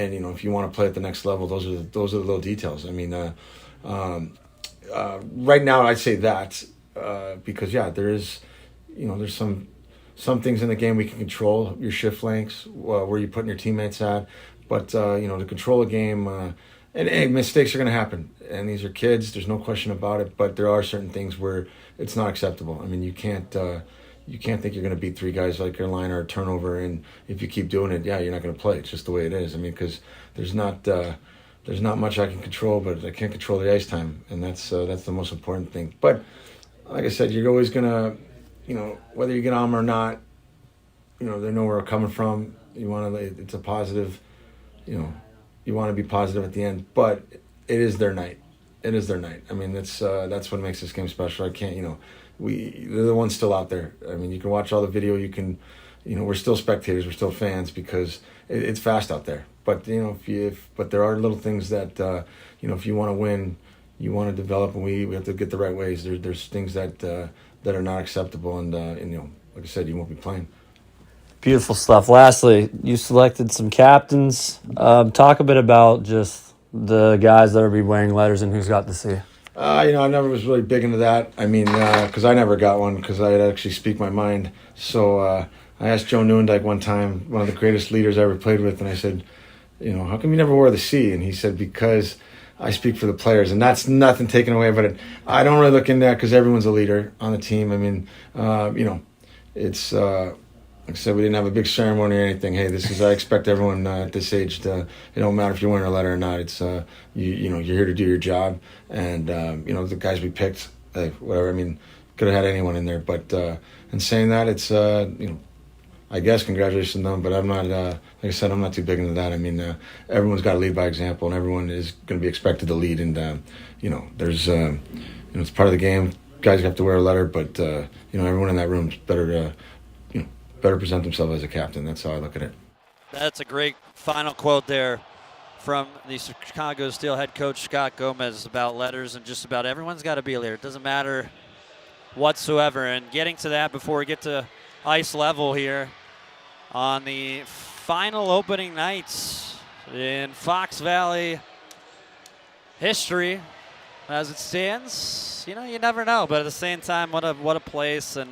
And if you want to play at the next level, those are the little details. I mean, right now I'd say that because there is, there's some things in the game we can control. Your shift lengths, where you're putting your teammates at, but to control a game, and mistakes are going to happen. And these are kids. There's no question about it. But there are certain things where it's not acceptable. I mean, you can't think you're going to beat three guys like your line or a turnover, and if you keep doing it, you're not going to play. It's just the way it is. I mean, because there's not much I can control, but I can't control the ice time, and that's the most important thing. But like I said, you're always gonna, whether you get on them or not, they know where we're coming from. It's a positive, you want to be positive at the end, but it is their night. It is their night. I mean, that's what makes this game special. I can't, they're the ones still out there. I mean, you can watch all the video. You can, we're still spectators. We're still fans because it's fast out there. But but there are little things that if you want to win, you want to develop, and we have to get the right ways. There's things that are not acceptable, and like I said, you won't be playing. Beautiful stuff. Lastly, you selected some captains. Talk a bit about just the guys that will be wearing letters and who's got the C. I never was really big into that. I mean, because I never got one because I'd actually speak my mind. So I asked Joe Newendike one time, one of the greatest leaders I ever played with, and I said, how come you never wore the C? And he said, because I speak for the players, and that's nothing taken away. But I don't really look into that because everyone's a leader on the team. I mean, it's like I said, we didn't have a big ceremony or anything. Hey, I expect everyone at this age to, it don't matter if you're wearing a letter or not. It's, you're here to do your job. And, the guys we picked, whatever, I mean, could have had anyone in there. But, in saying that, it's, I guess congratulations to them, but I'm not, like I said, I'm not too big into that. I mean, everyone's got to lead by example, and everyone is going to be expected to lead. And, there's, it's part of the game. Guys have to wear a letter, but, everyone in that room better present themselves as a captain. That's how I look at it. That's a great final quote there from the Chicago Steel head coach Scott Gomez about letters, and just about everyone's got to be a leader. It doesn't matter whatsoever. And getting to that before we get to ice level here on the final opening nights in Fox Valley history as it stands. You never know, but at the same time, what a place. And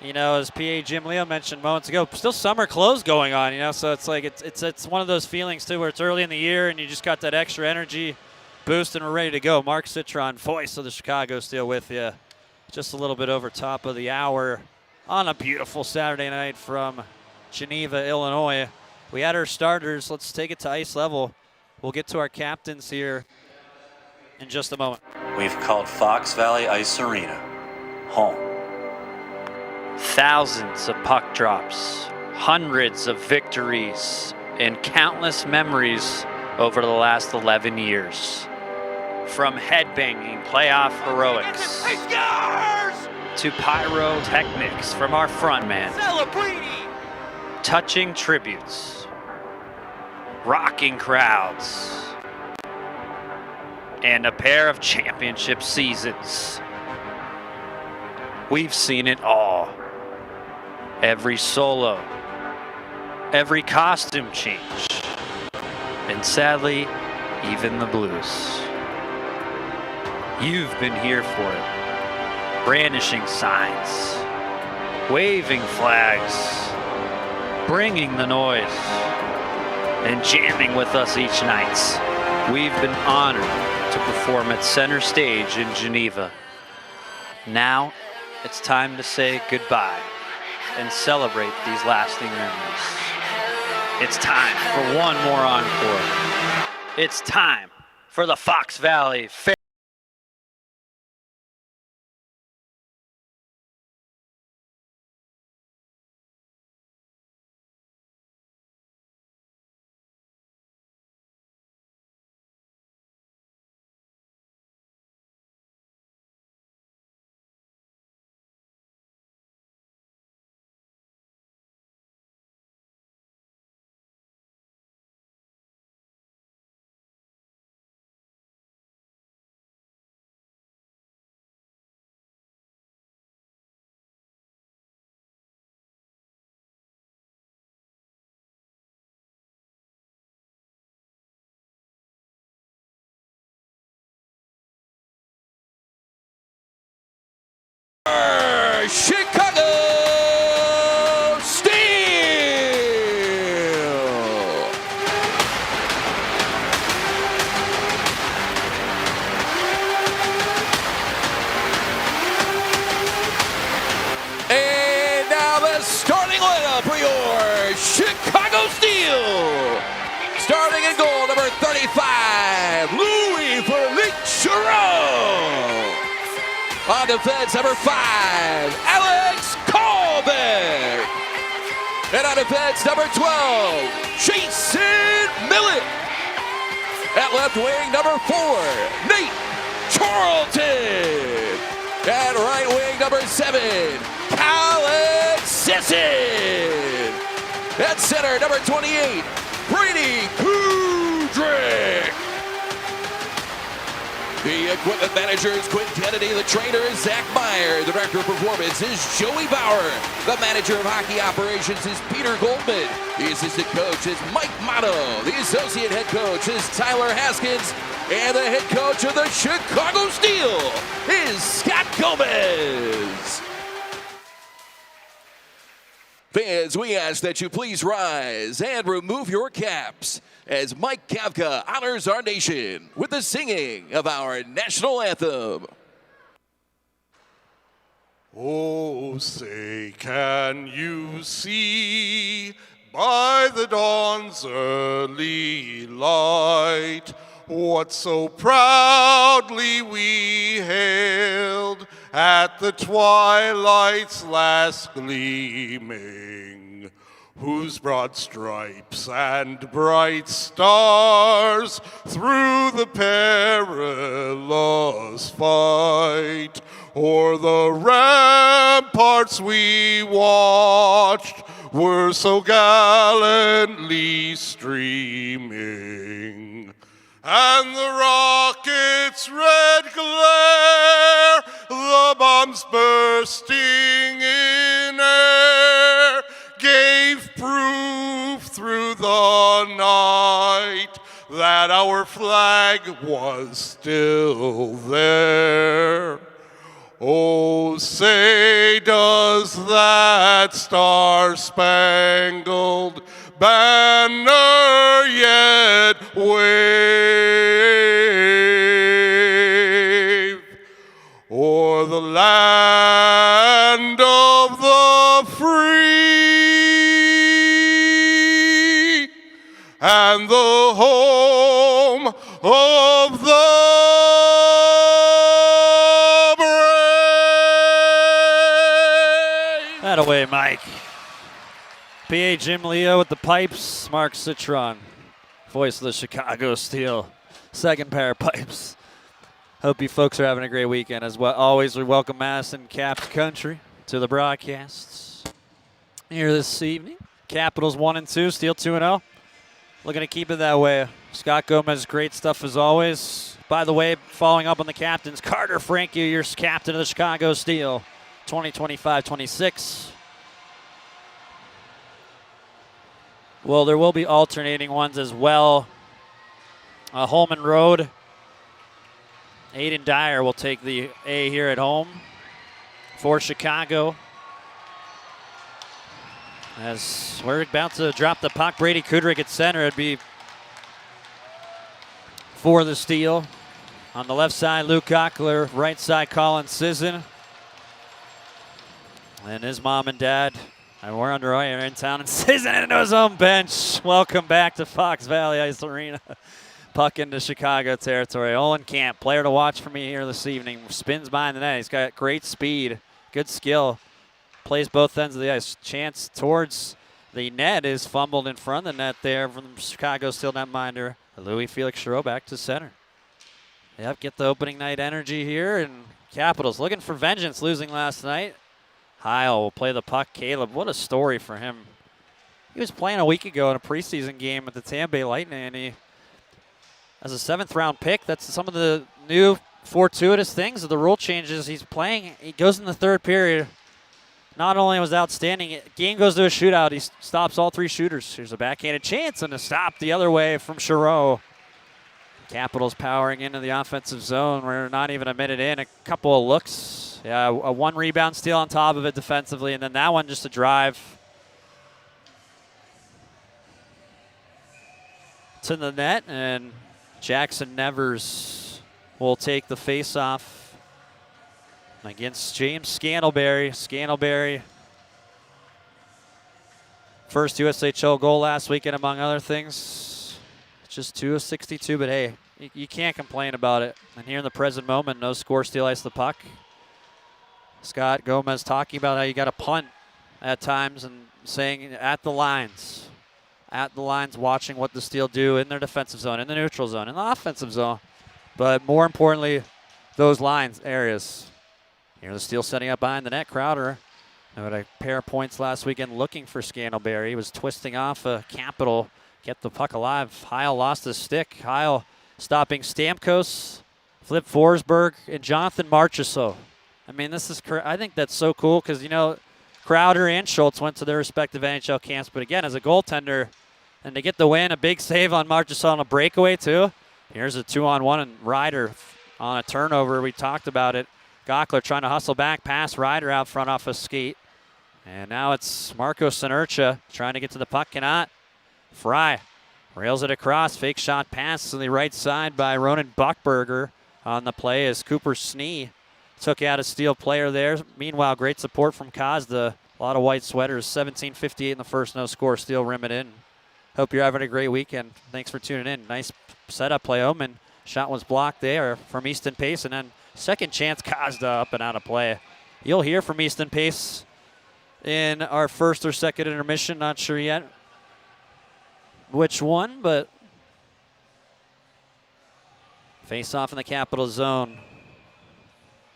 as PA Jim Leo mentioned moments ago, still summer clothes going on, so it's like it's one of those feelings too where it's early in the year and you just got that extra energy boost and we're ready to go. Mark Citron, voice of the Chicago Steel, with you just a little bit over top of the hour on a beautiful Saturday night from Geneva, Illinois. We had our starters. Let's take it to ice level. We'll get to our captains here in just a moment. We've called Fox Valley Ice Arena home. Thousands of puck drops, hundreds of victories, and countless memories over the last 11 years. From headbanging playoff heroics to pyrotechnics from our frontman, touching tributes, rocking crowds, and a pair of championship seasons. We've seen it all. Every solo, every costume change, and sadly, even the blues. You've been here for it. Brandishing signs, waving flags, bringing the noise, and jamming with us each night. We've been honored to perform at center stage in Geneva. Now, it's time to say goodbye and celebrate these lasting memories. It's time for one more encore. It's time for the Fox Valley Fair. Steel. Starting in goal, number 35, Louis Chiron. On defense, number 5, Alex Colbeck. And on defense, number 12, Jason Millett. At left wing, number 4, Nate Charlton. At right wing, number 7, Alex Sisson. At center, number 28, Brady Kudrick. The equipment manager is Quinn Kennedy. The trainer is Zach Meyer. The director of performance is Joey Bauer. The manager of hockey operations is Peter Goldman. The assistant coach is Mike Motto. The associate head coach is Tyler Haskins. And the head coach of the Chicago Steel is Scott Gomez. Fans, we ask that you please rise and remove your caps as Mike Kavka honors our nation with the singing of our national anthem. Oh, say, can you see by the dawn's early light what so proudly we hailed at the twilight's last gleaming, whose broad stripes and bright stars through the perilous fight o'er the ramparts we watched were so gallantly streaming. And the rocket's red glare, the bombs bursting in air, gave proof through the night that our flag was still there. Oh, say, does that star-spangled banner yet wave o'er the land of the free and the home of the brave? That away, Mike. PA Jim Leo with the pipes. Mark Citron, voice of the Chicago Steel. Second pair of pipes. Hope you folks are having a great weekend. As well, always, we welcome Madison Caps Country to the broadcasts here this evening. Capitals 1-2, Steel 2-0. Looking to keep it that way. Scott Gomez, great stuff as always. By the way, following up on the captains, Carter Frankie, your captain of the Chicago Steel, 2025-26. Well, there will be alternating ones as well. Holman Road. Aiden Dyer will take the A here at home for Chicago. As we're about to drop the puck, Brady Kudrick at center. It'd be for the Steel. On the left side, Luke Cockler. Right side, Colin Sisson. And his mom and dad. And we're underway in town, and Sisson into his own bench. Welcome back to Fox Valley Ice Arena. Puck into Chicago territory. Olin Camp, player to watch for me here this evening. Spins behind the net. He's got great speed, good skill. Plays both ends of the ice. Chance towards the net is fumbled in front of the net there from Chicago Steel netminder. Louis Felix Giroux back to center. Yep, get the opening night energy here. And Capitals looking for vengeance, losing last night. Heil will play the puck. Caleb, what a story for him. He was playing a week ago in a preseason game with the Tampa Bay Lightning, and he, as a 7th-round pick, that's some of the new fortuitous things of the rule changes he's playing. He goes in the third period. Not only was outstanding, game goes to a shootout. He stops all 3 shooters. Here's a backhanded chance and a stop the other way from Giroux. Capitals powering into the offensive zone. We're not even a minute in. A couple of looks. Yeah, a 1 rebound steal on top of it defensively, and then that one just a drive to the net, and Jackson Nevers will take the face-off against James Scantlebury. Scantlebury First USHL goal last weekend, among other things. Just 2 of 62, but hey, you can't complain about it. And here in the present moment, no score, steal, ice the puck. Scott Gomez talking about how you got to punt at times and saying at the lines, watching what the Steel do in their defensive zone, in the neutral zone, in the offensive zone. But more importantly, those lines, areas. Here the Steel setting up behind the net. Crowder had a pair of points last weekend looking for Scantlebury. He was twisting off a Capital, kept the puck alive. Heil lost his stick. Heil stopping Stamkos, Flip Forsberg, and Jonathan Marchessault. I mean, I think that's so cool because, you know, Crowder and Schultz went to their respective NHL camps. But again, as a goaltender, and to get the win, a big save on Marchessault on a breakaway too. Here's a 2-on-1 and Ryder on a turnover. We talked about it. Gockler trying to hustle back, pass Ryder out front off a skate. And now it's Marco Sinercha trying to get to the puck, cannot. Fry rails it across, fake shot pass to the right side by Ronan Buchberger on the play as Cooper Snee took out a Steel player there. Meanwhile, great support from Kazda. A lot of white sweaters, 17:58 in the first, no score, Steel rim it in. Hope you're having a great weekend. Thanks for tuning in. Nice setup play, Omen. Shot was blocked there from Easton Pace, and then second chance, Kazda up and out of play. You'll hear from Easton Pace in our first or second intermission. Not sure yet which one, but face off in the Capital zone.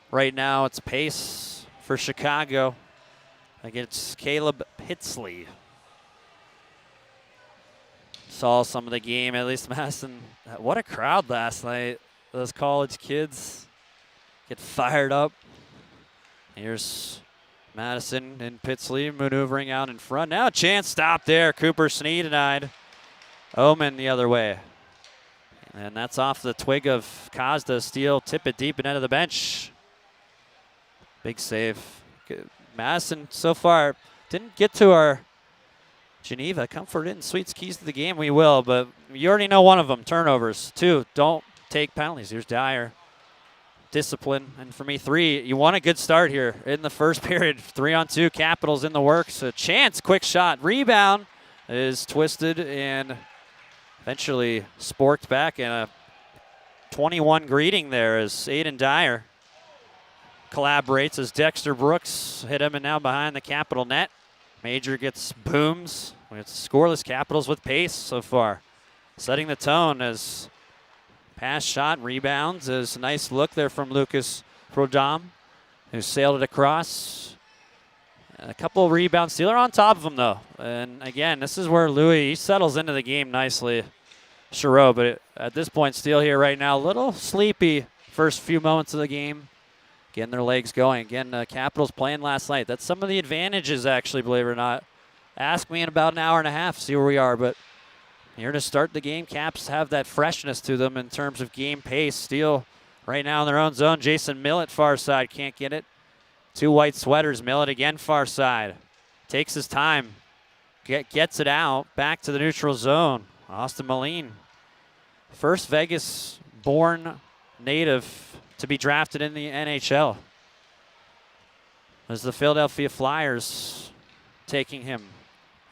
Right now it's Pace for Chicago against Caleb Pitsley. Saw some of the game, at least Madison. What a crowd last night. Those college kids get fired up. Here's Madison and Pitsley maneuvering out in front. Now a chance stop there. Cooper Snee denied. Omen the other way. And that's off the twig of Kazda. Steel tip it deep and into the bench. Big save. Madison so far didn't get to our Geneva. Comfort in Sweets keys to the game. We will, but you already know one of them. Turnovers. 2, don't take penalties. Here's Dyer. Discipline. And for me, 3, you want a good start here in the first period. 3-on-2, Capitals in the works. A chance, quick shot. Rebound is twisted and eventually sporked back. And a 21 greeting there as Aiden Dyer collaborates as Dexter Brooks hit him and now behind the Capital net. Major gets booms. It's scoreless Capitals with pace so far. Setting the tone as pass shot rebounds. Is a nice look there from Lucas Prodam, who sailed it across. A couple of rebounds. Steeler on top of him, though. And again, this is where Louis settles into the game nicely. Chiro, but at this point, Steele here right now, a little sleepy first few moments of the game. Getting their legs going. Again, Capitals playing last night. That's some of the advantages, actually, believe it or not. Ask me in about an hour and a half, see where we are. But here to start the game, Caps have that freshness to them in terms of game pace. Steele right now in their own zone. Jason Millett, far side, can't get it. 2 white sweaters. Millett again, far side. Takes his time. Gets it out. Back to the neutral zone. Austin Moline. First Vegas-born native to be drafted in the NHL. As the Philadelphia Flyers taking him.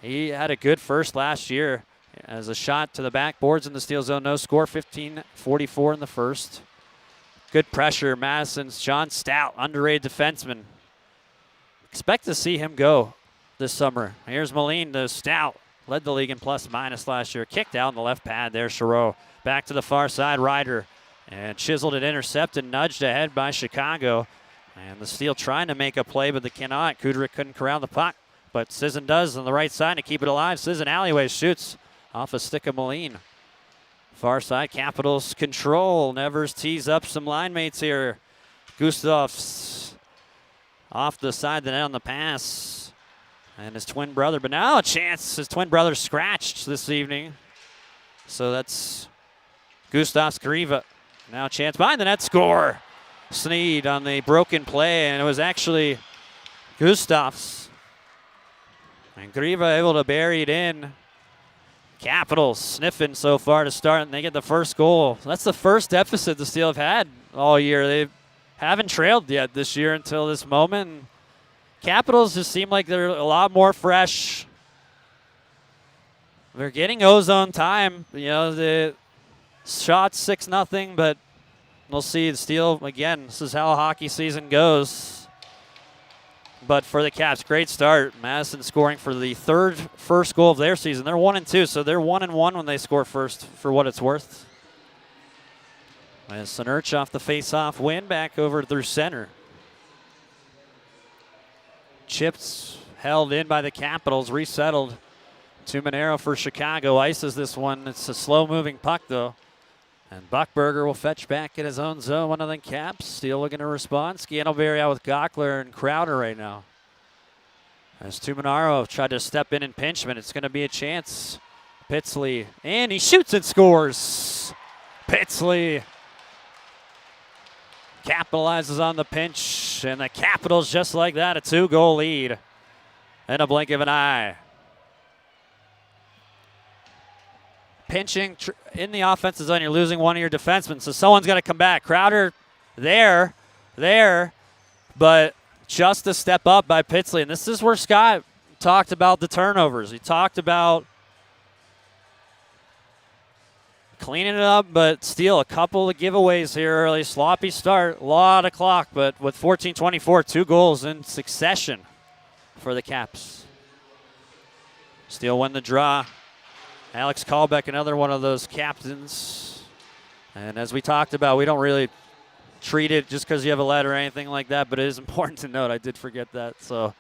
He had a good first last year as a shot to the backboards in the Steel zone. No score, 15:44 in the first. Good pressure. Madison's John Stout, underrated defenseman. Expect to see him go this summer. Here's Moline, the Stout. Led the league in plus-minus last year. Kicked out on the left pad there, Chiro. Back to the far side, Ryder. And chiseled it, intercepted, nudged ahead by Chicago. And the Steel trying to make a play, but they cannot. Kudryk couldn't corral the puck. But Sisson does on the right side to keep it alive. Sisson alleyway shoots off a stick of Moline. Far side, Capitals control. Nevers tees up some line mates here. Gustav's off the side of the net on the pass. And his twin brother, but now a chance. His twin brother scratched this evening. So that's Gustav Skriva. Now a chance behind the net, score. Sneed on the broken play, and it was actually Gustav's. And Griva able to bury it in. Capitals sniffing so far to start, and they get the first goal. That's the first deficit the Steel have had all year. They haven't trailed yet this year until this moment. And Capitals just seem like they're a lot more fresh. they're getting ozone time. You know, the shot's 6-0, but we'll see. The Steel, again, this is how hockey season goes. But for the Caps, great start. Madison scoring for the first goal of their season. They're 1-2, so they're 1-1 when they score first, for what it's worth. As Sinerch off the face-off win, back over through center. Chips held in by the Capitals, resettled to Monero for Chicago. Ices this one. It's a slow-moving puck, though. And Buckberger will fetch back in his own zone. One of the Caps still looking to respond. Scantleberry out with Gockler and Crowder right now. As Tuminaro tried to step in and pinchman, it's going to be a chance. Pitsley, and he shoots and scores. Pitsley capitalizes on the pinch, and the Capitals, just like that, a 2-goal lead in a blink of an eye. Pinching in the offensive zone, you're losing one of your defensemen, so someone's got to come back. Crowder there, but just a step up by Pitsley, and this is where Scott talked about the turnovers. He talked about cleaning it up, but still a couple of giveaways here early. Sloppy start, a lot of clock, but with 14:24, 2 goals in succession for the Caps. Still win the draw. Alex Kalbeck, another one of those captains. And as we talked about, we don't really treat it just because you have a letter or anything like that, but it is important to note. I did forget that. So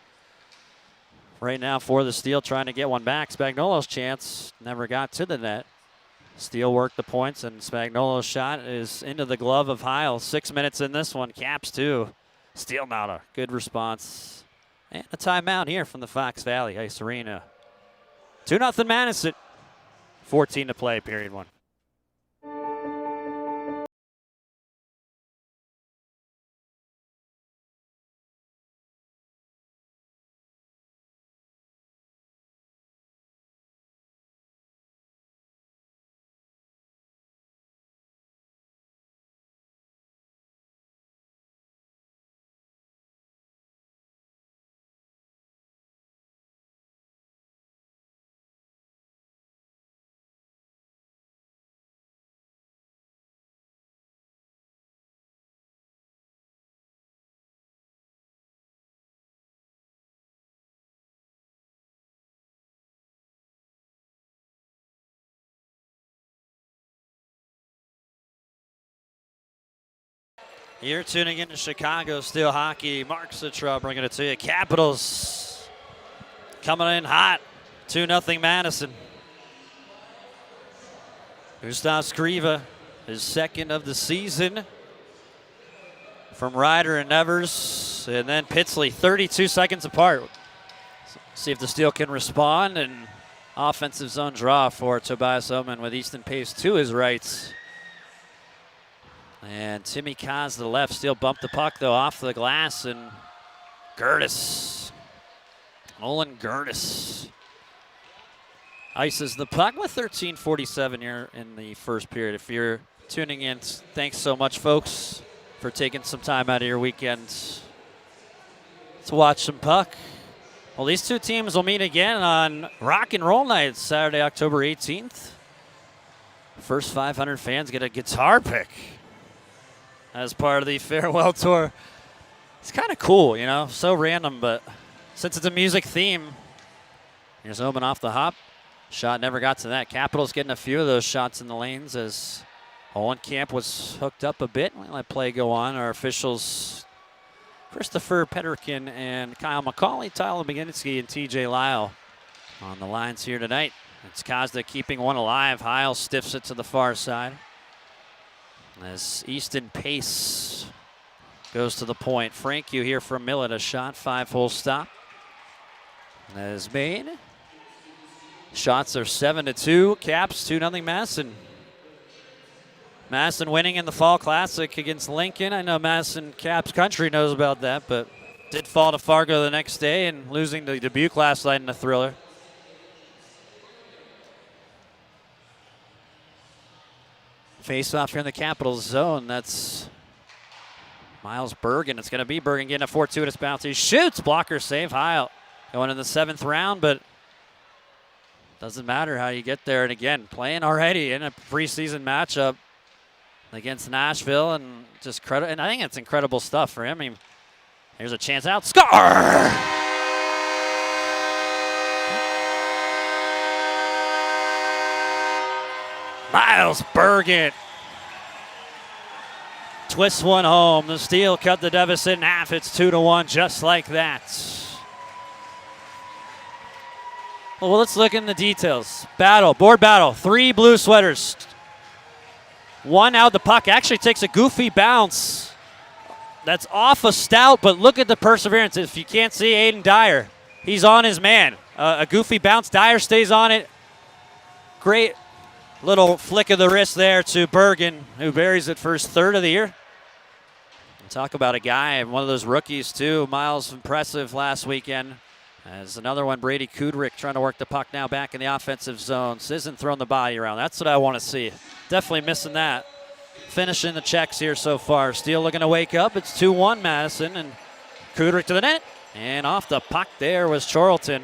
right now for the Steel, trying to get one back. Spagnuolo's chance never got to the net. Steel worked the points, and Spagnuolo's shot is into the glove of Heil. 6 minutes in this one. Caps 2. Steel not a good response. And a timeout here from the Fox Valley Ice Arena. 2-0 Madison. 14 to play, period 1. You're tuning into Chicago Steel Hockey. Mark Citra bringing it to you. Capitals coming in hot. 2-0 Madison. Gustav Skriva, his second of the season from Ryder and Nevers. And then Pitsley, 32 seconds apart. See if the Steel can respond. And offensive zone draw for Tobias Oman with Easton Pace to his right. And Timmy Kaz to the left. Steel bumped the puck, though, off the glass. And Gertis, Nolan Gertis, ices the puck with 13:47 here in the first period. If you're tuning in, thanks so much, folks, for taking some time out of your weekend to watch some puck. Well, these two teams will meet again on Rock and Roll Night, Saturday, October 18th. First 500 fans get a guitar pick as part of the farewell tour. It's kind of cool, you know, so random, but since it's a music theme, here's Oman off the hop. Shot never got to that. Capitals getting a few of those shots in the lanes as Holenkamp was hooked up a bit. We let play go on. Our officials, Christopher Pederkin and Kyle McCauley, Tyler McGinnisky, and TJ Lyle on the lines here tonight. It's Kazda keeping one alive. Heil stiffs it to the far side as Easton Pace goes to the point. Frank, you hear from Millet, a shot, 5-hole stop. That is made. Shots are 7-2. Caps 2-0 Madison. Madison winning in the Fall Classic against Lincoln. I know Madison Caps country knows about that, but did fall to Fargo the next day and losing to Dubuque last night in a thriller. Face off here in the Capitals zone. That's Miles Bergen. It's going to be Bergen getting a 4-2 at his bounce. He shoots. Blocker save. Heil going in the 7th round, but Doesn't matter how you get there. And again, playing already in a preseason matchup against Nashville, and just credit. And I think it's incredible stuff for him. I mean, here's a chance out. Score! Miles Bergen twists one home. The steal cut the deficit in half. It's 2-1, just like that. Well, let's look in the details. Board battle. 3 blue sweaters. 1 out. The puck actually takes a goofy bounce. That's off a Stout, but look at the perseverance. If you can't see Aiden Dyer, he's on his man. A goofy bounce. Dyer stays on it. Great little flick of the wrist there to Bergen, who buries it for his 3rd of the year. And talk about a guy, one of those rookies too. Miles, impressive last weekend. As another one, Brady Kudrick trying to work the puck now back in the offensive zone. Isn't throwing the body around. That's what I want to see. Definitely missing that. Finishing the checks here so far. Steele looking to wake up. It's 2-1 Madison, and Kudrick to the net. And off the puck there was Chorlton.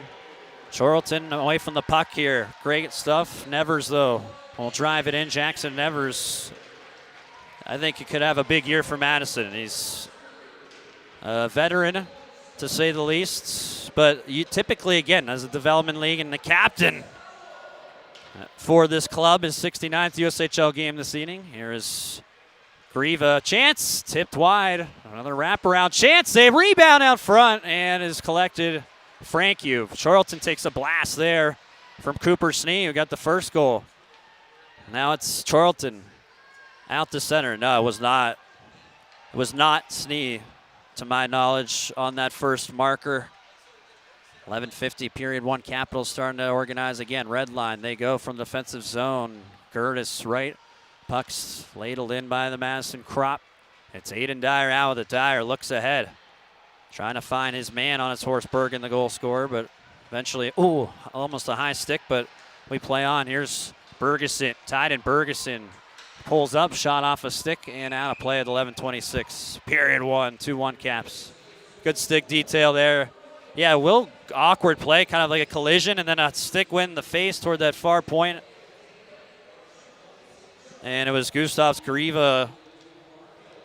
Chorlton away from the puck here. Great stuff. Nevers, though, will drive it in. Jackson Nevers, I think he could have a big year for Madison. He's a veteran, to say the least. But you typically, again, as a development league, and the captain for this club, his 69th USHL game this evening. Here is Grieva. Chance, tipped wide. Another wraparound chance. Save, rebound out front, and is collected. Frank Yu. Charlton takes a blast there from Cooper Snee, who got the first goal. Now it's Charlton out to center. No, it was not. It was not Snee, to my knowledge, on that first marker. 11:50, period 1. Capitals starting to organize again. Red line. They go from defensive zone. Gertis right. Puck's ladled in by the Madison crop. It's Aiden Dyer out with it. Dyer looks ahead. Trying to find his man on his horse, Bergen, the goal scorer, but eventually, almost a high stick, but we play on. Here's Bergeson, tied in Bergeson. Pulls up, shot off a stick, and out of play at 11:26. Period 1, 2-1 Caps. Good stick detail there. Yeah, awkward play, kind of like a collision, and then a stick went in the face toward that far point. And it was Gustav Skriva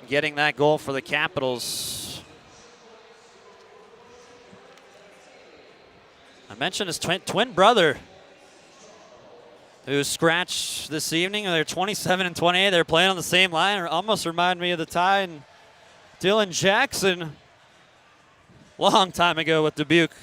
getting that goal for the Capitals. I mentioned his twin brother, who scratched this evening. They're 27 and 28. They're playing on the same line. Almost remind me of the tie and Dylan Jackson long time ago with Dubuque,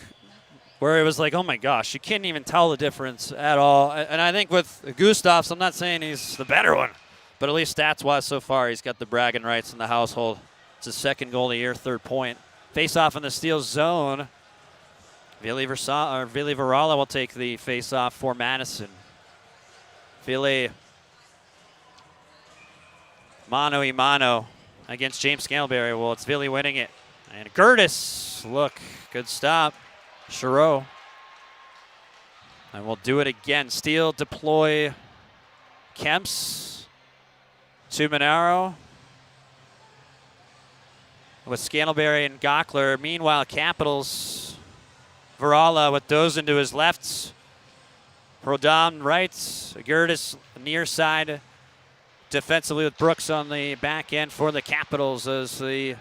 where it was like, oh my gosh, you can't even tell the difference at all. And I think with Gustavs, I'm not saying he's the better one, but at least stats-wise so far, he's got the bragging rights in the household. It's his 2nd goal of the year, 3rd point. Face-off in the Steel zone. Vili Varala will take the face-off for Madison. Vili mano-a-mano against James Scantlebury. Well, it's Vili winning it. And Gertis, look, good stop. Chiro. And we'll do it again. Steele, deploy Kemps to Monaro with Scantlebury and Gockler. Meanwhile, Capitals, Varala with Dozen to his left. Rodon right. Gertis near side. Defensively with Brooks on the back end for the Capitals as the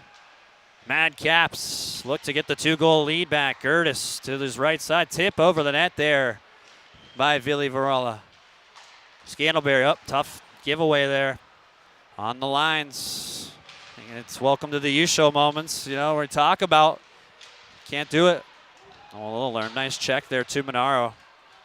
Mad Caps look to get the 2-goal lead back. Gertis to his right side. Tip over the net there by Vili Varala. Scantlebury up. Tough giveaway there on the lines. It's welcome to the U-show moments, where we talk about can't do it. Oh, we'll learn. Nice check there to Monaro.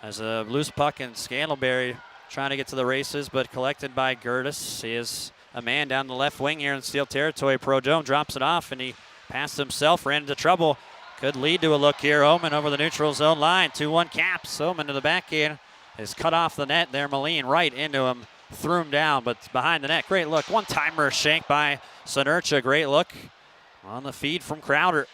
As a loose puck, and Scantlebury trying to get to the races, but collected by Gertis. He is a man down the left wing here in Steel territory. Prodome drops it off, and he passed himself, ran into trouble. Could lead to a look here. Omen over the neutral zone line. 2-1 Caps. Omen to the backhand is cut off the net there. Moline right into him. Threw him down, but behind the net. Great look. One-timer shank by Sonercha. Great look on the feed from Crowder.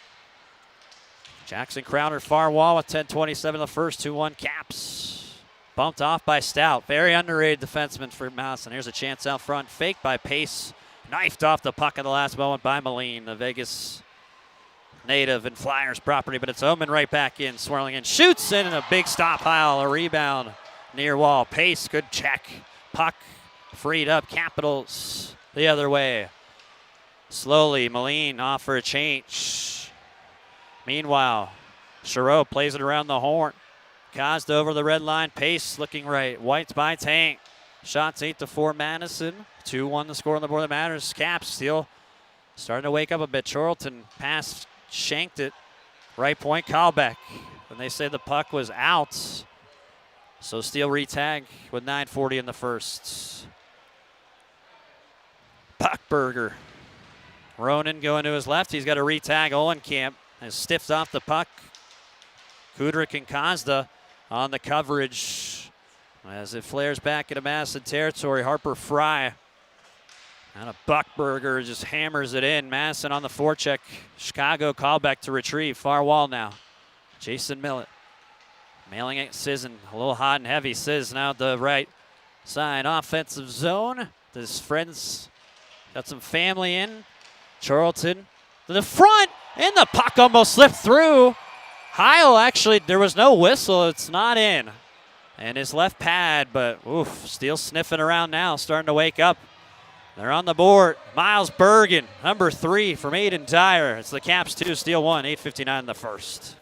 Jackson Crowder far wall with 10:27 the first. 2-1 Caps. Bumped off by Stout. Very underrated defenseman for Madison. Here's a chance out front. Faked by Pace. Knifed off the puck at the last moment by Moline. The Vegas native and Flyers property, but it's Omen right back in, swirling in, shoots in, and a big stop pile, a rebound near wall. Pace, good check. Puck freed up. Capitals the other way. Slowly, Moline off for a change. Meanwhile, Giroux plays it around the horn. Cosda over the red line. Pace looking right. White's by Tank. Shots 8-4 Madison. 2-1 the score on the board that matters. Caps still starting to wake up a bit. Charlton pass, shanked it. Right point, Kalbeck. And they say the puck was out. So Steele retag with 9:40 in the first. Puckberger. Ronan going to his left. He's got a retag. Olenkamp has stiffed off the puck. Kudrick and Cosda on the coverage as it flares back into Madison territory. Harper Fry and a Buckberger just hammers it in. Madison on the forecheck. Chicago callback to retrieve. Far wall now. Jason Millett mailing it. Sisson a little hot and heavy. Sis now at the right side. Offensive zone. His friends got some family in. Charlton to the front. And the puck almost slipped through. Heil actually, there was no whistle. It's not in. And his left pad, but oof, Steele sniffing around now, starting to wake up. They're on the board. Miles Bergen, number 3 from Aiden Dyer. It's the Caps 2, Steele 1, 8:59 in the first.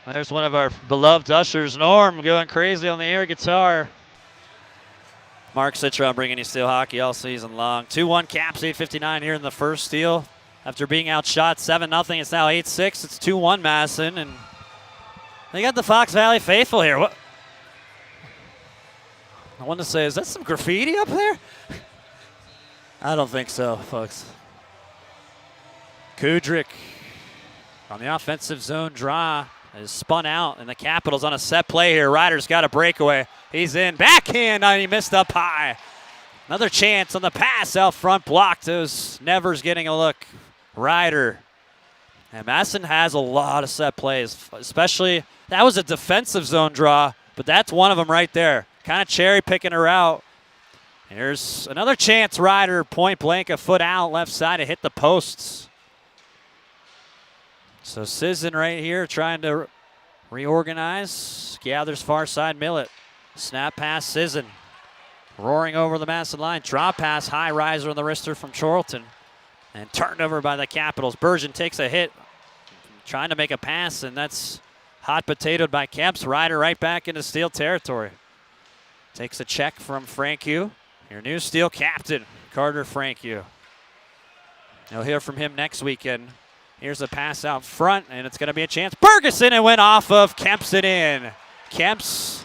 There's one of our beloved ushers, Norm, going crazy on the air guitar. Mark Citron bringing you Steel Hockey all season long. 2-1 Caps, 8:59 here in the first. Steel, after being outshot 7-0, it's now 8-6. It's 2-1 Madison, and they got the Fox Valley faithful here. What? I want to say, is that some graffiti up there? I don't think so, folks. Kudrick on the offensive zone draw. Is spun out, and the Capitals on a set play here. Ryder's got a breakaway. He's in. Backhand, and he missed up high. Another chance on the pass out front, blocked. Those Nevers getting a look. Ryder. And Madison has a lot of set plays, especially, that was a defensive zone draw, but that's one of them right there. Kind of cherry picking her out. Here's another chance. Ryder, point blank, a foot out, left side to hit the posts. So Sisson right here trying to reorganize. Gathers far side Millett. Snap pass Sisson. Roaring over the Madison line. Drop pass, high riser on the wrister from Charlton. And turned over by the Capitals. Bergen takes a hit. Trying to make a pass, and that's hot potatoed by Kemps. Ryder right back into Steel territory. Takes a check from Franku. Your new Steel captain, Carter Franku. You'll hear from him next weekend. Here's a pass out front, and it's going to be a chance. Bergeson, and went off of Kemps and in. Kemps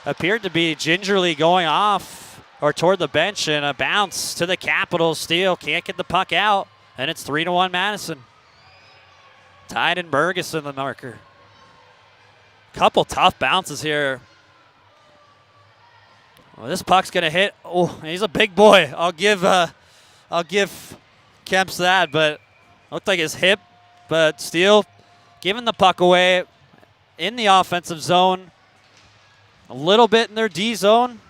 appeared to be gingerly going off or toward the bench, and a bounce to the Capitals. Steele can't get the puck out, and it's 3-1 Madison. Tied in Bergeson, the marker. Couple tough bounces here. Well, this puck's going to hit. Oh, he's a big boy. I'll give Kemps that, but looked like his hip. But Steele giving the puck away in the offensive zone. A little bit in their D zone.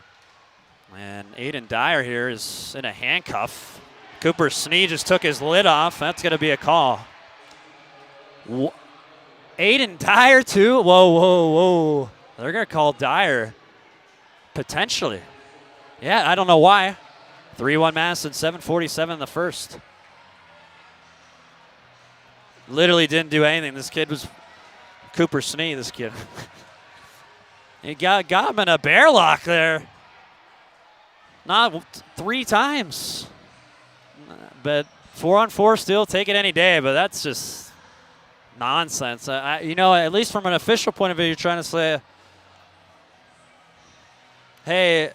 And Aiden Dyer here is in a handcuff. Cooper Snee just took his lid off. That's going to be a call. Aiden Dyer too? Whoa, whoa, whoa. They're going to call Dyer. Potentially. Yeah, I don't know why. 3-1 Madison, 7:47 in the first. Literally didn't do anything. This kid was Cooper Snee, this kid. He got him in a bear lock there. Not 3 times. But 4-on-4 still, take it any day, but that's just nonsense. At least from an official point of view, you're trying to say, hey,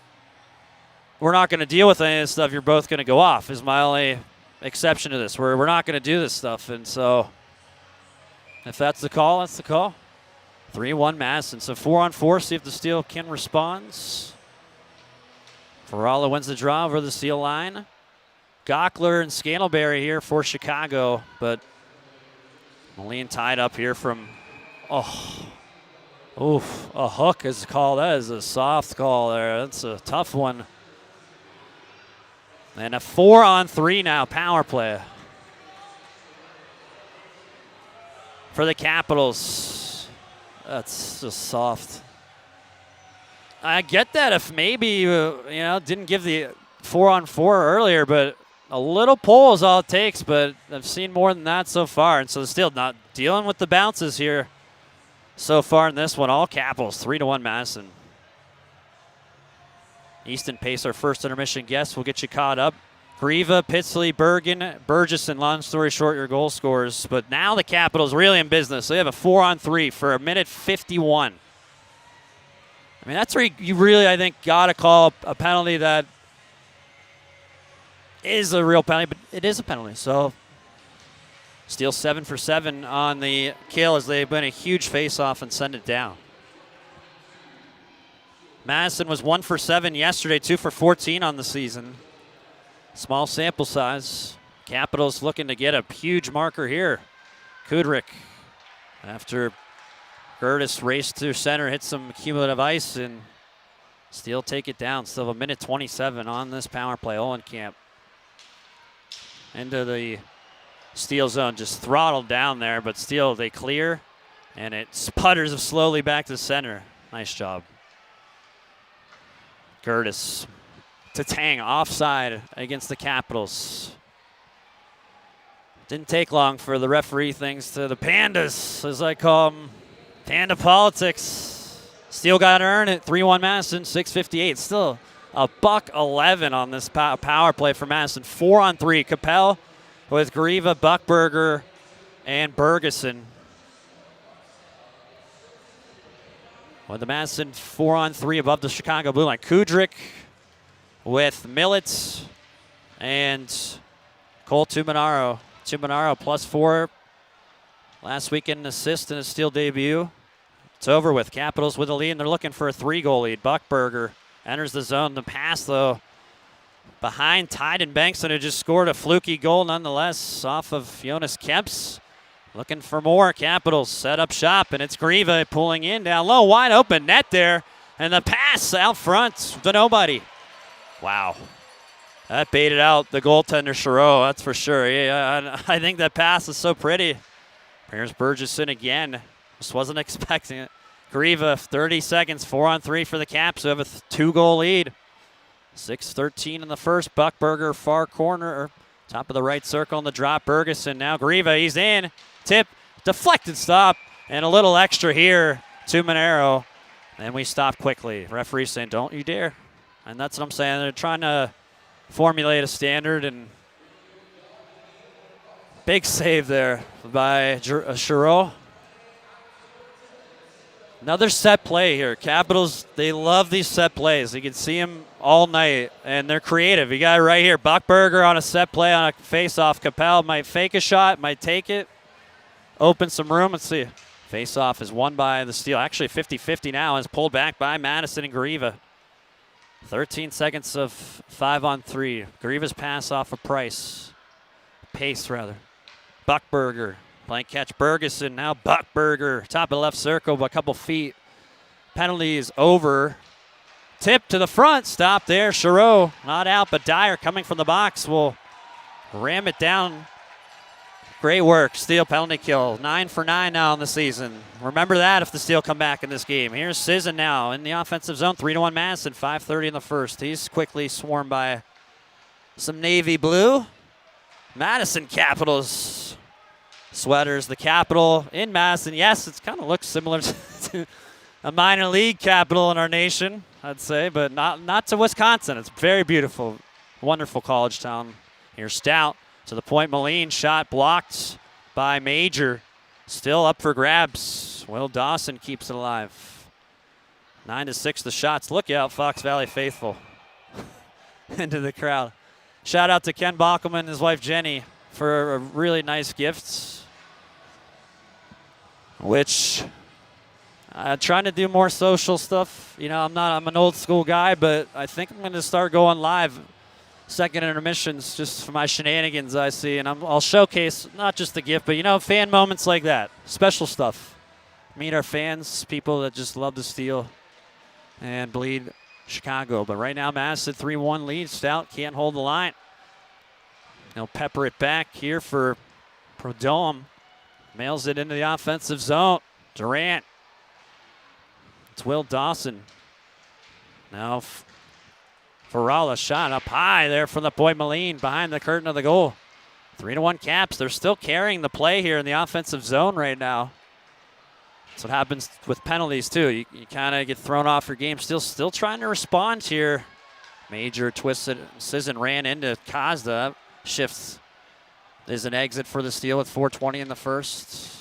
we're not going to deal with any of this stuff. You're both going to go off is my only exception to this. We're not going to do this stuff. And so if that's the call, that's the call. 3-1 Madison. So 4-on-4, see if the Steel can respond. Ferralla wins the draw over the Steel line. Gockler and Scantleberry here for Chicago, but Moline tied up here from, a hook is called. That is a soft call there. That's a tough one. And a 4-on-3 now, power play for the Capitals. That's just soft. I get that if maybe, didn't give the 4-on-4 earlier, but a little pull is all it takes, but I've seen more than that so far. And so still not dealing with the bounces here so far in this one. All Capitals, 3-1 Madison. Easton Pace, our first intermission guest. We'll get you caught up. Grieva, Pitsley, Bergen, Burgess, long story short, your goal scorers. But now the Capitals really in business. They have a 4-on-3 for a minute 51. I mean, that's where you really, I think, got to call a penalty that is a real penalty, but it is a penalty. So Steel 7 for 7 on the kill as they win a huge face-off and send it down. Madison was 1 for 7 yesterday, 2 for 14 on the season. Small sample size. Capitals looking to get a huge marker here. Kudryk, after Gertis raced to center, hit some cumulative ice, and Steel take it down. Still have a minute 27 on this power play. Olenkamp into the Steel zone, just throttled down there, but Steel, they clear, and it sputters slowly back to center. Nice job. Gertis to Tang, offside against the Capitals. Didn't take long for the referee, thanks to the Pandas, as I call them. Panda politics. Steel got to earn it. 3-1 Madison, 6:58. Still a $111 on this power play for Madison. 4-on-3. Capel with Grieva, Buckberger, and Bergeson. With the Madison 4-on-3 above the Chicago blue line. Kudryk with Millets and Cole Tumanaro. Tumanaro +4 last weekend assist in his Steel debut. It's over with. Capitals with a lead, and they're looking for a 3-goal lead. Buckberger enters the zone. The pass, though, behind Tyden Bankson, who just scored a fluky goal nonetheless off of Jonas Kemps. Looking for more. Capitals set up shop, and it's Grieva pulling in down low. Wide open net there, and the pass out front to nobody. Wow. That baited out the goaltender, Chiro, that's for sure. Yeah, I think that pass is so pretty. Here's Burgesson again. Just wasn't expecting it. Grieva, 30 seconds, 4-on-3 for the Caps, who have a 2-goal lead. 6:13 in the first. Buckberger, far corner, top of the right circle in the drop. Bergeson now. Grieva, he's in. Tip, deflected stop, and a little extra here to Monero. And we stop quickly. Referee saying, don't you dare. And that's what I'm saying. They're trying to formulate a standard, and big save there by Chiro. Another set play here. Capitals, they love these set plays. You can see them all night, and they're creative. You got it right here. Buckberger on a set play on a face-off. Capel might fake a shot, might take it, open some room. Let's see. Face-off is won by the Steel. Actually, 50-50 now is pulled back by Madison and Grieva. 13 seconds of 5-on-3. Grieva's pass off of Pace, rather. Buckberger. Blank catch, Bergeson. Now Buckberger. Top of the left circle by a couple feet. Penalty is over. Tip to the front. Stop there. Chiro not out, but Dyer coming from the box will ram it down. Great work. Steel penalty kill. 9 for 9 now in the season. Remember that if the Steel come back in this game. Here's Sisson now in the offensive zone. 3-1 Madison. 5:30 in the first. He's quickly swarmed by some navy blue. Madison Capitals sweaters. The Capital in Madison. Yes, it kind of looks similar to a minor league capital in our nation, I'd say, but not to Wisconsin. It's very beautiful, wonderful college town. Here's Stout to the point. Moline shot blocked by Major. Still up for grabs. Will Dawson keeps it alive. 9-6 the shots. Look out, Fox Valley faithful. Into the crowd. Shout out to Ken Bockelman and his wife Jenny for a really nice gift, which I'm trying to do more social stuff. You know, I'm an old school guy, but I think I'm going to start going live second intermissions just for my shenanigans I see, and I'll showcase not just the gift, but, you know, fan moments like that, special stuff. Meet our fans, people that just love to steal and bleed Chicago. But right now, Madison 3-1 lead. Stout can't hold the line. They'll pepper it back here for Prodome. Mails it into the offensive zone. Durant. It's Will Dawson. Now Farala shot up high there from the boy Moline behind the curtain of the goal. 3-1 Caps. They're still carrying the play here in the offensive zone right now. That's what happens with penalties too. You kind of get thrown off your game. Still trying to respond here. Major twisted. Sisson ran into Kazda. Shifts. There's an exit for the Steel with 4:20 in the first.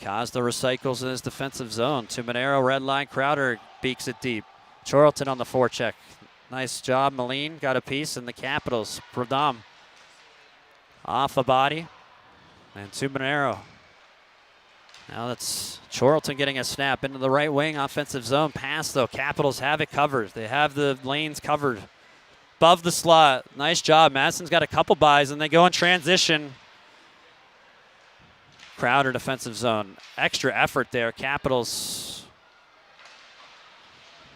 Kazda recycles in his defensive zone. To Monero, red line. Crowder beaks it deep. Charlton on the forecheck. Nice job, Moline. Got a piece in the Capitals. Prodome off a body. And to Monero. Now that's Charlton getting a snap into the right wing offensive zone. Pass, though. Capitals have it covered. They have the lanes covered. Above the slot. Nice job. Madison's got a couple buys, and they go in transition. Crowder defensive zone. Extra effort there. Capitals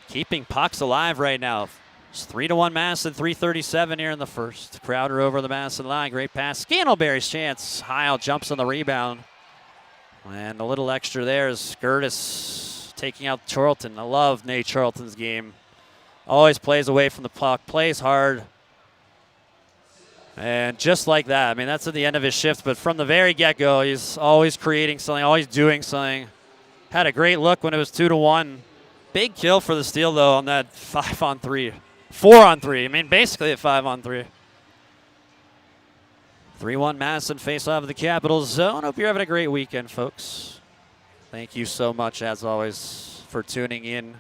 keeping pucks alive right now. It's 3-1 Madison, 3:37 here in the first. Crowder over the Madison line. Great pass. Scantleberry's chance. Heil jumps on the rebound. And a little extra there is Gertis taking out Charlton. I love Nate Charlton's game. Always plays away from the puck. Plays hard. And just like that, I mean, that's at the end of his shift, but from the very get-go, he's always creating something, always doing something. Had a great look when it was 2-1. Big kill for the Steel, though, on that 5-on-3. 4-on-3. I mean, basically a 5-on-3. 3-1 Madison face-off of the Capitals zone. Hope you're having a great weekend, folks. Thank you so much, as always, for tuning in.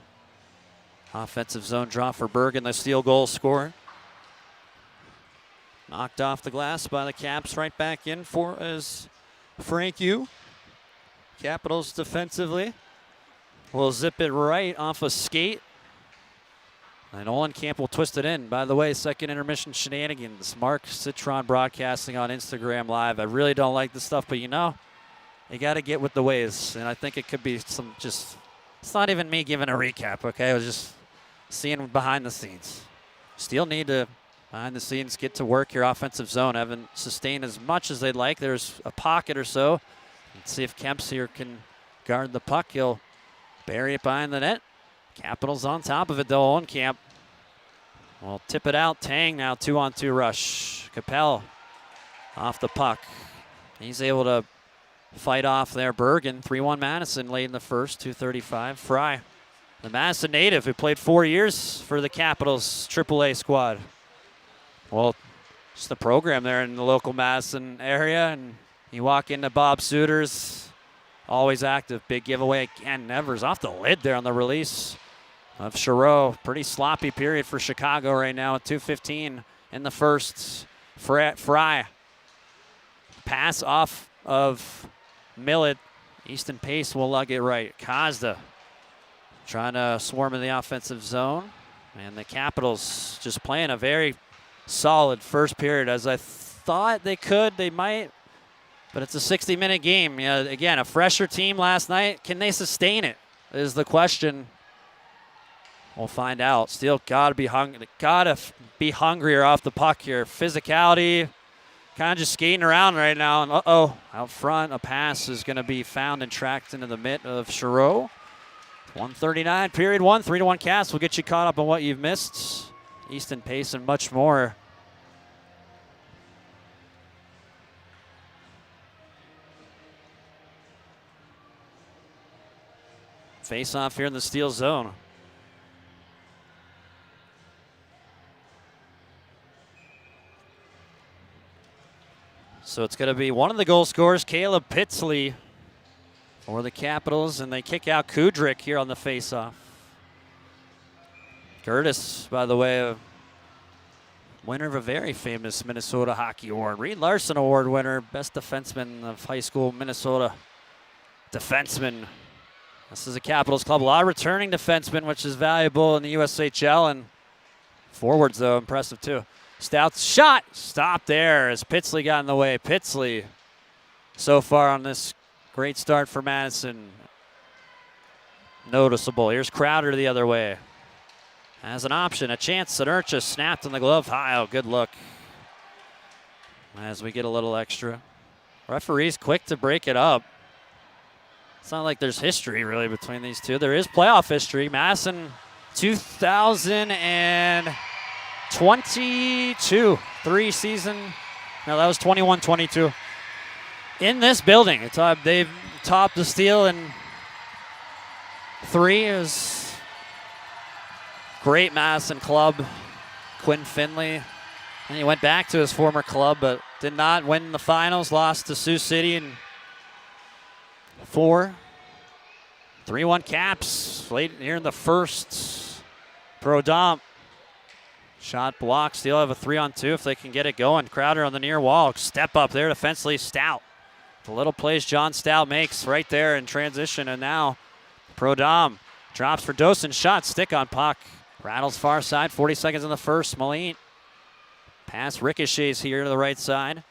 Offensive zone draw for Bergen, the Steel goal scorer. Knocked off the glass by the Caps. Right back in for as Frank Yu. Capitals defensively will zip it right off a skate. And Olenkamp will twist it in. By the way, second intermission shenanigans. Mark Citron broadcasting on Instagram Live. I really don't like this stuff, but you know, you got to get with the ways. And I think it could be some just, it's not even me giving a recap, okay? It was just seeing behind the scenes. Still need to, behind the scenes, get to work your offensive zone. Haven't sustained as much as they'd like. There's a pocket or so. Let's see if Kemps here can guard the puck. He'll bury it behind the net. Capitals on top of it, though. Olenkamp will tip it out. Tang now 2-on-2 rush. Capel off the puck. He's able to fight off there. Bergen, 3-1 Madison late in the first, 2:35. Fry, the Madison native who played 4 years for the Capitals AAA squad. Well, just the program there in the local Madison area. And you walk into Bob Suter's, always active. Big giveaway again. Nevers off the lid there on the release of Charo. Pretty sloppy period for Chicago right now at 2:15 in the first. Fry. Pass off of Millet. Easton Pace will lug it right. Kazda trying to swarm in the offensive zone. And the Capitals just playing a very solid first period, as I thought they might. But it's a 60-minute game. You know, again, a fresher team last night. Can they sustain it is the question. We'll find out. Still gotta be hungrier off the puck here. Physicality, kind of just skating around right now. And out front, a pass is going to be found and tracked into the mitt of Charo. 1:39, period one. 3-1 Caps. We'll get you caught up on what you've missed. Easton Pace and much more. face off here in the Steel zone. So it's going to be one of the goal scorers, Caleb Pitsley, for the Capitals, and they kick out Kudrick here on the face-off. Curtis, by the way, a winner of a very famous Minnesota Hockey Award. Reed Larson Award winner, best defenseman of high school Minnesota defenseman. This is a Capitals club. A lot of returning defensemen, which is valuable in the USHL, and forwards, though, impressive, too. Stout's shot stopped there as Pitsley got in the way. Pitsley, so far on this great start for Madison, noticeable. Here's Crowder the other way. Has an option, a chance. Sinercha snapped in the glove. Heil, good look. As we get a little extra. Referee's quick to break it up. It's not like there's history really between these two. There is playoff history. Madison 2022, season. No, that was 21-22. In this building, they've topped the Steel in 3. It was great Madison club. Quinn Finley. And he went back to his former club, but did not win the finals. Lost to Sioux City in 4. 3-1 Caps late here in the first. Prodom. Shot blocked. Steel have a 3-on-2 if they can get it going. Crowder on the near wall. Step up there defensively. Stout. The little plays John Stout makes right there in transition. And now Prodom drops for Dosen. Shot. Stick on puck. Rattles far side. 40 seconds in the first. Moline. Pass ricochets here to the right side.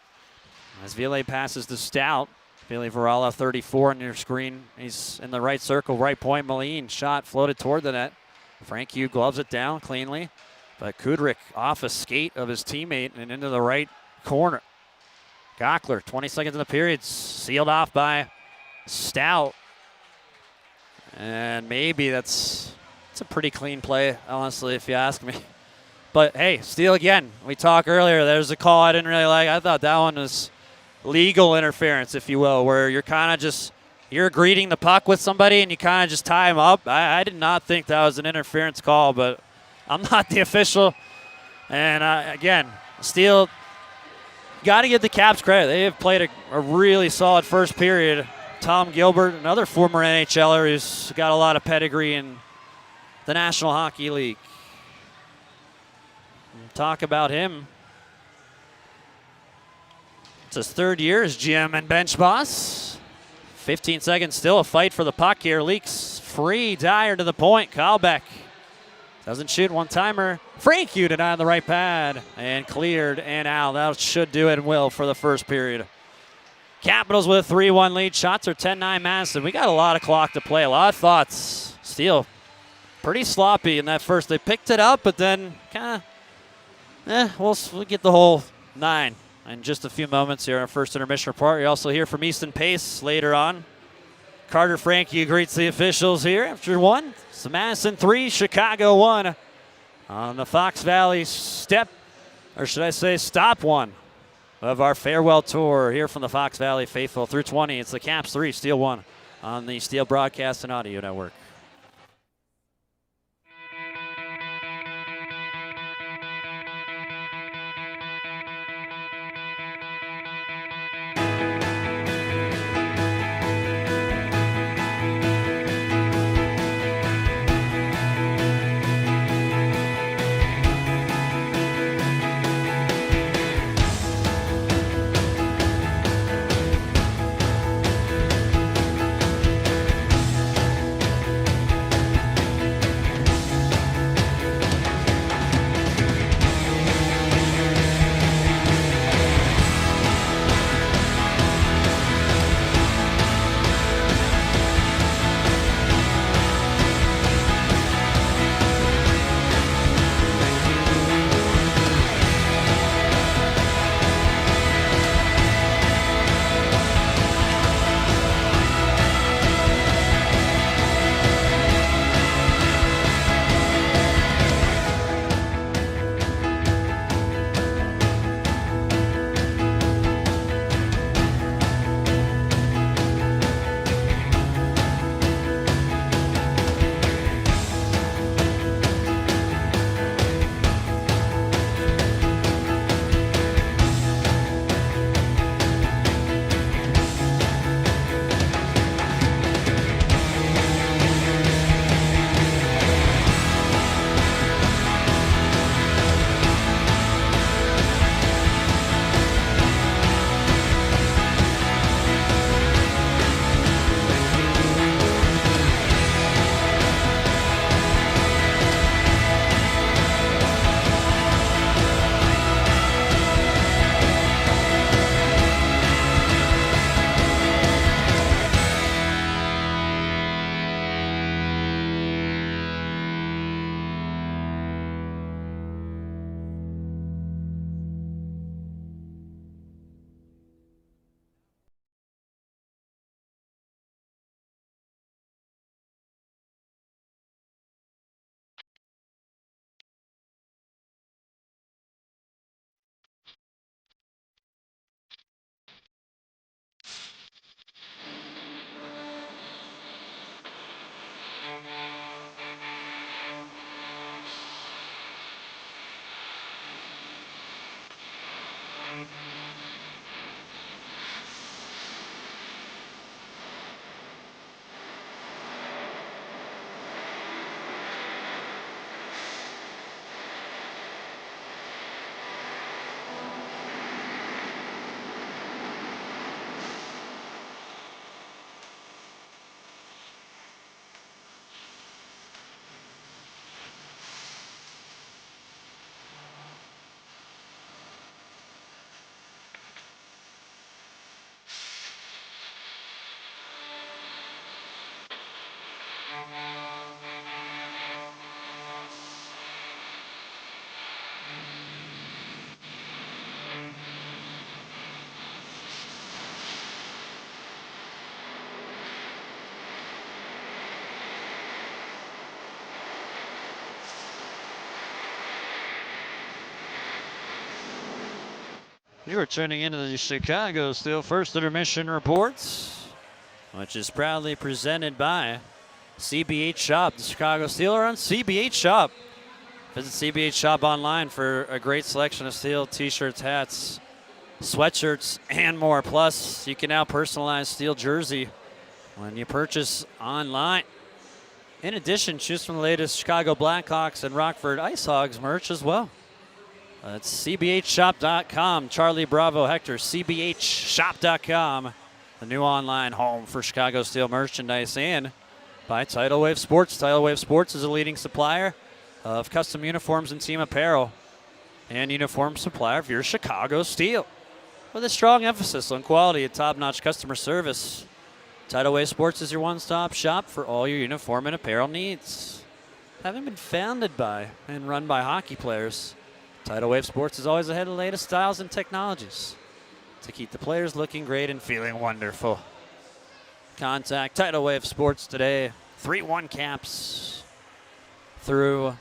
As Ville passes to Stout. Ville Varala, 34 on your screen. He's in the right circle, right point. Moline shot floated toward the net. Frank Hugh gloves it down cleanly. But Kudrick off a skate of his teammate and into the right corner. Gockler, 20 seconds in the period, sealed off by Stout. And maybe it's a pretty clean play, honestly, if you ask me. But hey, Steel again. We talked earlier, there's a call I didn't really like. I thought that one was legal interference, if you will, where you're kind of just, you're greeting the puck with somebody and you kind of just tie him up. I did not think that was an interference call, but I'm not the official. And again, Steel, got to give the Caps credit. They have played a really solid first period. Tom Gilbert, another former NHLer who's got a lot of pedigree in the National Hockey League. Talk about him. It's his 3rd year as GM and bench boss. 15 seconds, still a fight for the puck here. Leaks free, Dyer to the point. Kalbeck doesn't shoot, one-timer. Frank Hugh denied the right pad and cleared and out. That should do it and will for the first period. Capitals with a 3-1 lead. Shots are 10-9 Madison. We got a lot of clock to play, a lot of thoughts. Steel pretty sloppy in that first. They picked it up, but then kind of, we'll get the whole 9 in just a few moments here in our first intermission report. You also hear from Easton Pace later on. Carter Frankie greets the officials here after 1. So Madison 3, Chicago 1 on the Fox Valley stop 1 of our farewell tour here from the Fox Valley faithful through 20. It's the Caps 3, Steel 1 on the Steel Broadcast and Audio Network. You are tuning into the Chicago Steel First Intermission Reports, which is proudly presented by CBH Shop. The Chicago Steel are on CBH Shop. Visit CBH Shop online for a great selection of Steel t-shirts, hats, sweatshirts, and more. Plus, you can now personalize Steel jersey when you purchase online. In addition, choose from the latest Chicago Blackhawks and Rockford Ice Hogs merch as well. That's cbhshop.com. Charlie Bravo Hector, cbhshop.com, the new online home for Chicago Steel merchandise, and by Tidal Wave Sports. Tidal Wave Sports is a leading supplier of custom uniforms and team apparel and uniform supplier of your Chicago Steel, with a strong emphasis on quality and top-notch customer service. Tidal Wave Sports is your one-stop shop for all your uniform and apparel needs. Having been founded by and run by hockey players, Tidal Wave Sports is always ahead of the latest styles and technologies to keep the players looking great and feeling wonderful. Contact Tidal Wave Sports today. 3-1 Caps through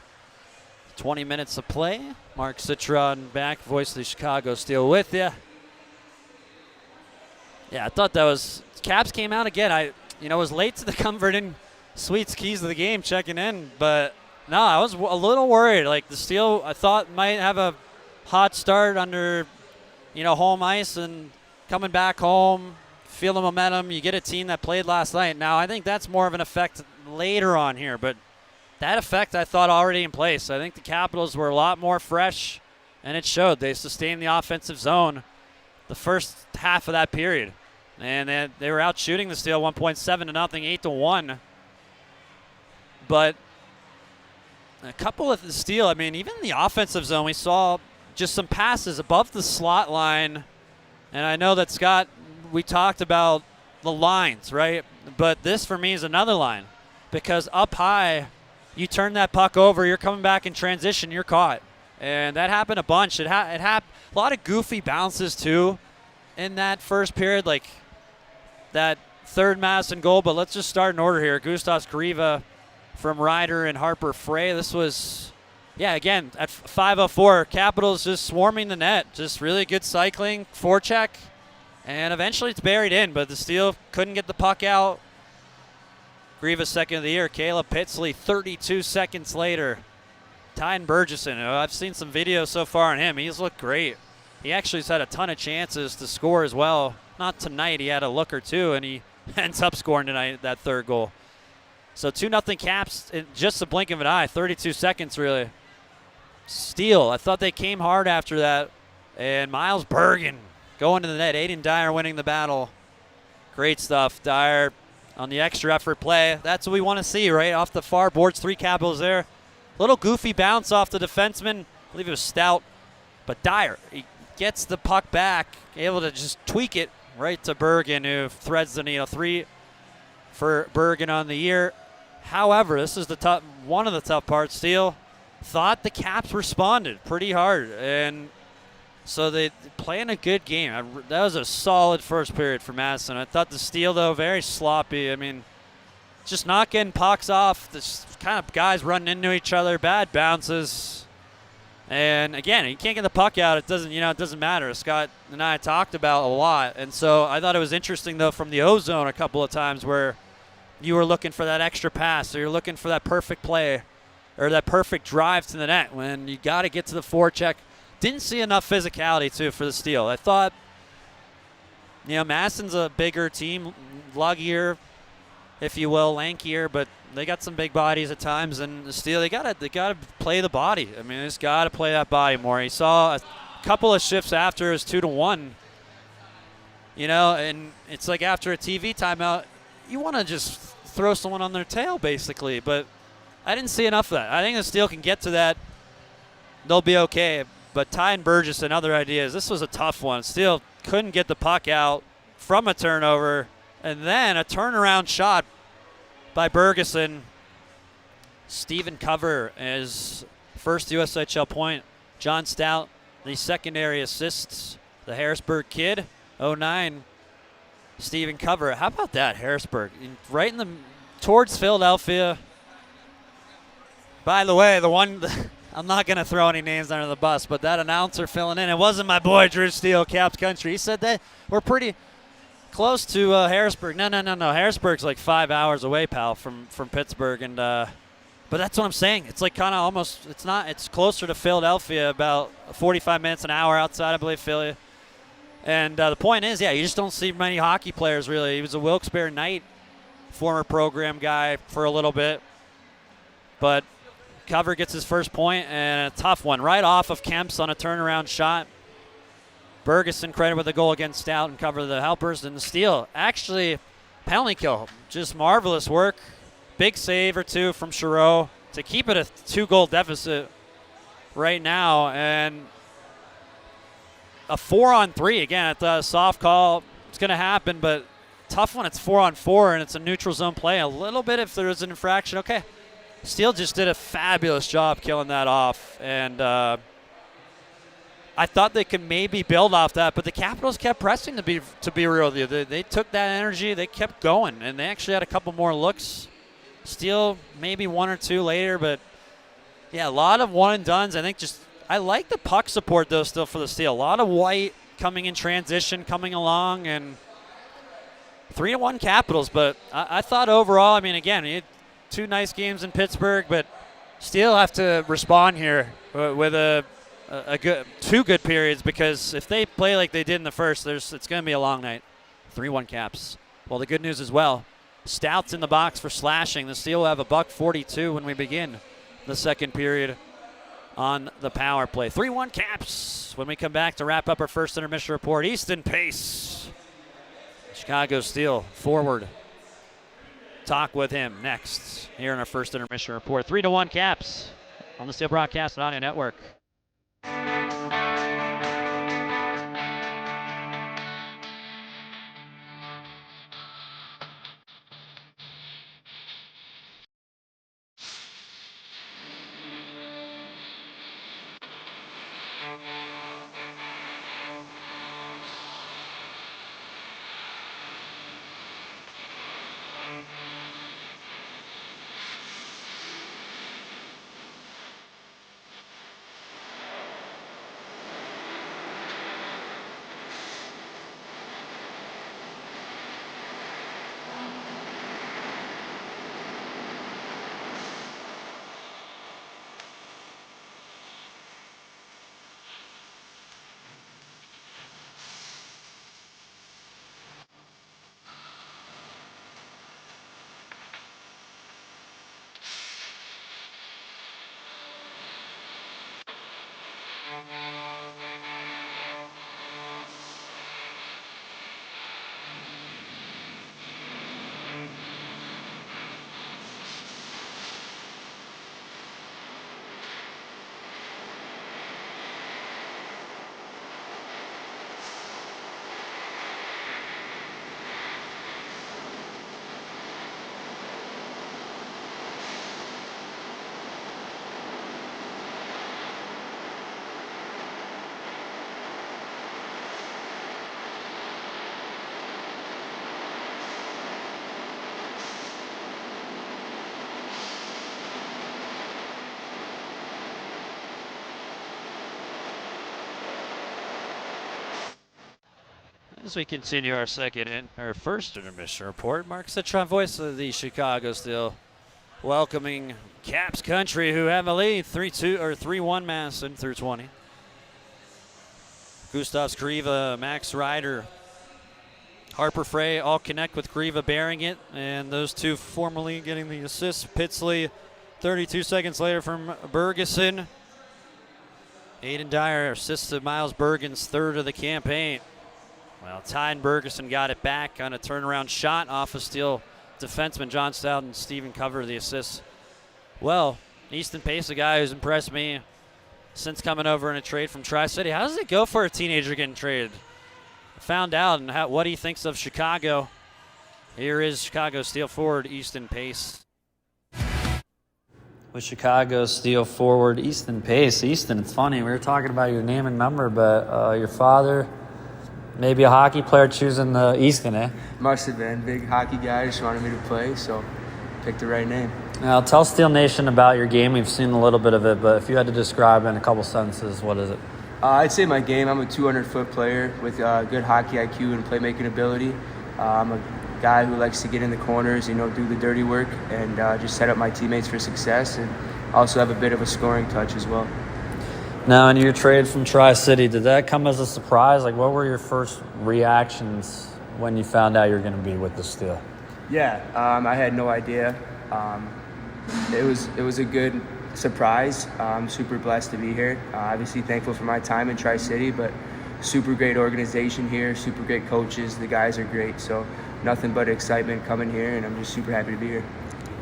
20 minutes of play. Mark Citron back, voice of the Chicago Steel with you. Yeah, I thought that was... Caps came out again. I was late to the Comfort Inn Suites keys of the game checking in, but no, I was a little worried. Like, the Steel, I thought might have a hot start under, home ice, and coming back home, feel the momentum. You get a team that played last night. Now, I think that's more of an effect later on here, but that effect I thought already in place. I think the Capitals were a lot more fresh, and it showed. They sustained the offensive zone the first half of that period. And they were out shooting the Steel 1.7 to nothing, 8-1. But a couple of the Steel, even in the offensive zone, we saw just some passes above the slot line. And I know that, Scott, we talked about the lines, right? But this, for me, is another line. Because up high, you turn that puck over, you're coming back in transition, you're caught. And that happened a bunch. It happened a lot of goofy bounces, too, in that first period, like that third Madison goal. But let's just start in order here. Gustav Skriva from Ryder and Harper Frey. This was, again, at 5:04, Capitals just swarming the net. Just really good cycling, forecheck, and eventually it's buried in, but the Steel couldn't get the puck out. Grieva second of the year. Caleb Pitsley 32 seconds later. Tyden Bergeson, I've seen some videos so far on him. He's looked great. He actually has had a ton of chances to score as well. Not tonight. He had a look or two, and he ends up scoring tonight, that third goal. So 2-0 Caps in just a blink of an eye. 32 seconds, really. Steel, I thought they came hard after that. And Miles Bergen going to the net. Aiden Dyer winning the battle. Great stuff. Dyer on the extra effort play. That's what we want to see, right? Off the far boards, 3 Capitals there. Little goofy bounce off the defenseman. I believe it was Stout. But Dyer, he gets the puck back, able to just tweak it right to Bergen, who threads the needle. 3 for Bergen on the year. However, this is one of the tough parts. Steel thought the Caps responded pretty hard, and so they playing a good game. That was a solid first period for Madison. I thought the Steel, though, very sloppy. Just not getting pucks off. This kind of guys running into each other, bad bounces. And again, you can't get the puck out. It doesn't matter. Scott and I talked about a lot. And so I thought it was interesting, though, from the O-zone a couple of times where you were looking for that extra pass, or you're looking for that perfect play or that perfect drive to the net when you got to get to the forecheck. Didn't see enough physicality, too, for the Steel. I thought, Madison's a bigger team, luggier, if you will, lankier, but they got some big bodies at times, and the Steel, they gotta play the body. They just gotta play that body more. You saw a couple of shifts after it was 2-1. And it's like after a TV timeout, you want to just throw someone on their tail, basically. But I didn't see enough of that. I think the Steel can get to that. They'll be okay. But Tyden Bergeson, other ideas. This was a tough one. Steel couldn't get the puck out from a turnover, and then a turnaround shot by Bergeson. Steven Cover is first USHL point. John Stout, the secondary assists. The Harrisburg kid, 09. Steven Cover. How about that, Harrisburg? Right towards Philadelphia. By the way, the one I'm not going to throw any names under the bus, but that announcer filling in, it wasn't my boy Drew Steele, Caps Country. He said that we're pretty close to Harrisburg. No. Harrisburg's like 5 hours away, pal, from Pittsburgh. And but that's what I'm saying. It's like kind of almost, it's closer to Philadelphia, about 45 minutes, an hour outside, I believe, Philly. And the point is, you just don't see many hockey players, really. He was a Wilkes-Barre Knight, former program guy for a little bit. But Cover gets his first point, and a tough one right off of Kemp's on a turnaround shot. Bergeson credited with a goal against Stout and Cover the helpers. And the steal, actually, penalty kill. Just marvelous work. Big save or two from Chirot to keep it a 2-goal deficit right now. And a 4-on-3. Again, at the soft call, it's going to happen, but tough when it's 4-on-4 and it's a neutral zone play. A little bit if there's an infraction. Okay. Steele just did a fabulous job killing that off. And I thought they could maybe build off that, but the Capitals kept pressing, to be real with you. They took that energy. They kept going, and they actually had a couple more looks. Steele maybe one or two later, but, a lot of one-and-dones. I like the puck support, though, still for the Steele. A lot of white coming in transition, coming along, and 3-1 Capitals. But I thought overall, again, he had 2 nice games in Pittsburgh, but Steele have to respond here with a good 2 good periods, because if they play like they did in the first, it's going to be a long night. 3-1 Caps. Well, the good news as well, Stout's in the box for slashing. The Steele will have a $142 when we begin the second period on the power play. 3-1 Caps when we come back to wrap up our first intermission report. Easton Pace, Chicago Steele forward. Talk with him next here in our first intermission report. 3-1 Caps on the Steele Broadcast and Audio Network. As we continue our first intermission report, Mark Citron, voice of the Chicago Steele, welcoming Caps Country, who have a lead 3-2 or 3-1 Madison through 20. Gustav Skriva, Max Ryder, Harper Frey all connect with Grieva bearing it, and those two formerly getting the assist. Pitsley 32 seconds later from Bergeson. Aiden Dyer assists to Miles Bergen's third of the campaign. Well, Ty and Bergeson got it back on a turnaround shot off of Steele defenseman John Stout, and Steven Cover the assist. Well, Easton Pace, a guy who's impressed me since coming over in a trade from Tri-City. How does it go for a teenager getting traded? Found out and what he thinks of Chicago. Here is Chicago Steele forward Easton Pace. With Chicago Steele forward Easton Pace. Easton, it's funny, we were talking about your name and number, but your father, maybe a hockey player choosing the Easton, eh? Must have been. Big hockey guy, just wanted me to play, so picked the right name. Now, tell Steel Nation about your game. We've seen a little bit of it, but if you had to describe it in a couple sentences, what is it? I'd say my game, I'm a 200-foot player with good hockey IQ and playmaking ability. I'm a guy who likes to get in the corners, do the dirty work and just set up my teammates for success, and also have a bit of a scoring touch as well. Now, in your trade from Tri-City, did that come as a surprise? Like, what were your first reactions when you found out you were going to be with the Steel? Yeah, I had no idea. It was a good surprise. I'm super blessed to be here. Obviously thankful for my time in Tri-City, but super great organization here, super great coaches. The guys are great, so nothing but excitement coming here, and I'm just super happy to be here.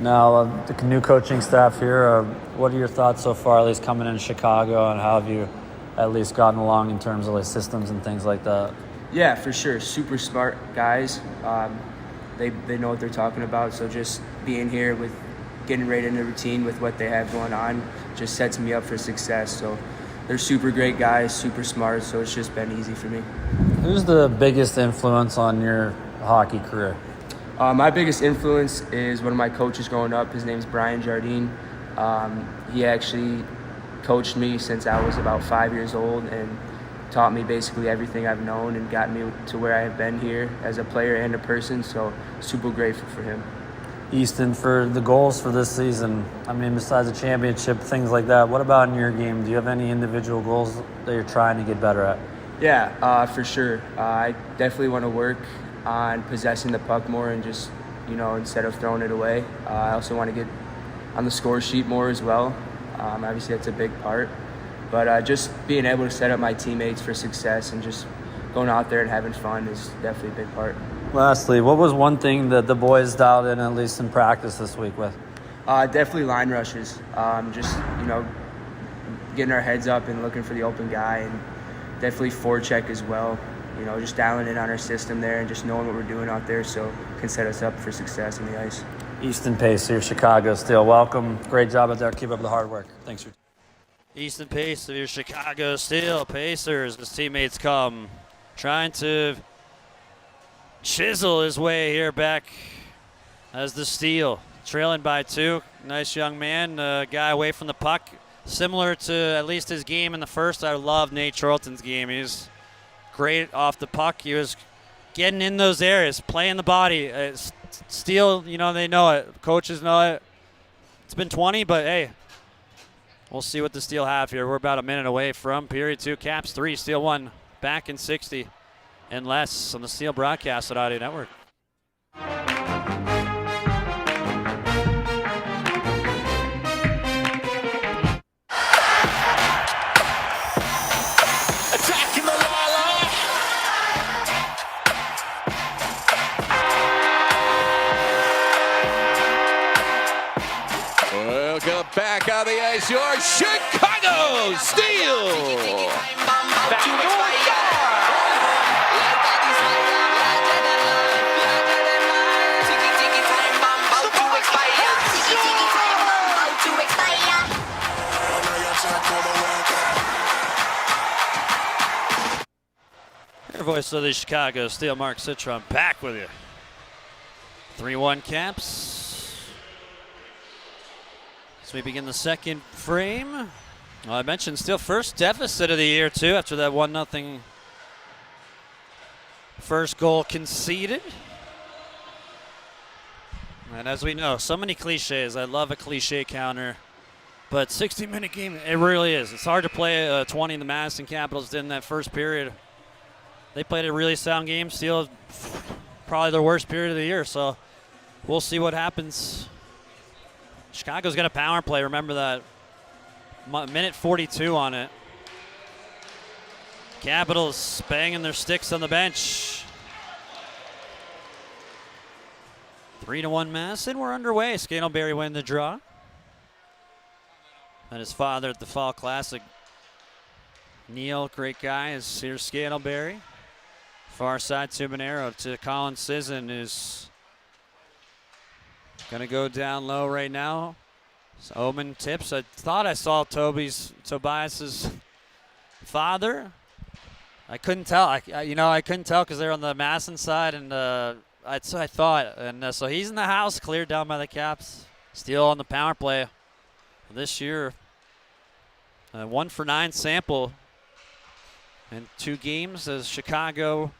Now, the new coaching staff here, what are your thoughts so far, at least coming in Chicago, and how have you at least gotten along in terms of like systems and things like that? Yeah, for sure. Super smart guys. They know what they're talking about, so just being here with getting right into routine with what they have going on just sets me up for success. So they're super great guys, super smart, so it's just been easy for me. Who's the biggest influence on your hockey career? My biggest influence is one of my coaches growing up. His name's Brian Jardine. He actually coached me since I was about 5 years old and taught me basically everything I've known and got me to where I have been here as a player and a person, so super grateful for him. Easton, for the goals for this season, I mean, besides the championship, things like that, what about in your game? Do you have any individual goals that you're trying to get better at? Yeah, for sure. I definitely want to work on possessing the puck more and just, instead of throwing it away. I also want to get on the score sheet more as well. Obviously, that's a big part. But just being able to set up my teammates for success and just going out there and having fun is definitely a big part. Lastly, what was one thing that the boys dialed in, at least in practice this week, with? Definitely line rushes. Just, getting our heads up and looking for the open guy, and definitely forecheck as well. Just dialing in on our system there and just knowing what we're doing out there so it can set us up for success on the ice. Easton Pace, your Chicago Steel. Welcome. Great job out there. Keep up the hard work. Thanks for Easton Pace of your Chicago Steel Pacers. His teammates come trying to chisel his way here back as the Steel. Trailing by 2. Nice young man, guy away from the puck. Similar to at least his game in the first. I love Nate Charlton's game. He's great off the puck. He was getting in those areas, playing the body. Steel, they know it. Coaches know it. It's been 20, but hey, we'll see what the Steel have here. We're about a minute away from period 2. Caps 3, Steel 1. Back in 60 and less on the Steel broadcast at Audio Network. Attacking the Lala. Welcome back on the ice, your Chicago Steel. Back to New York. Your voice of the Chicago Steel, Mark Citron, back with you. 3-1 Caps. As we begin the second frame. Well, I mentioned Steel first deficit of the year, too, after that 1-0 first goal conceded. And as we know, so many cliches. I love a cliche counter. But 60-minute game, it really is. It's hard to play 20 the Madison Capitols did in that first period. They played a really sound game. Steel, probably their worst period of the year, so we'll see what happens. Chicago's got a power play. Remember that. Minute 42 on it. Capitals banging their sticks on the bench. 3-1 Madison. We're underway. Scantlebury win the draw. And his father at the Fall Classic. Neil, great guy, is here. Scantlebury. Far side to Monero to Colin Sisson, who's going to go down low right now. So Omen tips. I thought I saw Tobias's father. I couldn't tell. I couldn't tell because they're on the Madison side, and I thought. And so he's in the house, cleared down by the Caps. Steele on the power play. This year, a 1-for-9 sample in 2 games as Chicago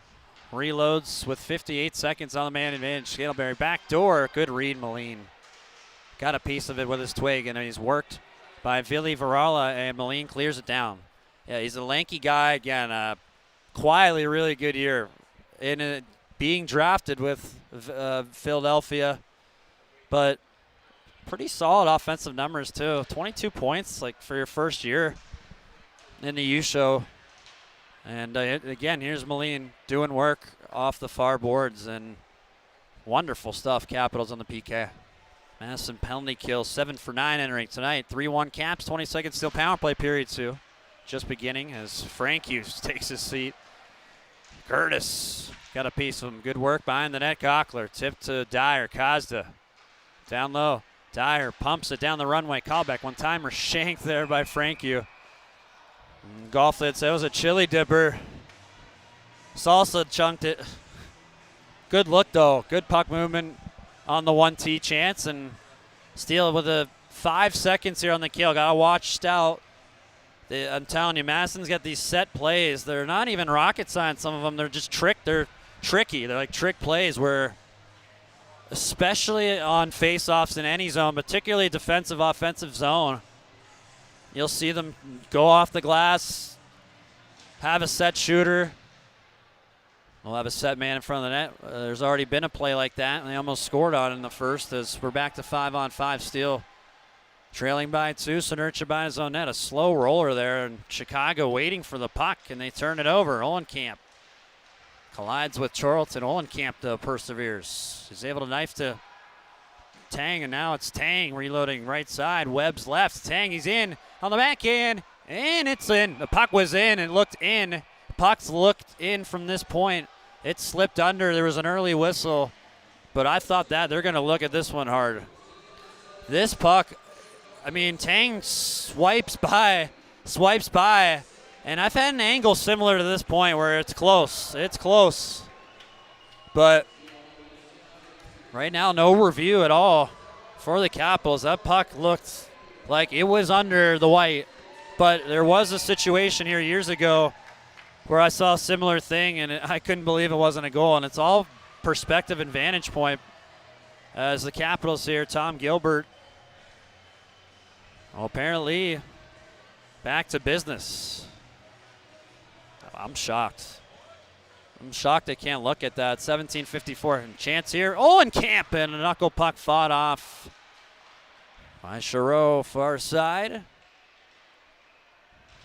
reloads with 58 seconds on the man advantage. Scantlebury backdoor. Good read, Moline. Got a piece of it with his twig, and he's worked by Vili Varala, and Moline clears it down. Yeah, he's a lanky guy. Again, quietly really good year. Being drafted with Philadelphia, but pretty solid offensive numbers too. 22 points like for your first year in the U show. And again, here's Moline doing work off the far boards, and wonderful stuff. Capitals on the PK. Madison penalty kill, 7 for 9 entering tonight. 3-1 Caps, 20 seconds still power play period 2. Just beginning as Frank Hughes takes his seat. Curtis got a piece of him. Good work behind the net. Gockler tip to Dyer. Kazda down low. Dyer pumps it down the runway. Callback one-timer shanked there by Frank Hughes. Golflitz, that was a chili dipper. Salsa chunked it. Good look, though. Good puck movement on the 1T chance. And Steele with 5 seconds here on the kill. Got to watch Stout. I'm telling you, Madison's got these set plays. They're not even rocket science, some of them. They're just They're tricky. They're like trick plays where, especially on face-offs in any zone, particularly defensive, offensive zone, you'll see them go off the glass, have a set shooter. We'll have a set man in front of the net. There's already been a play like that, and they almost scored on it in the first as we're back to 5-on-5. Steele trailing by 2, Sonercha by his own net. A slow roller there, and Chicago waiting for the puck, and they turn it over. Olenkamp collides with Charlton. Olenkamp, though, perseveres. He's able to knife to Tang, and now it's Tang reloading right side. Webb's left. Tang, he's in on the backhand, and it's in. The puck was in and looked in. Puck's looked in from this point. It slipped under. There was an early whistle, but I thought that they're going to look at this one hard. This puck, I mean, Tang swipes by, and I've had an angle similar to this point where it's close. It's close. But right now, no review at all for the Capitals. That puck looked like it was under the white. But there was a situation here years ago where I saw a similar thing, and I couldn't believe it wasn't a goal. And it's all perspective and vantage point as the Capitals here, Tom Gilbert, well, apparently back to business. I'm shocked. I'm shocked they can't look at that. 17:54 chance here. Olenkamp, and a knuckle puck fought off by Charo, far side.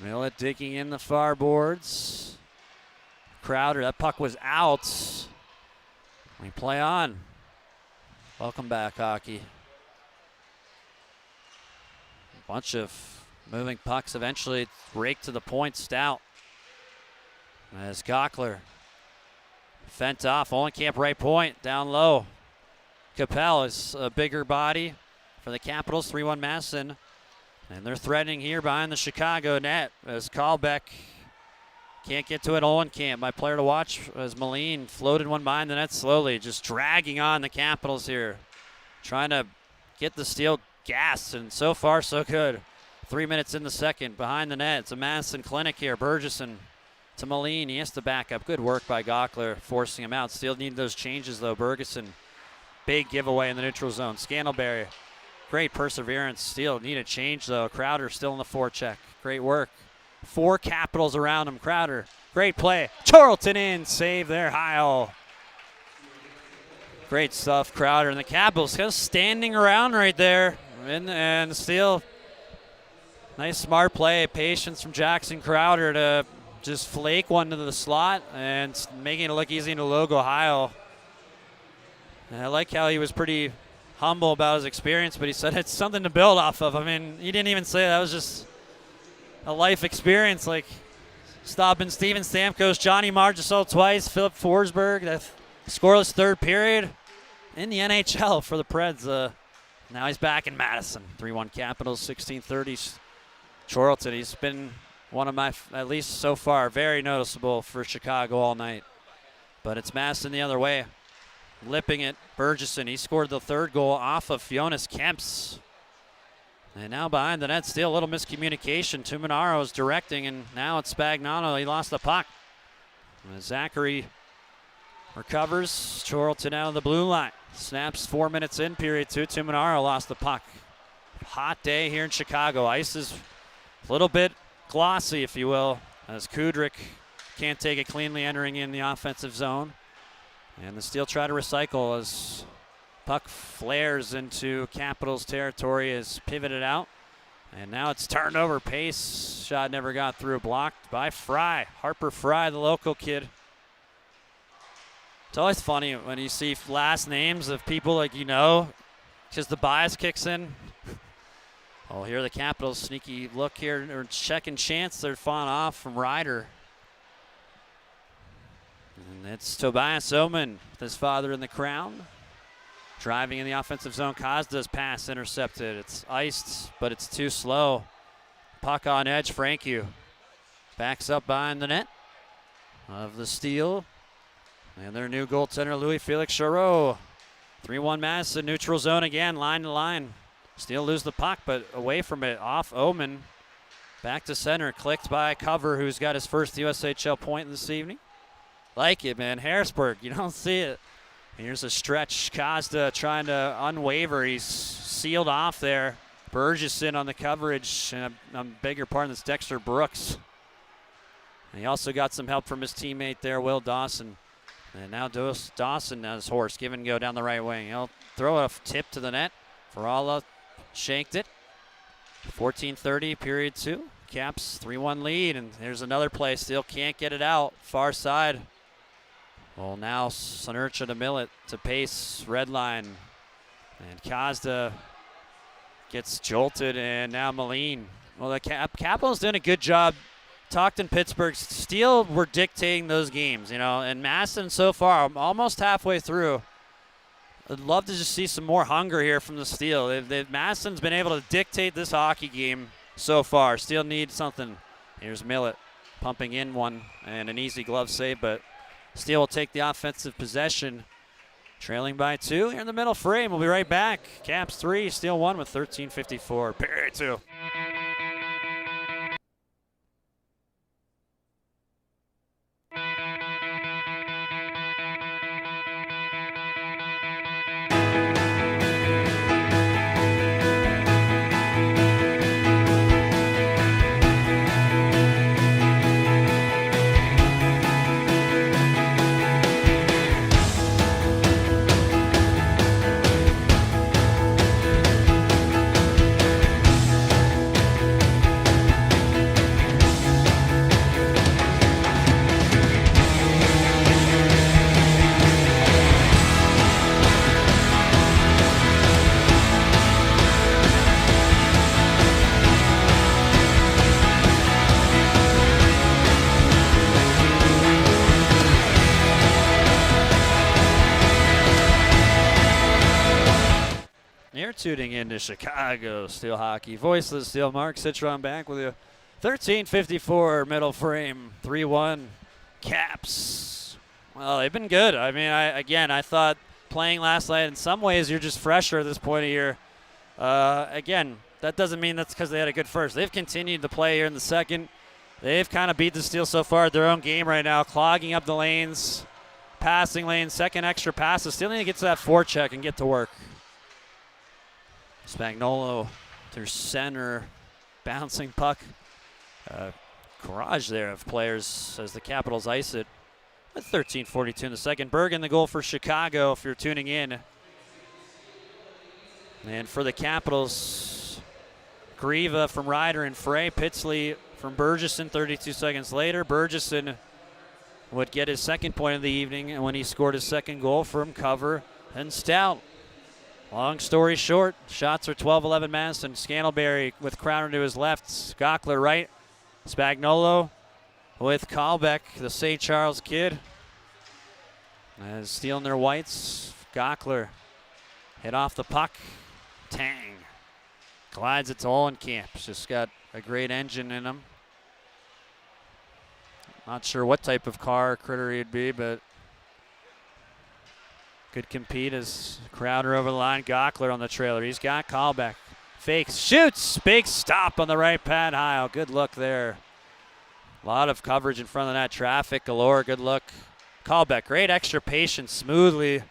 Millett digging in the far boards. Crowder, that puck was out. We play on. Welcome back, hockey. A bunch of moving pucks eventually raked to the point. Stout. As Gockler fent off. Olenkamp right point, down low. Capel is a bigger body for the Capitals. 3-1 Madison. And they're threatening here behind the Chicago net as Callbeck can't get to it. Olenkamp, my player to watch, as Moline floated one behind the net slowly, just dragging on the Capitals here. Trying to get the Steel gassed, and so far so good. 3 minutes in the second, behind the net. It's a Madison clinic here. Burgesson to Moline. He has to back up. Good work by Gockler, forcing him out. Still need those changes, though. Burgesson, big giveaway in the neutral zone. Scantlebury, great perseverance. Steele need a change, though. Crowder still in the forecheck. Great work. 4 Capitals around him. Crowder, great play. Charlton in, save there. Heil. Great stuff, Crowder. And the Capitals just standing around right there. And Steele, nice smart play. Patience from Jackson Crowder to just flake one to the slot and making it look easy in the logo. Heil. And I like how he was pretty humble about his experience, but he said it's something to build off of. I mean, he didn't even say that was just a life experience, like stopping Steven Stamkos, Johnny Marchessault twice, Philip Forsberg, that scoreless third period in the NHL for the Preds. Now he's back in Madison. 3-1 Capitals, 16:30. Charlton, he's been one of my, at least so far, very noticeable for Chicago all night. But it's Madison the other way. lipping it. Burgesson, he scored the third goal off of Jonas Kemps. And now behind the net, still a little miscommunication. Tuminaro is directing, and now it's Spagnano. He lost the puck. Zachary recovers. Chorlton out of the blue line. Snaps 4 minutes in, period 2. Tuminaro lost the puck. Hot day here in Chicago. Ice is a little bit glossy, if you will, as Kudrick can't take it cleanly entering in the offensive zone. And the Steel try to recycle as puck flares into Capitals territory, is pivoted out. And now it's turned over. Pace shot never got through. Blocked by Fry. Harper Fry, the local kid. It's always funny when you see last names of people like you know, because the bias kicks in. Oh, here are the Capitals. Sneaky look here, or second chance. They're falling off from Ryder. And it's Tobias Oman with his father in the crown. Driving in the offensive zone. Kazda's pass intercepted. It's iced, but it's too slow. Puck on edge. Franku backs up behind the net of the Steel. And their new goaltender, Louis Felix Charot. 3-1 Madison, neutral zone again, line to line. Steel lose the puck, but away from it, off Oman. Back to center, clicked by Cover, who's got his first USHL point this evening. Like it, man. Harrisburg, you don't see it. Here's a stretch. Kazda trying to unwaver. He's sealed off there. Burgesson on the coverage. And I beg your pardon, it's Dexter Brooks. And he also got some help from his teammate there, Will Dawson. And now Dawson has horse. Give and go down the right wing. He'll throw a tip to the net. Ferralla shanked it. 14:30, period 2. Caps 3-1 lead. And there's another play. Still can't get it out. Far side. Well, now Sonercha to Millet to Pace, red line. And Kazda gets jolted, and now Moline. Well, the Capitals doing a good job. Talked in Pittsburgh. Steel were dictating those games, you know, and Madison so far, almost halfway through. I'd love to just see some more hunger here from the Steel. Madison's been able to dictate this hockey game so far. Steel needs something. Here's Millet pumping in one, and an easy glove save, but Steel will take the offensive possession, trailing by 2 here in the middle frame. We'll be right back. Caps 3, Steel 1 with 13:54, period 2. Tuning into Chicago Steel Hockey. Voice of the Steel, Mark Citron back with you. 13:54 middle frame, 3-1 Caps. Well, they've been good. I mean, I thought playing last night, in some ways you're just fresher at this point of year. Again, that doesn't mean that's because they had a good first. They've continued to play here in the second. They've kind of beat the Steel so far at their own game right now, clogging up the lanes, passing lanes, second extra passes. Still need to get to that forecheck and get to work. Spagnolo through center, bouncing puck. Garage there of players as the Capitals ice it with 13:42 in the second. Bergen the goal for Chicago if you're tuning in. And for the Capitals, Grieva from Ryder and Frey, Pitsley from Burgesson 32 seconds later. Burgesson would get his second point of the evening and when he scored his second goal from Cover and Stout. Long story short, shots are 12-11 Madison. Scantlebury with Crowner to his left, Skockler right. Spagnolo with Kalbeck, the St. Charles kid. As stealing their whites, Skockler hit off the puck. Tang. Glides it to Olenkamp. Just got a great engine in him. Not sure what type of car critter he'd be, but Could compete as Crowder over the line. Gockler on the trailer. He's got Callback. Fakes, shoots, big stop on the right pad. Heil, good look there. A lot of coverage in front of that traffic galore. Good look. Callback, great extra patience, smoothly.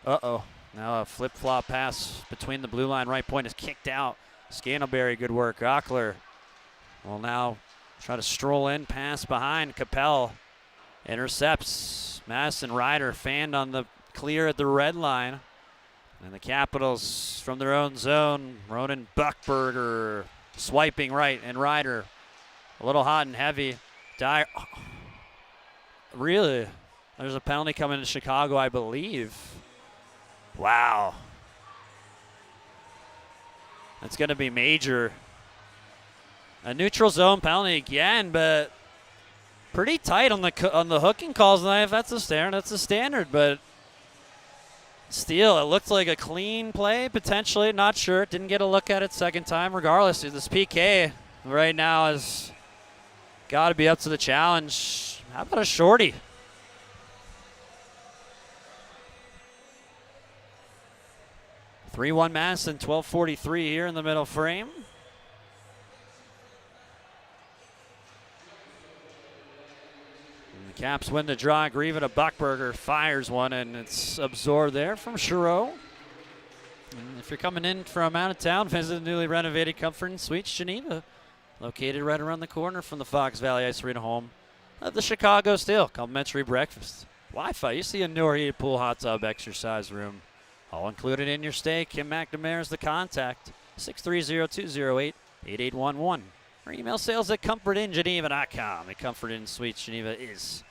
Uh-oh. Now a flip-flop pass between the blue line right point is kicked out. Scantleberry, good work. Gockler will now try to stroll in, pass behind. Capel intercepts. Madison Ryder fanned on the clear at the red line. And the Capitals from their own zone, Ronan Buckberger swiping right, and Ryder a little hot and heavy. Dyer, really? There's a penalty coming to Chicago, I believe. Wow. That's going to be major. A neutral zone penalty again, but pretty tight on the hooking calls. If that's a standard, that's a standard, but still, it looked like a clean play, potentially. Not sure. Didn't get a look at it second time. Regardless, this PK right now has got to be up to the challenge. How about a shorty? (3-1) Madison, 12:43 here in the middle frame. And the Caps win the draw. Grieva to Buckberger, fires one, and it's absorbed there from Chiro. And if you're coming in from out of town, visit the newly renovated Comfort and Suites Geneva, located right around the corner from the Fox Valley Ice Arena home of the Chicago Steel. Complimentary breakfast, Wi-Fi. You see a newer heated pool, hot tub, exercise room. All included in your stay. Kim McNamara is the contact. 630-208-8811. Or email sales at comfortingeneva.com. The Comfort Inn Suites Geneva is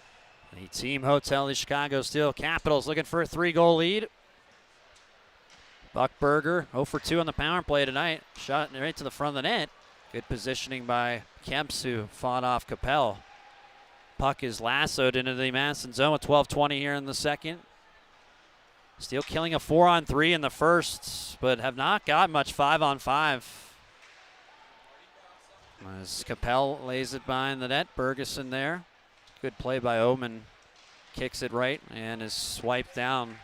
the team hotel. The Chicago Steel Capitals looking for a 3-goal lead. Buckberger 0 for 2 on the power play tonight. Shot right to the front of the net. Good positioning by Kemps, who fought off Capel. Puck is lassoed into the Madison zone with 12:20 here in the second. Steel killing a 4-on-3 in the first, but have not got much 5-on-5. As Capel lays it behind the net, Bergeson there. Good play by Oman. Kicks it right and is swiped down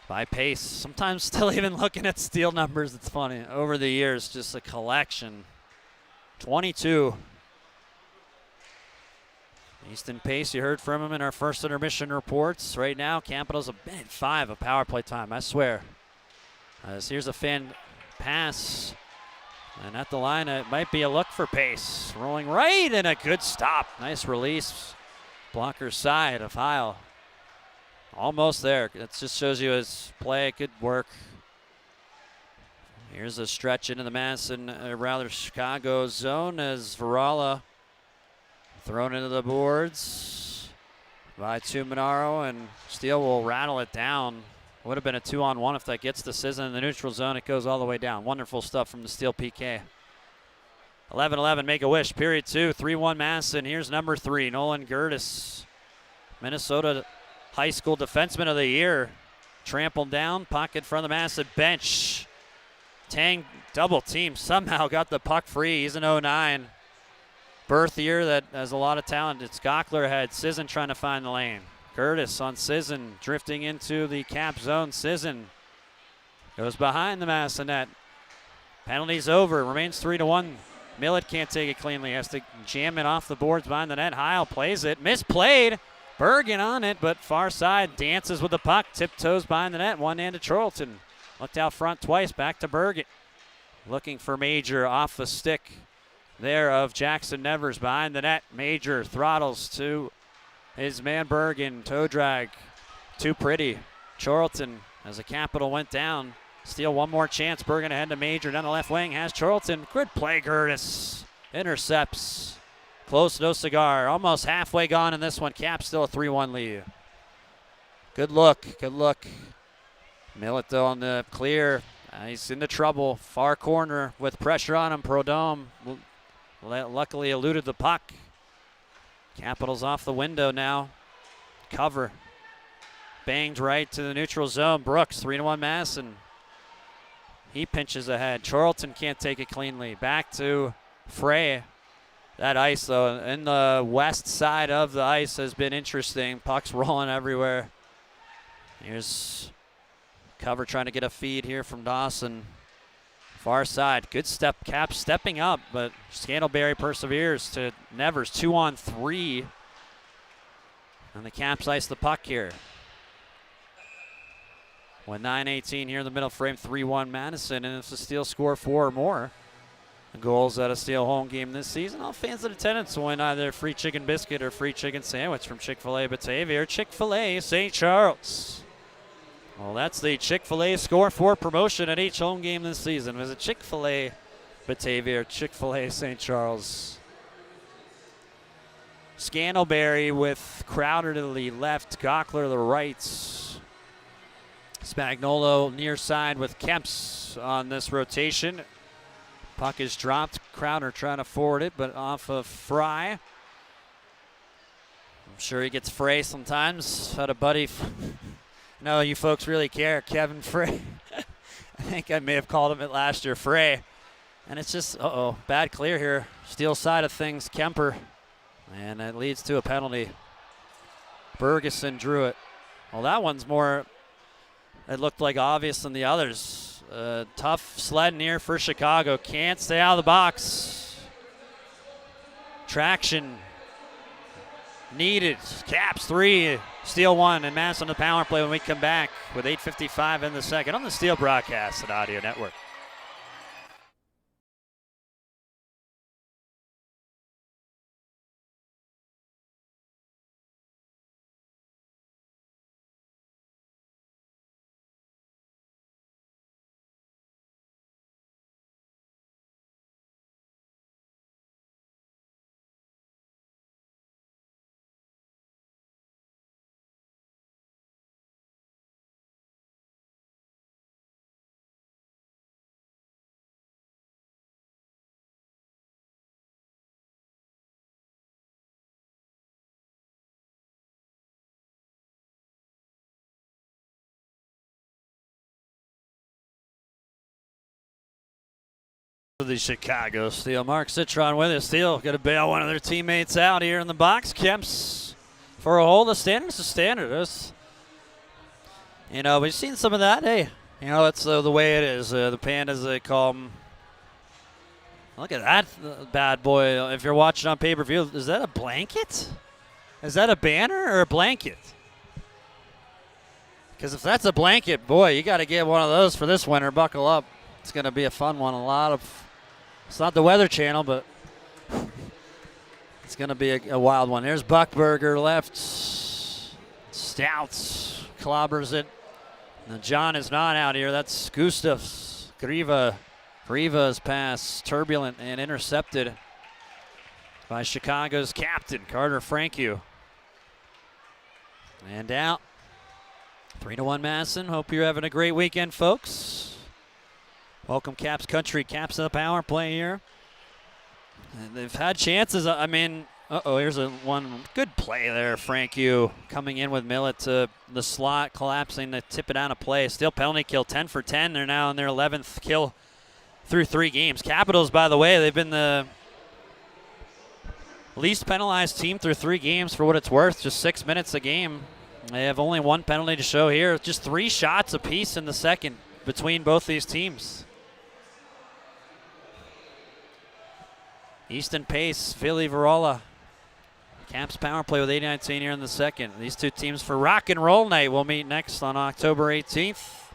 by Pace. Sometimes still even looking at Steel numbers, it's funny. Over the years, just a collection. 22. Easton Pace, you heard from him in our first intermission reports. Right now, Capitals a minute 5 of power play time, I swear. As here's a fan pass. And at the line, it might be a look for Pace. Rolling right, and a good stop. Nice release. Blocker side of Heil. Almost there. That just shows you his play. Good work. Here's a stretch into the Madison, rather Chicago zone as Varala thrown into the boards by Tuminaro, and Steel will rattle it down. Would have been a 2-on-1 if that gets the Sisson in the neutral zone. It goes all the way down. Wonderful stuff from the Steel PK. 11-11, Make-A-Wish, period 2. 3-1 Madison. Here's number 3, Nolan Gertis. Minnesota High School Defenseman of the Year. Trampled down, puck in front of the Madison bench. Tang double team, somehow got the puck free. He's an 09. Birth year that has a lot of talent. It's Gockler ahead. Sisson trying to find the lane. Curtis on Sisson, drifting into the Cap zone. Sisson goes behind the Madison net. Penalty's over. Remains 3-1. Millett can't take it cleanly. Has to jam it off the boards behind the net. Heil plays it. Misplayed. Bergen on it, but far side. Dances with the puck. Tiptoes behind the net. One-handed Charlton. Looked out front twice. Back to Bergen. Looking for Major off the stick there of Jackson Nevers behind the net. Major throttles to his man Bergen. Toe drag. Too pretty. Charlton, as the Capital went down. Steal one more chance. Bergen ahead to Major. Down the left wing has Charlton. Good play, Curtis. Intercepts. Close, no cigar. Almost halfway gone in this one. Cap still a 3-1 lead. Good look. Good look. Millett though on the clear. He's into trouble. Far corner with pressure on him. Prodome luckily eluded the puck. Capitals off the window now. Cover. Banged right to the neutral zone. Brooks, 3-1 Madison. He pinches ahead. Charlton can't take it cleanly. Back to Frey. That ice, though, in the west side of the ice has been interesting. Pucks rolling everywhere. Here's Cover trying to get a feed here from Dawson. Far side, good step, Cap stepping up, but Scantlebury perseveres to Nevers, 2-on-3. And the Caps ice the puck here. With 9:18 here in the middle frame, 3-1 Madison, and if the Steel score 4 or more goals at a Steel home game this season, all fans in attendance will win either a free chicken biscuit or free chicken sandwich from Chick-fil-A Batavia or Chick-fil-A St. Charles. Well, that's the Chick-fil-A Score 4 promotion at each home game this season. Visit Chick-fil-A Batavia or Chick-fil-A St. Charles. Scantlebury with Crowder to the left, Gockler to the right. Spagnolo near side with Kemps on this rotation. Puck is dropped. Crowder trying to forward it, but off of Fry. I'm sure he gets Frey sometimes. Had a buddy. No, you folks really care. Kevin Frey. I think I may have called him it last year, Frey. And it's just, bad clear here. Steel side of things, Kemper. And that leads to a penalty. Bergeson drew it. Well, that one's more, it looked like obvious than the others. Tough sled near for Chicago. Can't stay out of the box. Traction needed. Caps 3, Steel 1, and Madison on the power play when we come back with 8:55 in the second on the Steel Broadcast and Audio Network. The Chicago Steel. Mark Citron with it. Steel got to bail one of their teammates out here in the box. Kemps for a hold. The standard's a standard. We've seen some of that. Hey, that's the way it is. The Pandas, they call them. Look at that bad boy. If you're watching on pay-per-view, is that a blanket? Is that a banner or a blanket? Because if that's a blanket, boy, you got to get one of those for this winter. Buckle up. It's going to be a fun one. It's not the Weather Channel, but it's going to be a wild one. There's Buckberger left. Stouts clobbers it. And John is not out here. That's Gustavs. Griva's pass, turbulent and intercepted by Chicago's captain, Carter Frankiw. And out. 3-1 Madison. Hope you're having a great weekend, folks. Welcome Caps Country. Caps in the power play here. And they've had chances. Here's one good play there. Frankiw coming in with Millett to the slot, collapsing to tip it out of play. Still penalty kill, 10 for 10. They're now in their 11th kill through 3 games. Capitals, by the way, they've been the least penalized team through 3 games for what it's worth, just 6 minutes a game. They have only 1 penalty to show here. Just 3 shots apiece in the second between both these teams. Easton Pace, Philly Varola. Caps power play with 8:19 here in the second. These two teams for Rock and Roll Night will meet next on October 18th.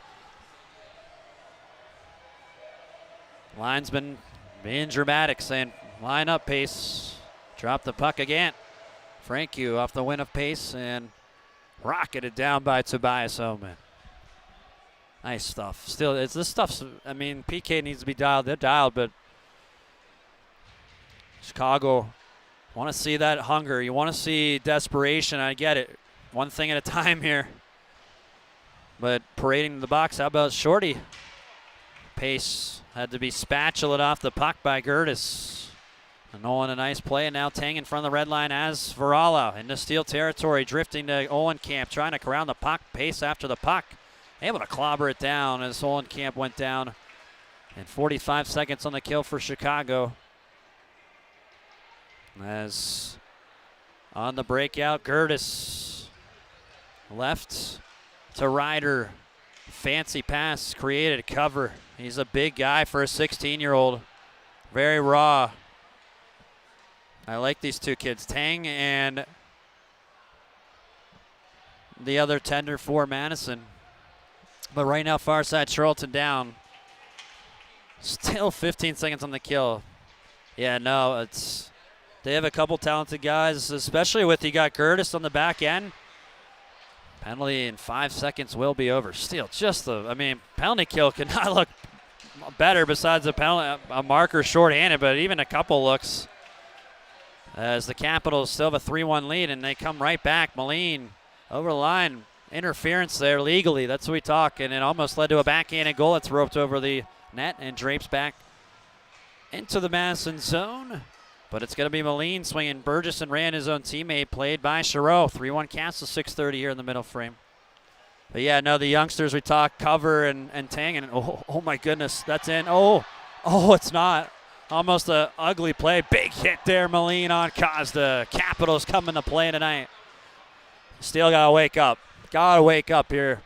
Linesman being dramatic, saying, line up, Pace. Drop the puck again. Frankiw off the win of Pace and rocketed down by Tobias Oman. Nice stuff. Still, this stuff's, PK needs to be dialed, but Chicago want to see that hunger. You want to see desperation. I get it. One thing at a time here. But parading the box, how about Shorty? Pace had to be spatulaed off the puck by Gertis. And Nolan, a nice play, and now Tang in front of the red line as Varala into Steel territory, drifting to Olenkamp, trying to corral the puck. Pace after the puck, able to clobber it down as Olenkamp went down. And 45 seconds on the kill for Chicago. As on the breakout, Gertis left to Ryder. fancy pass created cover. He's a big guy for a 16-year-old. Very raw. I like these two kids, Tang and the other tender for Madison. But right now, far side, Charlton down. Still 15 seconds on the kill. Yeah, no, they have a couple talented guys, especially with you got Curtis on the back end. Penalty in 5 seconds will be over. Still, penalty kill could not look better besides a marker shorthanded, but even a couple looks. As the Capitals still have a 3-1 lead, and they come right back. Moline over the line. Interference there legally. That's what we talk. And it almost led to a backhanded goal. It's roped over the net and drapes back into the Madison zone. But it's going to be Moline swinging. Burgess and Rand, his own teammate, played by Giroux. 3-1 Castle, 6:30 here in the middle frame. But yeah, no, the youngsters we talk, Cover and Tang. And oh my goodness, that's in. Oh, it's not. Almost an ugly play. Big hit there, Moline on Kazda. Capitals coming to play tonight. Still got to wake up. Got to wake up here.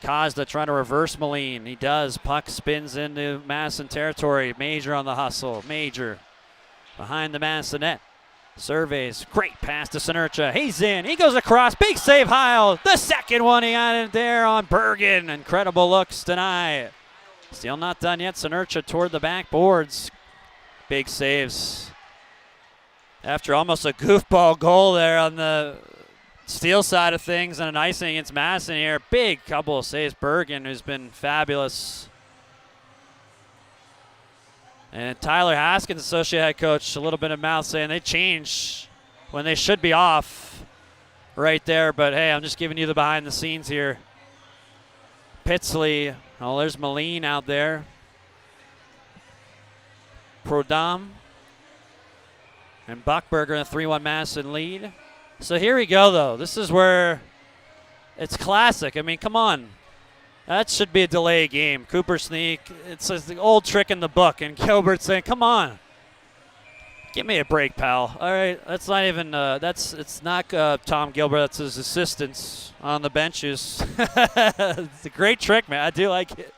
Kazda trying to reverse Moline. He does. Puck spins into Madison territory. Major on the hustle. Major behind the Madison net. Surveys. Great pass to Sinercha. He's in. He goes across. Big save, Heil. The second one he got it there on Bergen. Incredible looks tonight. Still not done yet. Sinercha toward the backboards. Big saves. After almost a goofball goal there on the Steel side of things and an icing against Madison here. Big couple of saves. Bergen, who's been fabulous. And Tyler Haskins, associate head coach, a little bit of mouth saying they change when they should be off right there. But hey, I'm just giving you the behind the scenes here. Pitsley. Oh, there's Moline out there. Prodam and Buckberger in a 3-1 Madison lead. So here we go, though. This is where it's classic. I mean, come on. That should be a delay game. Cooper sneak. It's the old trick in the book. And Gilbert saying, come on. Give me a break, pal. All right, that's not even, it's not Tom Gilbert. That's his assistants on the benches. It's a great trick, man. I do like it.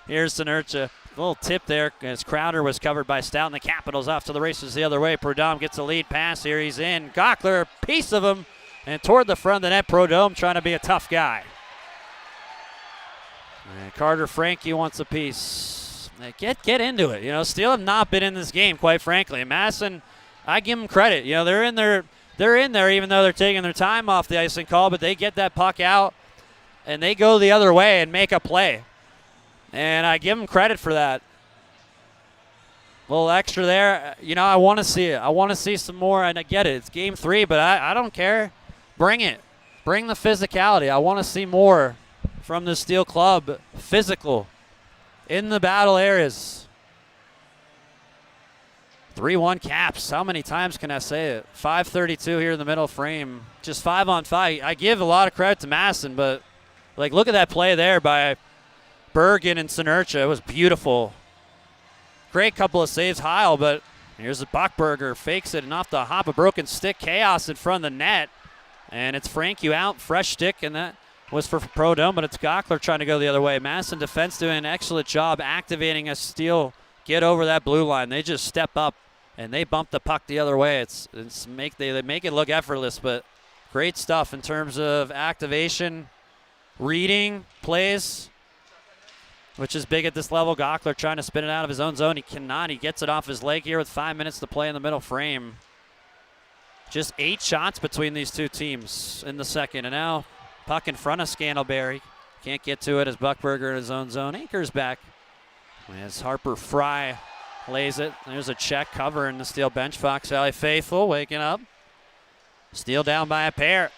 Here's Sinercha. A little tip there as Crowder was covered by Stout, and the Capitals off to the races the other way. Prodome gets a lead pass here. He's in. Gockler, piece of him, and toward the front of the net. Prodome trying to be a tough guy. And Carter Frankie wants a piece. Get into it. You know, Steel have not been in this game, quite frankly. Madison, I give them credit. You know, they're in there even though they're taking their time off the icing call, but they get that puck out, and they go the other way and make a play. And I give them credit for that. A little extra there. You know, I want to see it. I want to see some more, and I get it. It's game 3, but I don't care. Bring it. Bring the physicality. I want to see more from the Steel Club. Physical. In the battle areas. 3-1 Caps. How many times can I say it? 5:32 here in the middle frame. Just 5-on-5. I give a lot of credit to Madison, but like, look at that play there by Bergen and Sinercha. It was beautiful. Great couple of saves, Heil, but here's a Buckberger. Fakes it, and off the hop, a broken stick. Chaos in front of the net. And it's Frankie out, fresh stick, and that was for Prodome, but it's Gockler trying to go the other way. Madison defense doing an excellent job activating a Steel. Get over that blue line. They just step up, and they bump the puck the other way. They make it look effortless, but great stuff in terms of activation, reading plays, which is big at this level. Gockler trying to spin it out of his own zone. He cannot. He gets it off his leg here with 5 minutes to play in the middle frame. Just 8 shots between these two teams in the second. And now puck in front of Scandalberry. Can't get to it as Buckberger in his own zone. Anchors back as Harper Fry lays it. There's a check cover in the Steel bench. Fox Valley faithful waking up. Steel down by a pair.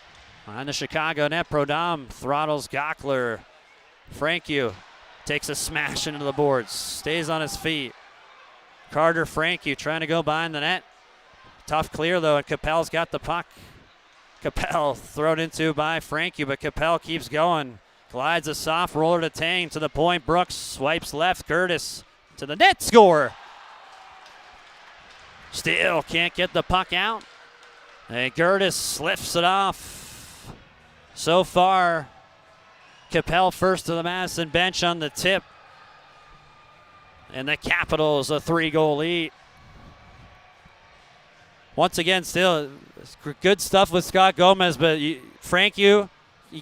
On the Chicago net, Prodome throttles Gockler. Frankie takes a smash into the boards. Stays on his feet. Carter Frankie trying to go behind the net. Tough clear, though, and Capel's got the puck. Capel thrown into by Frankie, but Capel keeps going. Glides a soft roller to Tang to the point. Brooks swipes left. Curtis to the net. Score. Still can't get the puck out. And Curtis lifts it off. So far, Capel first to the Madison bench on the tip. And the Capitals a 3-goal lead. Once again, still good stuff with Scott Gomez, but Frank, you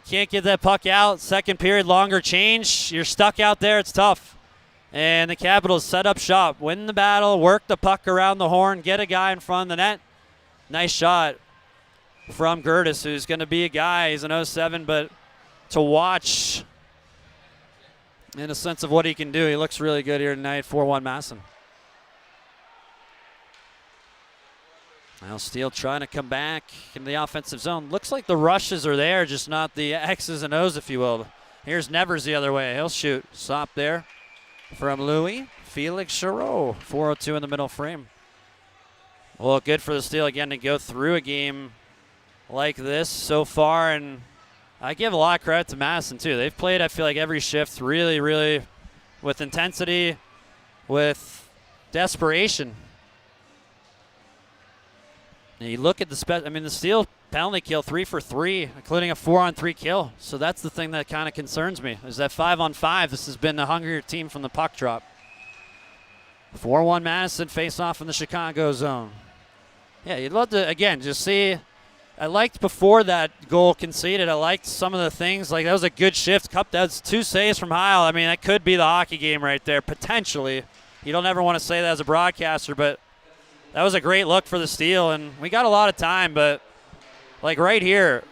can't get that puck out. Second period, longer change. You're stuck out there. It's tough. And the Capitals set up shop, win the battle, work the puck around the horn, get a guy in front of the net. Nice shot from Gertis, who's going to be a guy. He's an 07, but to watch in a sense of what he can do, he looks really good here tonight. 4-1 Madison. Now Steele trying to come back in the offensive zone. Looks like the rushes are there, just not the X's and O's, if you will. Here's Nevers the other way. He'll shoot. Stop there from Louis. Felix Giroux, 4:02 in the middle frame. Well, good for the Steele again to go through a game like this so far, and I give a lot of credit to Madison too. They've played, I feel like, every shift really, really with intensity, with desperation. And you look at the Steele penalty kill 3 for 3, including a 4-on-3 kill. So that's the thing that kind of concerns me, is that 5-on-5, this has been a hungrier team from the puck drop. 4-1 Madison face off in the Chicago zone. Yeah, you'd love to, again, just see. I liked before that goal conceded, I liked some of the things. Like, that was a good shift. Cup, that's 2 saves from Heil. I mean, that could be the hockey game right there, potentially. You don't ever want to say that as a broadcaster, but that was a great look for the Steele, and we got a lot of time, but like right here,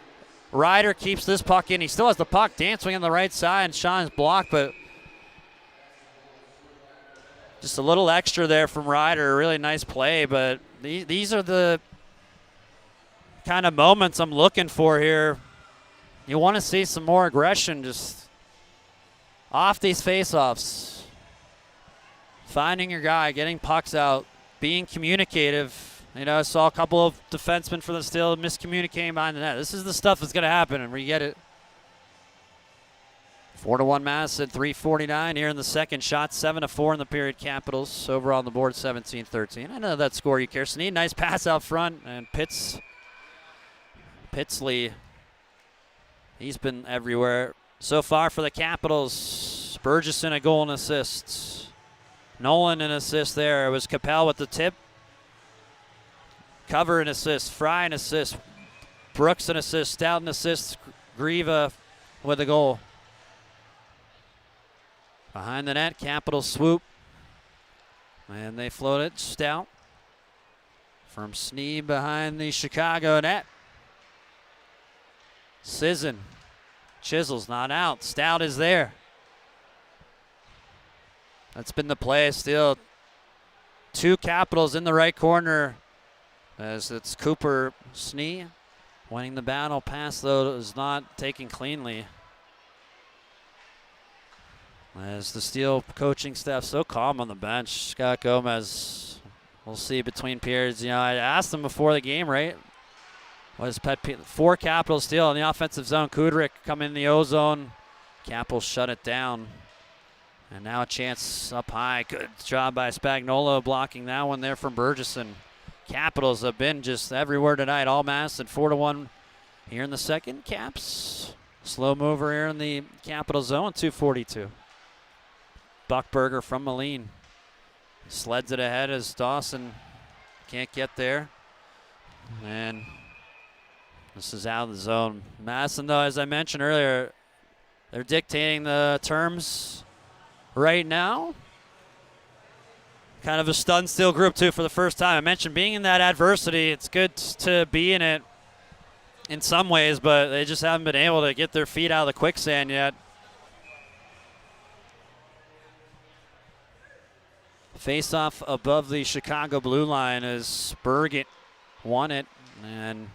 Ryder keeps this puck in. He still has the puck dancing on the right side, and Sean's blocked, but just a little extra there from Ryder. Really nice play, but these are the kind of moments I'm looking for here. You want to see some more aggression just off these faceoffs. Finding your guy, getting pucks out, being communicative. You know, I saw a couple of defensemen for the Steele miscommunicating behind the net. This is the stuff that's going to happen, and we get it. 4-1 Madison, 3:49 here in the second. Shot 7-4 in the period. Capitals over on the board, 17-13. I know that score you care. Sneed, nice pass out front, and Pitsley, he's been everywhere so far for the Capitals. Burgesson a goal and assist. Nolan an assist there. It was Capel with the tip. Cover an assist. Fry an assist. Brooks an assist. Stout an assist. Grieva with a goal. Behind the net, Capitals swoop. And they float it. Stout from Sneed behind the Chicago net. Sisson. Chisel's not out. Stout is there. That's been the play. Still 2 Capitals in the right corner as it's Cooper Snee winning the battle. Pass, though, is not taken cleanly. As the Steele coaching staff so calm on the bench. Scott Gomez, we'll see between periods. You know, I asked him before the game, right? What is pet peeve? 4 Capitals Steele in the offensive zone. Kudryk come in the O zone. Capitals shut it down. And now a chance up high. Good job by Spagnuolo blocking that one there from Burgesson. Capitals have been just everywhere tonight. All Madison 4-1 here in the second. Caps. Slow mover here in the Capital zone. 2:42. Buckberger from Moline. Sleds it ahead as Dawson can't get there. And this is out of the zone. Madison, though, as I mentioned earlier, they're dictating the terms right now. Kind of a stunned Steele group, too, for the first time. I mentioned being in that adversity. It's good to be in it in some ways, but they just haven't been able to get their feet out of the quicksand yet. Face-off above the Chicago blue line as Berget won it. And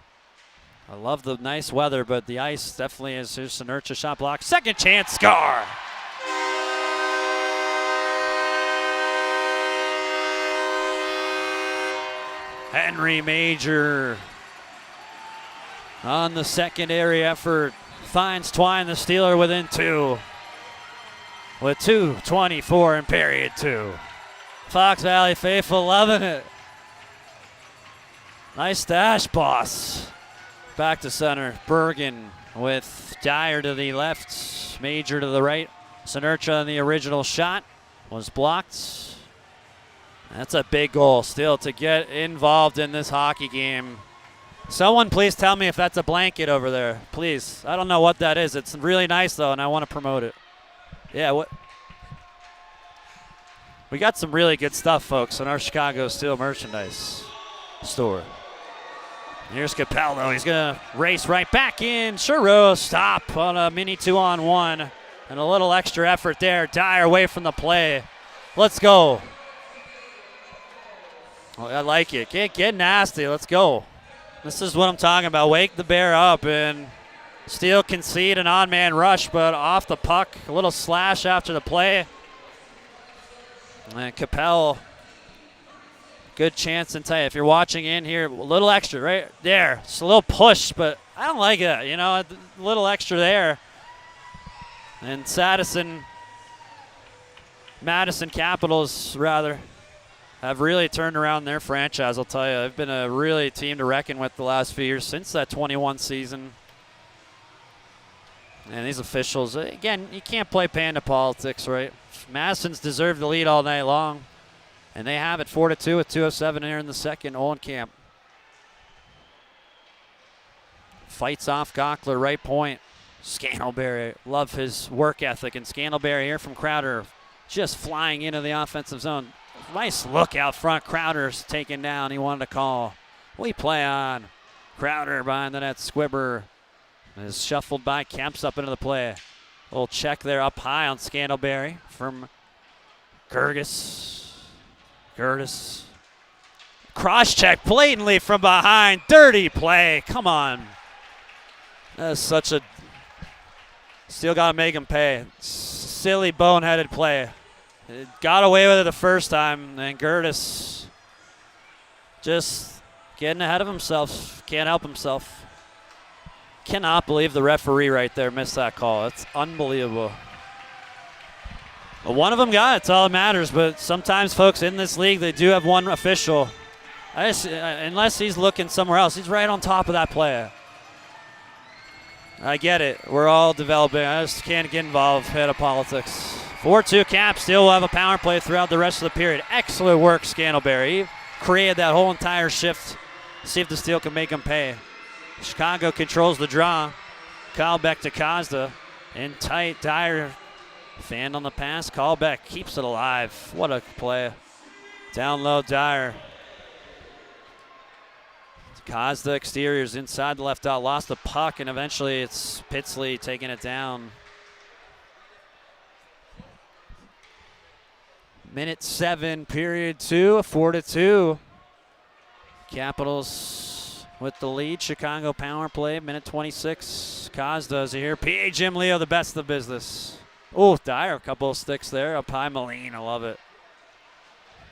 I love the nice weather, but the ice definitely is just an Urcha shot block. Second chance, score! Henry Major on the secondary effort finds Twine, the Steeler, within 2 with 2:24 in period 2. Fox Valley faithful loving it. Nice dash, boss. Back to center. Bergen with Dyer to the left, Major to the right. Sinurcha in the original shot was blocked. That's a big goal still to get involved in this hockey game. Someone please tell me if that's a blanket over there, please. I don't know what that is. It's really nice though, and I want to promote it. Yeah, what? We got some really good stuff, folks, in our Chicago Steel merchandise store. Here's Capello. He's going to race right back in. Churro stop on a mini 2-on-1. And a little extra effort there. Dyer away from the play. Let's go. Oh, I like it. Get nasty. Let's go. This is what I'm talking about. Wake the bear up and Steel concede an on-man rush, but off the puck. A little slash after the play. And Capel, good chance and tell you, if you're watching in here, a little extra right there. Just a little push, but I don't like it. You know, a little extra there. And Madison Capitols, rather, have really turned around their franchise, I'll tell you. They've been a really team to reckon with the last few years since that 21 season. And these officials, again, you can't play panda politics, right? Madison's deserved the lead all night long. And they have it 4-2 with 2:07 here in the second. Olenkamp fights off Gockler, right point. Scantlebury, love his work ethic. And Scantlebury here from Crowder, just flying into the offensive zone. Nice look out front. Crowder's taken down. He wanted to call. We play on. Crowder behind the net. Squibber is shuffled by. Kemps up into the play. A little check there up high on Scantlebury from Gerges. Cross check blatantly from behind. Dirty play. Come on. That is such a. Still got to make him pay. Silly, boneheaded play. It got away with it the first time, and Gerdes just getting ahead of himself. Can't help himself. Cannot believe the referee right there missed that call. It's unbelievable. But one of them got it. It's all that matters. But sometimes, folks, in this league, they do have one official. Unless he's looking somewhere else, he's right on top of that play. I get it. We're all developing. I just can't get involved. Head of politics. 4-2 Caps. Still will have a power play throughout the rest of the period. Excellent work, Scantlebury. He created that whole entire shift. See if the Steel can make him pay. Chicago controls the draw. Callback to Kazda. In tight. Dyer fanned on the pass. Callback keeps it alive. What a play. Down low, Dyer. Kazda exteriors inside the left out. Lost the puck, and eventually it's Pitsley taking it down. Minute 7, period 2, 4-2. Capitals with the lead. Chicago power play, minute 26. Kazda is here. PA Jim Leo, the best of the business. Oh, Dyer, a couple of sticks there. Up high, Moline, I love it.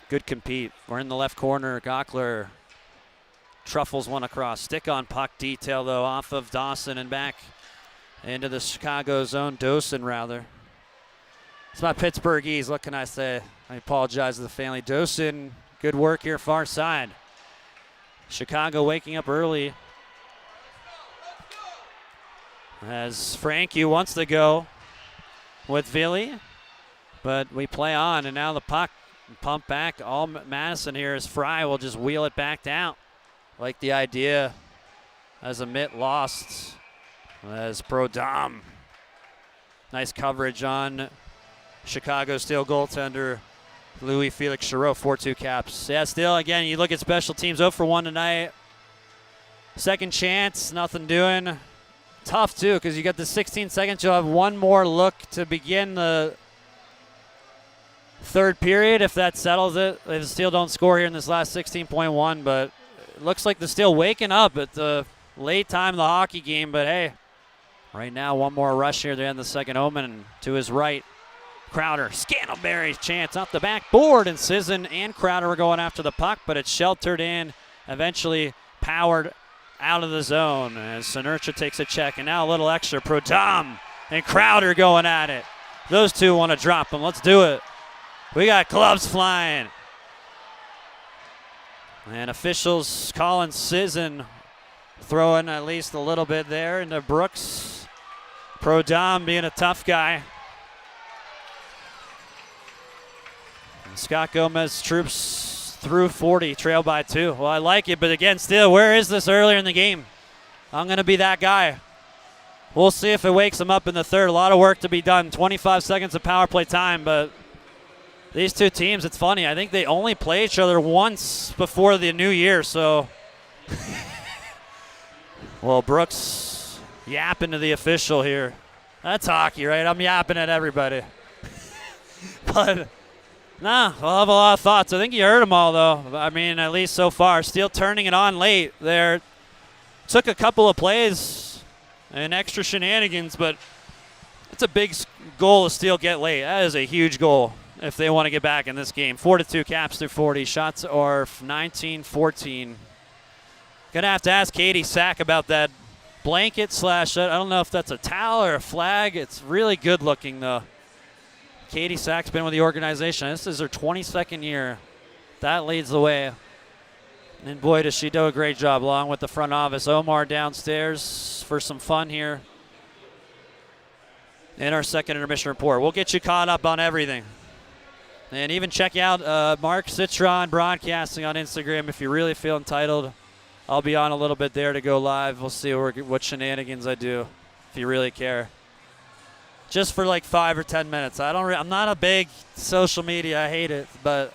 Good compete. We're in the left corner. Gockler truffles one across. Stick on puck detail, though, off of Dawson and back into the Chicago zone. Dawson, rather. It's my Pittsburghese. What can I say? I apologize to the family. Dawson, good work here, far side. Chicago waking up early as Frankie wants to go with Villy, but we play on, and now the puck pump back. All Madison here is Fry will just wheel it back down. Like the idea as a mitt lost as Prodom. Nice coverage on Chicago Steel goaltender Louis Felix Giroux, 4-2 Caps. Yeah, still, again, you look at special teams, 0 for 1 tonight. Second chance, nothing doing. Tough, too, because you got the 16 seconds. You'll have one more look to begin the third period if that settles it. If the Steel don't score here in this last 16.1, but it looks like the Steel waking up at the late time of the hockey game. But, hey, right now, one more rush here to end the second. Omen to his right. Crowder, Scantlebury's chance off the backboard, and Sisson and Crowder were going after the puck, but it's sheltered in, eventually powered out of the zone as Sinurcha takes a check, and now a little extra. Prodom and Crowder going at it. Those two want to drop them. Let's do it. We got gloves flying. And officials calling Sisson, throwing at least a little bit there into Brooks. Pro Dom being a tough guy. And Scott Gomez troops through 40, trail by 2. Well, I like it, but again, still, where is this earlier in the game? I'm going to be that guy. We'll see if it wakes him up in the third. A lot of work to be done. 25 seconds of power play time, but these two teams, it's funny. I think they only play each other once before the new year, so. Well, Brooks yapping to the official here. That's hockey, right? I'm yapping at everybody. But, nah, I'll have a lot of thoughts. I think you heard them all, though. I mean, at least so far. Steele turning it on late there. Took a couple of plays and extra shenanigans, but it's a big goal to Steele get late. That is a huge goal if they want to get back in this game. 4-2 Caps through 40. Shots are 19-14. Gonna have to ask Katie Sack about that blanket slash, I don't know if that's a towel or a flag. It's really good looking though. Katie Sack's been with the organization. This is her 22nd year. That leads the way. And boy, does she do a great job along with the front office. Omar downstairs for some fun here in our second intermission report. We'll get you caught up on everything. And even check out Mark Citron Broadcasting on Instagram if you really feel entitled. I'll be on a little bit there to go live. We'll see what shenanigans I do if you really care. Just for like 5 or 10 minutes. I'm not a big social media. I hate it, but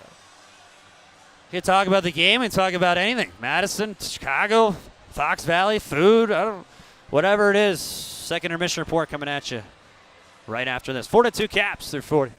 you can talk about the game and talk about anything. Madison, Chicago, Fox Valley, food, whatever it is. Second intermission report coming at you right after this. 4-2 Caps through 40.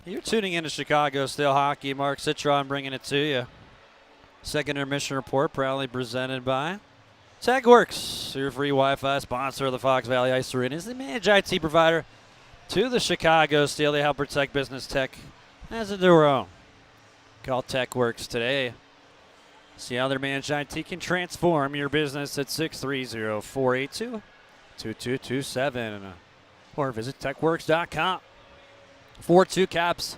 You're tuning into Chicago Still Hockey. Mark Citron bringing it to you. Second intermission report proudly presented by TechWorks, your free Wi-Fi sponsor of the Fox Valley Ice Arena, is the managed IT provider to the Chicago Steel. They help protect business tech as of their own. Call TechWorks today. See how their managed IT can transform your business at 630-482-2227 or visit techworks.com. 4-2 Caps.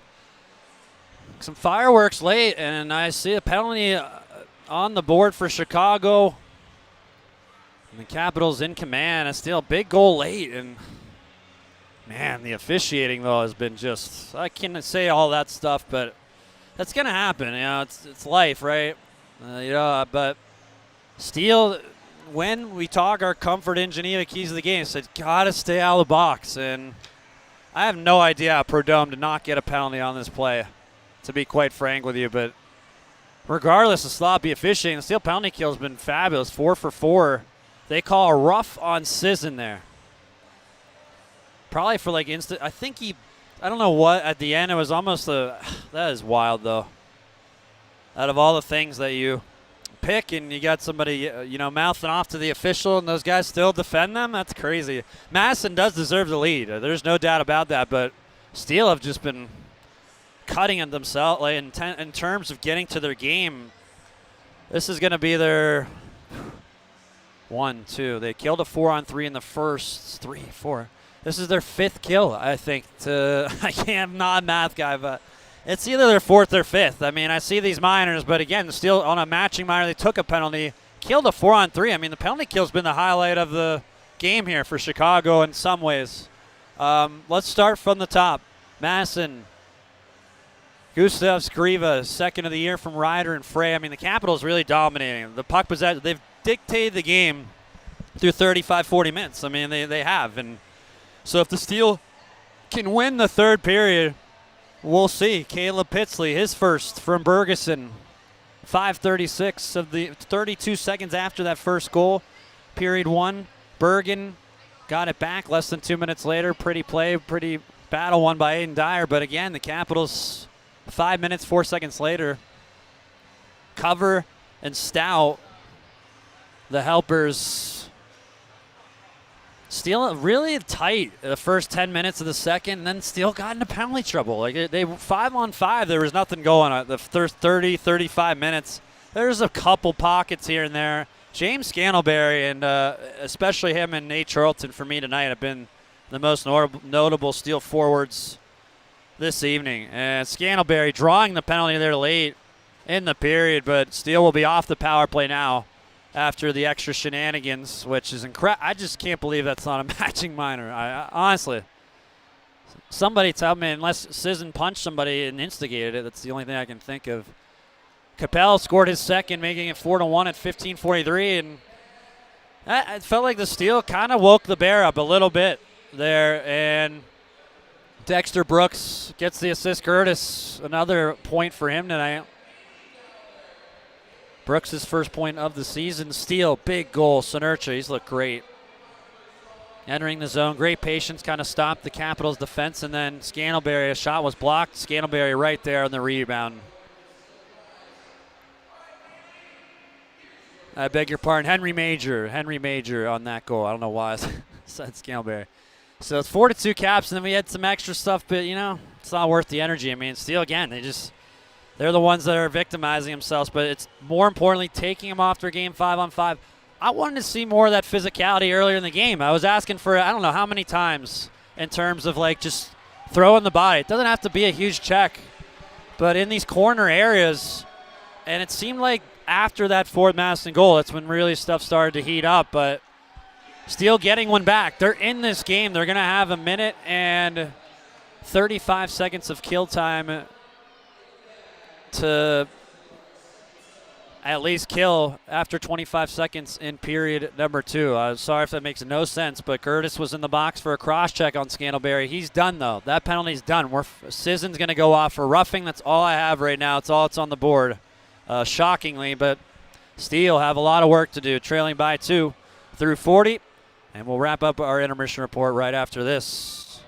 Some fireworks late, and I see a penalty on the board for Chicago. And the Capitals in command. A still big goal late, and man, the officiating though has been just, I can't say all that stuff, but that's gonna happen. You know, it's life, right? But Steele, when we talk our comfort in Geneva keys of the game, said gotta stay out of the box, and I have no idea how Prudhomme did not get a penalty on this play, to be quite frank with you. But regardless of sloppy officiating, the Steele penalty kill has been fabulous. 4 for 4. They call a rough on Sisson there. Probably for like instant. I think I don't know what, at the end it was almost that is wild though. Out of all the things that you pick and you got somebody, mouthing off to the official and those guys still defend them, that's crazy. Madison does deserve the lead. There's no doubt about that, but Steele have just been cutting at themselves in terms of getting to their game. This is going to be their 1, 2. They killed a 4-on-3 in the first 3, 4. This is their 5th kill, I think. I'm not a math guy, but it's either their 4th or 5th. I mean, I see these minors, but again, still on a matching minor, they took a penalty, killed a 4-on-3. I mean, the penalty kill's been the highlight of the game here for Chicago in some ways. Let's start from the top. Madison, Gustav Skriva, second of the year from Ryder and Frey. I mean, the Capitals really dominating. The puck possession, they've dictated the game through 35, 40 minutes. I mean, they have. And so if the Steel can win the third period, we'll see. Caleb Pitsley, his first from Bergeson. 5:36 of the 32 seconds after that first goal. Period 1. Bergen got it back less than 2 minutes later. Pretty play, pretty battle won by Aiden Dyer. But again, the Capitals 5 minutes, 4 seconds later. Cover and Stout, the helpers, Steele really tight the first 10 minutes of the second, and then Steele got into penalty trouble. Like they 5-on-5, there was nothing going on. The first 30, 35 minutes, there's a couple pockets here and there. James Scantlebury and especially him and Nate Charlton for me tonight have been the most notable Steele forwards this evening. And Scantlebury drawing the penalty there late in the period, but Steele will be off the power play now after the extra shenanigans, which is incredible. I just can't believe that's not a matching minor. I honestly, somebody tell me, unless Sisson punched somebody and instigated it, that's the only thing I can think of. Capel scored his second, making it 4-1 at 15:43, and I felt like the Steel kind of woke the bear up a little bit there, and Dexter Brooks gets the assist. Curtis, another point for him tonight. Brooks' first point of the season. Steele, big goal. Sonercha, he's looked great. Entering the zone, great patience, kind of stopped the Capitals' defense, and then Scantlebury, a shot was blocked. Scantlebury right there on the rebound. I beg your pardon, Henry Major on that goal. I don't know why I said Scantlebury. So it's 4-2 Caps, and then we had some extra stuff, but, it's not worth the energy. I mean, Steele, again, they're the ones that are victimizing themselves, but it's more importantly taking them off their game 5-on-5. I wanted to see more of that physicality earlier in the game. I was asking for, I don't know how many times in terms of just throwing the body. It doesn't have to be a huge check, but in these corner areas, and it seemed like after that fourth Madison goal, that's when really stuff started to heat up, but Steele getting one back. They're in this game. They're going to have 1 minute and 35 seconds of kill time to at least kill after 25 seconds in period number 2. I'm sorry if that makes no sense, but Curtis was in the box for a cross-check on Scantlebury. He's done, though. That penalty's done. Sisson's going to go off for roughing. That's all I have right now. It's all that's on the board, shockingly, but Steele have a lot of work to do, trailing by 2 through 40, and we'll wrap up our intermission report right after this.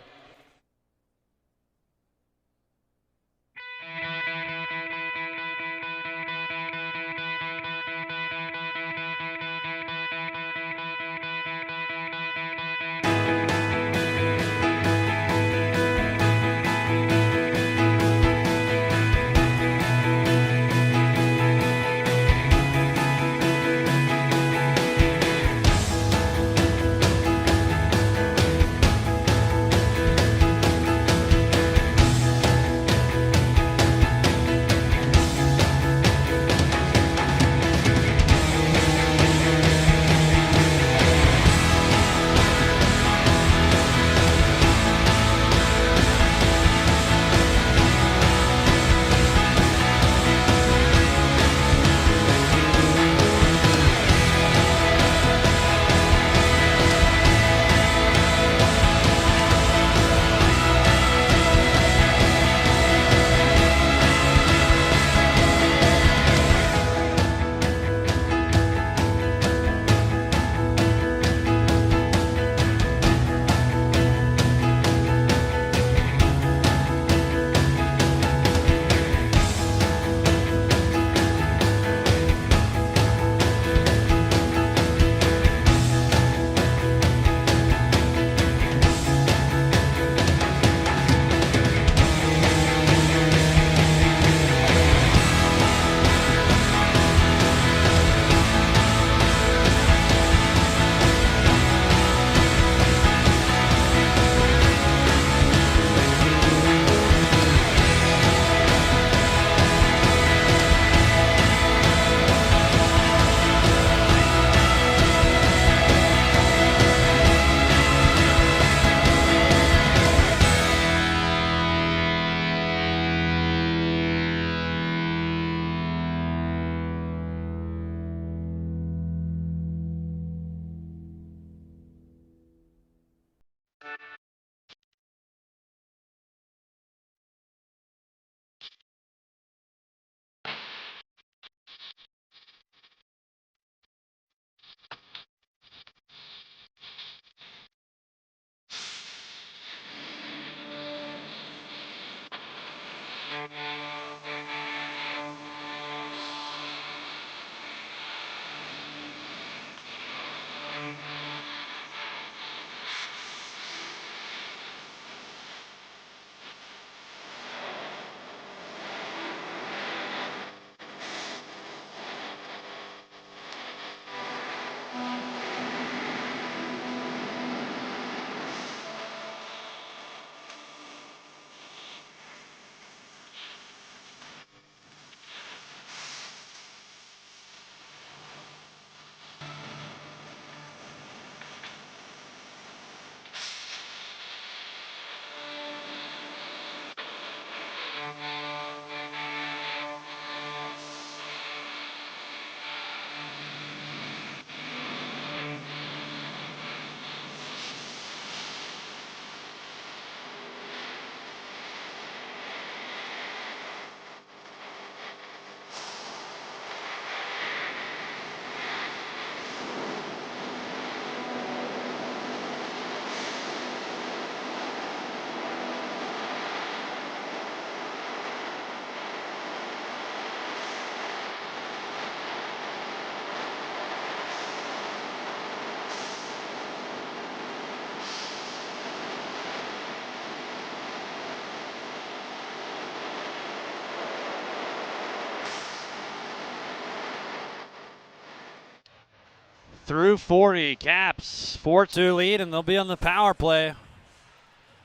through 40. Caps 4-2 lead, and they'll be on the power play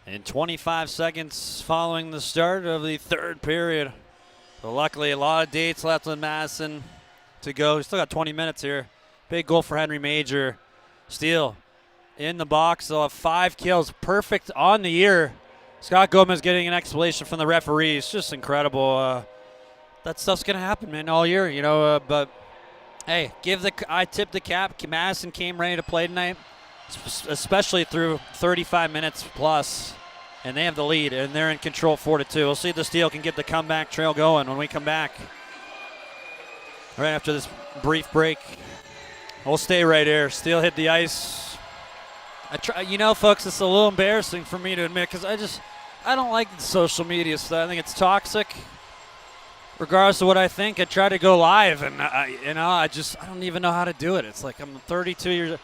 in 25 seconds following the start of the third period. So luckily, a lot of dates left in Madison to go. We still got 20 minutes here. Big goal for Henry Major. Steele in the box. They'll have 5 kills. Perfect on the year. Scott Gomez getting an explanation from the referees. Just incredible. That stuff's going to happen, man, all year, you know. But, hey, I tip the cap. Madison came ready to play tonight, especially through 35 minutes plus. And they have the lead, and they're in control 4-2. We'll see if the Steel can get the comeback trail going when we come back. Right after this brief break. We'll stay right here. Steel hit the ice. You know, folks, it's a little embarrassing for me to admit because I don't like the social media stuff. I think it's toxic. Regardless of what I think, I try to go live, and I don't even know how to do it. It's like I'm 32 years old.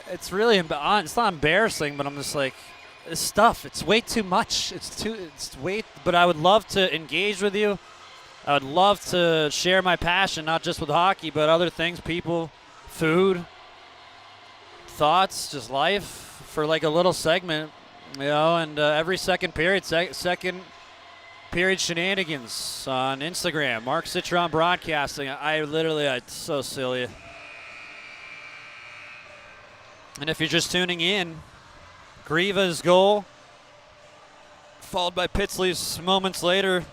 It's really, it's not embarrassing, but I'm just like, this stuff, it's way too much. But I would love to engage with you. I would love to share my passion, not just with hockey, but other things, people, food, thoughts, just life for like a little segment, you know, and every second period, second period shenanigans on Instagram. Mark Citron Broadcasting. It's so silly. And if you're just tuning in, Griva's goal, followed by Pitsley's moments later,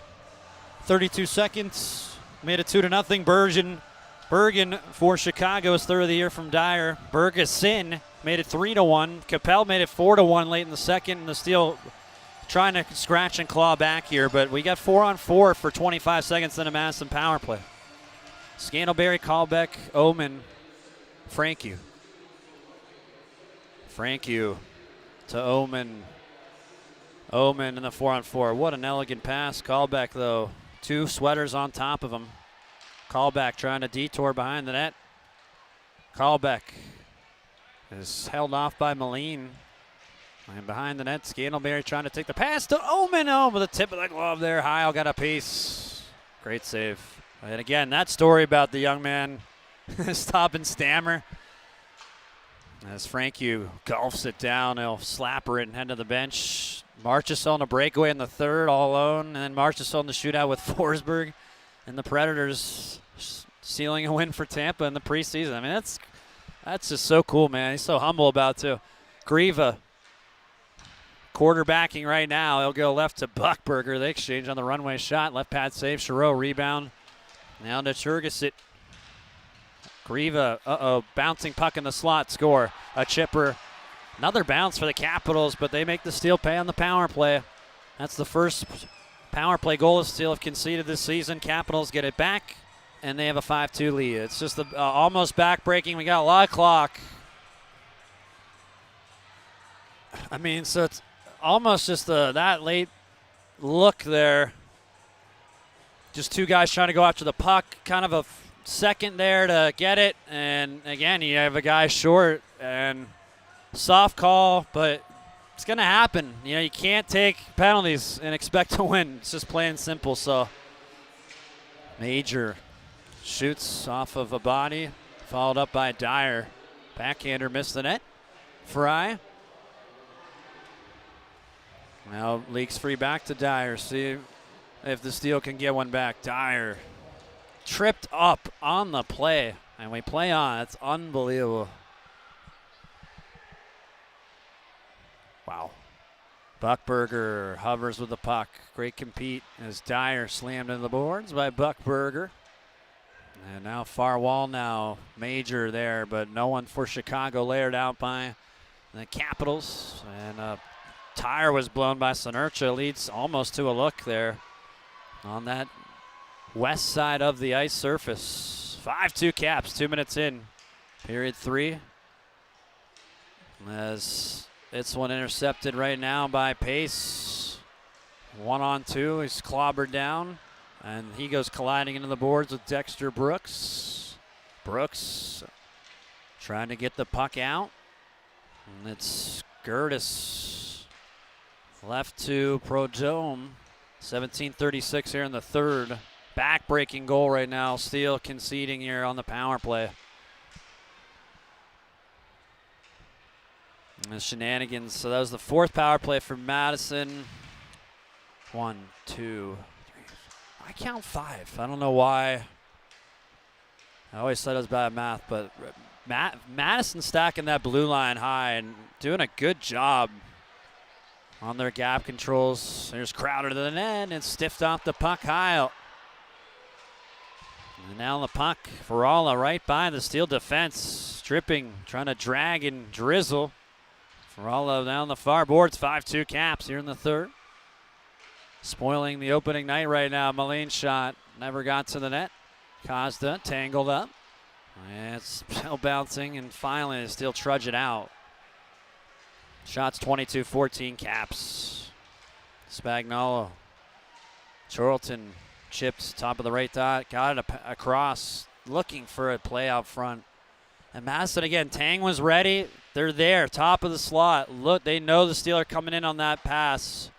32 seconds, made it 2-0. Bergen for Chicago's third of the year from Dyer. Bergeson made it 3-1. Capel made it 4-1 late in the second, and the Steel trying to scratch and claw back here, but we got 4-on-4 for 25 seconds in a Madison power play. Scantlebury, Callbeck, Omen, Frankie to Omen. Omen in the 4-on-4. What an elegant pass. Callback, though. 2 sweaters on top of him. Callback trying to detour behind the net. Callback is held off by Moline. And behind the net, Scantlebury trying to take the pass to Omen. Oh, with the tip of the glove there. Heil got a piece. Great save. And again, that story about the young man stop and stammer. As Frankie golfs it down, he'll slapper it and head to the bench. Marchessault on a breakaway in the third, all alone. And then Marchessault in the shootout with Forsberg. And the Predators sealing a win for Tampa in the preseason. I mean, that's just so cool, man. He's so humble about it, too. Griva quarterbacking right now. He'll go left to Buckberger. They exchange on the runway shot. Left pad save. Chiarot rebound. Now to Turgesit. Griva, bouncing puck in the slot, score. A chipper. Another bounce for the Capitals, but they make the Steel pay on the power play. That's the first power play goal the Steel have conceded this season. Capitals get it back, and they have a 5-2 lead. It's just almost back-breaking. We got a lot of clock. I mean, so it's almost just that late look there. Just 2 guys trying to go after the puck. Kind of a second there to get it, and again you have a guy short, and soft call, but it's gonna happen. You know, you can't take penalties and expect to win. It's just plain and simple. So Major shoots off of a body, followed up by Dyer. Backhander missed the net. Fry now leaks free back to Dyer. See if the Steel can get one back. Dyer tripped up on the play, and we play on. It's unbelievable. Wow. Buckberger hovers with the puck. Great compete as Dyer slammed into the boards by Buckberger. And now far wall now. Major there, but no one for Chicago, layered out by the Capitals. And a tire was blown by Sonercha. Leads almost to a look there on that west side of the ice surface. 5-2 Caps, 2 minutes in. Period 3. As it's one intercepted right now by Pace. 1-on-2, he's clobbered down. And he goes colliding into the boards with Dexter Brooks. Brooks trying to get the puck out. And it's Gertis left to Prodome. 17:36 here in the third. Back-breaking goal right now. Steel conceding here on the power play. And the shenanigans. So that was the 4th power play for Madison. 1, 2, 3. I count 5. I don't know why. I always said I was bad at math, but Madison stacking that blue line high and doing a good job on their gap controls. There's Crowder to the net and stiffed off the puck high. And now the puck, Varala right by the Steel defense, stripping, trying to drag and drizzle. Varala down the far boards, 5-2 Caps here in the 3rd. Spoiling the opening night right now. Maline's shot never got to the net. Costa tangled up. And it's still bouncing, and finally still trudge it out. Shots 22-14 Caps. Spagnuolo. Charlton chipped top of the right dot. Got it across. Looking for a play out front. And Madison again. Tang was ready. They're there. Top of the slot. Look, they know the Steel are coming in on that pass.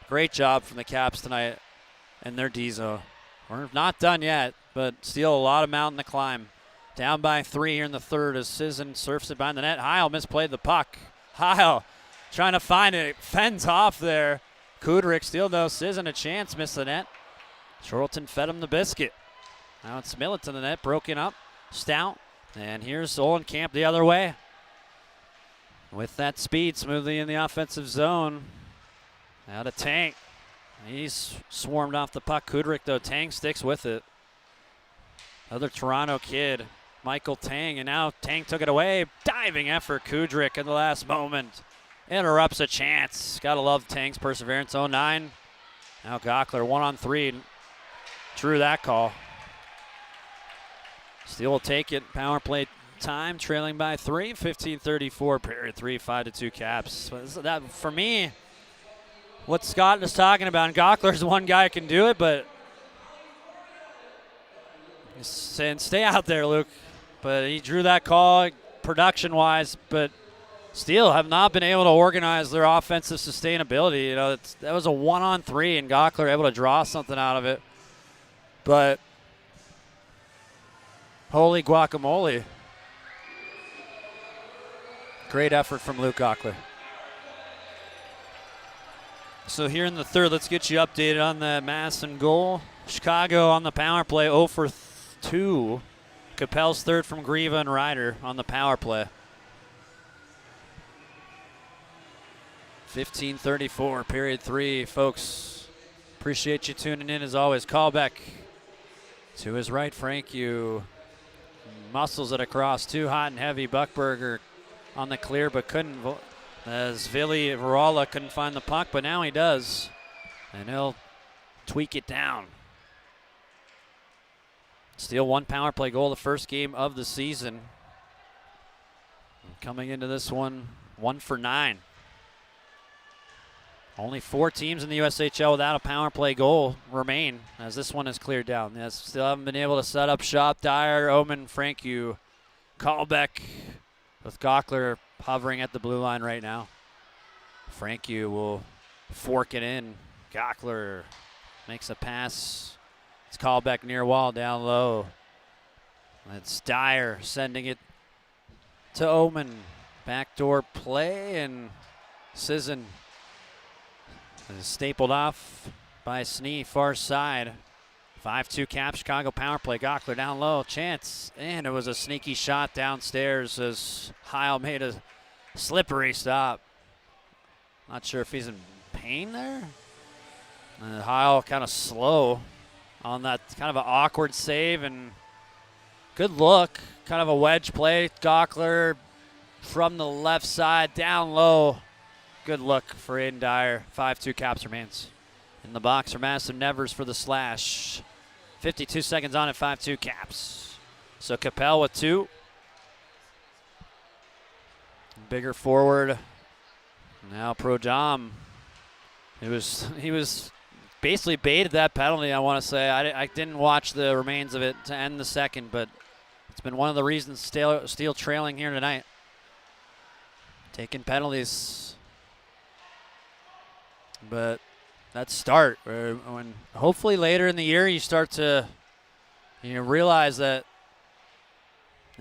Great job from the Caps tonight and their D-zone. We're not done yet, but still a lot of mountain to climb. Down by 3 here in the 3rd as Sisson surfs it behind the net. Heil misplayed the puck. Heil trying to find it. Fends off there. Kudrick still knows Sisson a chance. Missed the net. Charlton fed him the biscuit. Now it's Millet to the net. Broken up. Stout. And here's Olenkamp the other way. With that speed smoothly in the offensive zone. Now to Tank. He's swarmed off the puck. Kudrick, though. Tang sticks with it. Other Toronto kid, Michael Tang. And now Tang took it away. Diving effort. Kudrick in the last moment. Interrupts a chance. Gotta love Tang's perseverance. 0-9. Now Gockler 1-on-3. Drew that call. Steel will take it. Power play time. Trailing by 3. 15:34. Period 3. 5-2 Caps. That, for me, what Scott is talking about, and Gockler's one guy who can do it, but he's saying stay out there, Luke. But he drew that call production-wise, but Steel have not been able to organize their offensive sustainability. You know, that was a 1-on-3, and Gockler able to draw something out of it. But holy guacamole. Great effort from Luke Gockler. So here in the 3rd, let's get you updated on the Madison goal. Chicago on the power play, 0 for 2. Capel's 3rd from Grieva and Ryder on the power play. 15:34, period 3. Folks, appreciate you tuning in as always. Callback to his right, Frank. You muscles it across. Too hot and heavy. Buckberger on the clear, but couldn't. As Vili Varala couldn't find the puck, but now he does. And he'll tweak it down. Steel 1 power play goal, the first game of the season. And coming into this one, 1 for 9. Only 4 teams in the USHL without a power play goal remain as this one is cleared down. Yes, still haven't been able to set up shop. Dyer, Omen, Franku, Callback with Gockler hovering at the blue line right now. Franku will fork it in. Gockler makes a pass. It's called back near wall, down low. It's Dyer sending it to Omen. Backdoor play, and Sisson is stapled off by Snee, far side. 5-2 Cap, Chicago power play. Gockler down low, chance, and it was a sneaky shot downstairs as Heil made a slippery stop. Not sure if he's in pain there. And Heil kind of slow on that kind of an awkward save, and good look. Kind of a wedge play. Gockler from the left side, down low. Good look for Aiden Dyer. 5-2 Caps remains. In the box for Madison Nevers for the slash. 52 seconds on it, 5-2 Caps. So Capel with 2. Bigger forward. Now Prodom. He was basically baited that penalty, I want to say. I didn't watch the remains of it to end the second, but it's been one of the reasons Steel trailing here tonight. Taking penalties. But that start, when hopefully later in the year you start to realize that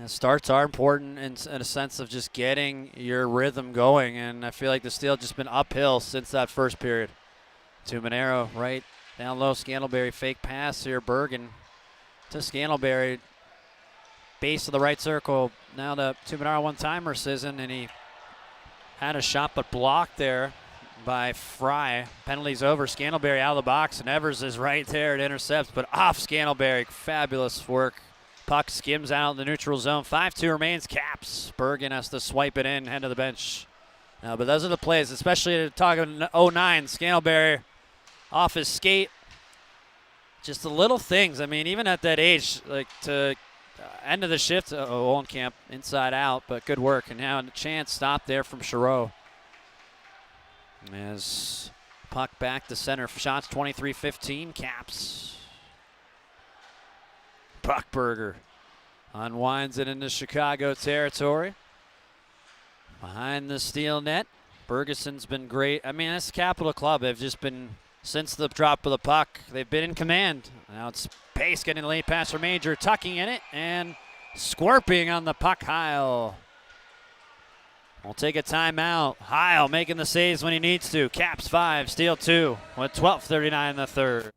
Starts are important in a sense of just getting your rhythm going, and I feel like the Steel just been uphill since that first period. To Monero, right down low, Scantlebury fake pass here, Bergen to Scantlebury. Base of the right circle, now to Monero one-timer, Sisson, and he had a shot but blocked there by Fry. Penalties over, Scantlebury out of the box, and Evers is right there. It intercepts, but off Scantlebury. Fabulous work. Puck skims out in the neutral zone. 5-2 remains, Caps. Bergen has to swipe it in, head to the bench. But those are the plays, especially talking 09. Scantlebury off his skate. Just the little things. I mean, even at that age, like to end of the shift, Olenkamp inside out, but good work. And now a chance stop there from Giroux. As puck back to center, shots 23-15, Caps. Buckberger unwinds it into Chicago territory. Behind the steel net, Bergeson's been great. I mean, this Capital Club, they've just been, since the drop of the puck, they've been in command. Now it's Pace getting the late pass for Major, tucking in it, and scorping on the puck, Heil. We'll take a timeout. Heil making the saves when he needs to. Caps 5, Steel 2, with 12:39 in the third.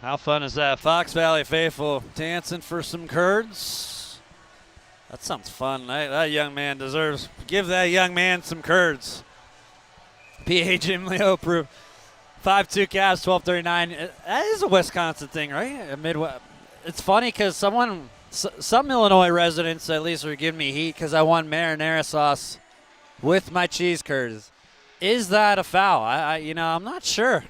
How fun is that? Fox Valley faithful dancing for some curds. That sounds fun. That young man deserves. Give that young man some curds. PA Jim Leo Prue. 5-2 Cavs, 12:39. That is a Wisconsin thing, right? Midwest. It's funny because some Illinois residents at least are giving me heat because I want marinara sauce with my cheese curds. Is that a foul? I'm not sure.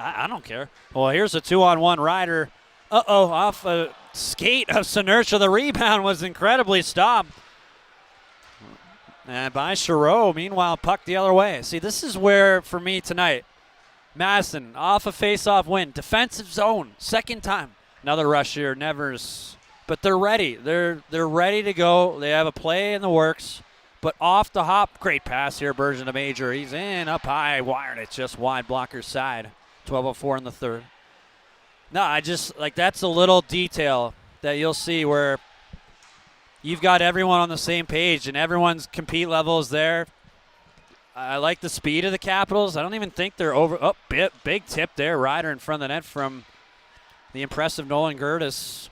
I don't care. Well, here's a 2-on-1 rider. Off a skate of Sinertia. The rebound was incredibly stopped. And by Giroux. Meanwhile, puck the other way. See, this is where, for me tonight, Madison off a face-off win. Defensive zone, second time. Another rush here, Nevers. But they're ready. They're ready to go. They have a play in the works. But off the hop, great pass here, Bergen to Major. He's in, up high, wired it just wide, blocker's side. 12:04 in the third. No, I just, that's a little detail that you'll see where you've got everyone on the same page and everyone's compete level is there. I like the speed of the Capitals. I don't even think they're over. Oh, big tip there. Ryder in front of the net from the impressive Nolan Gertis,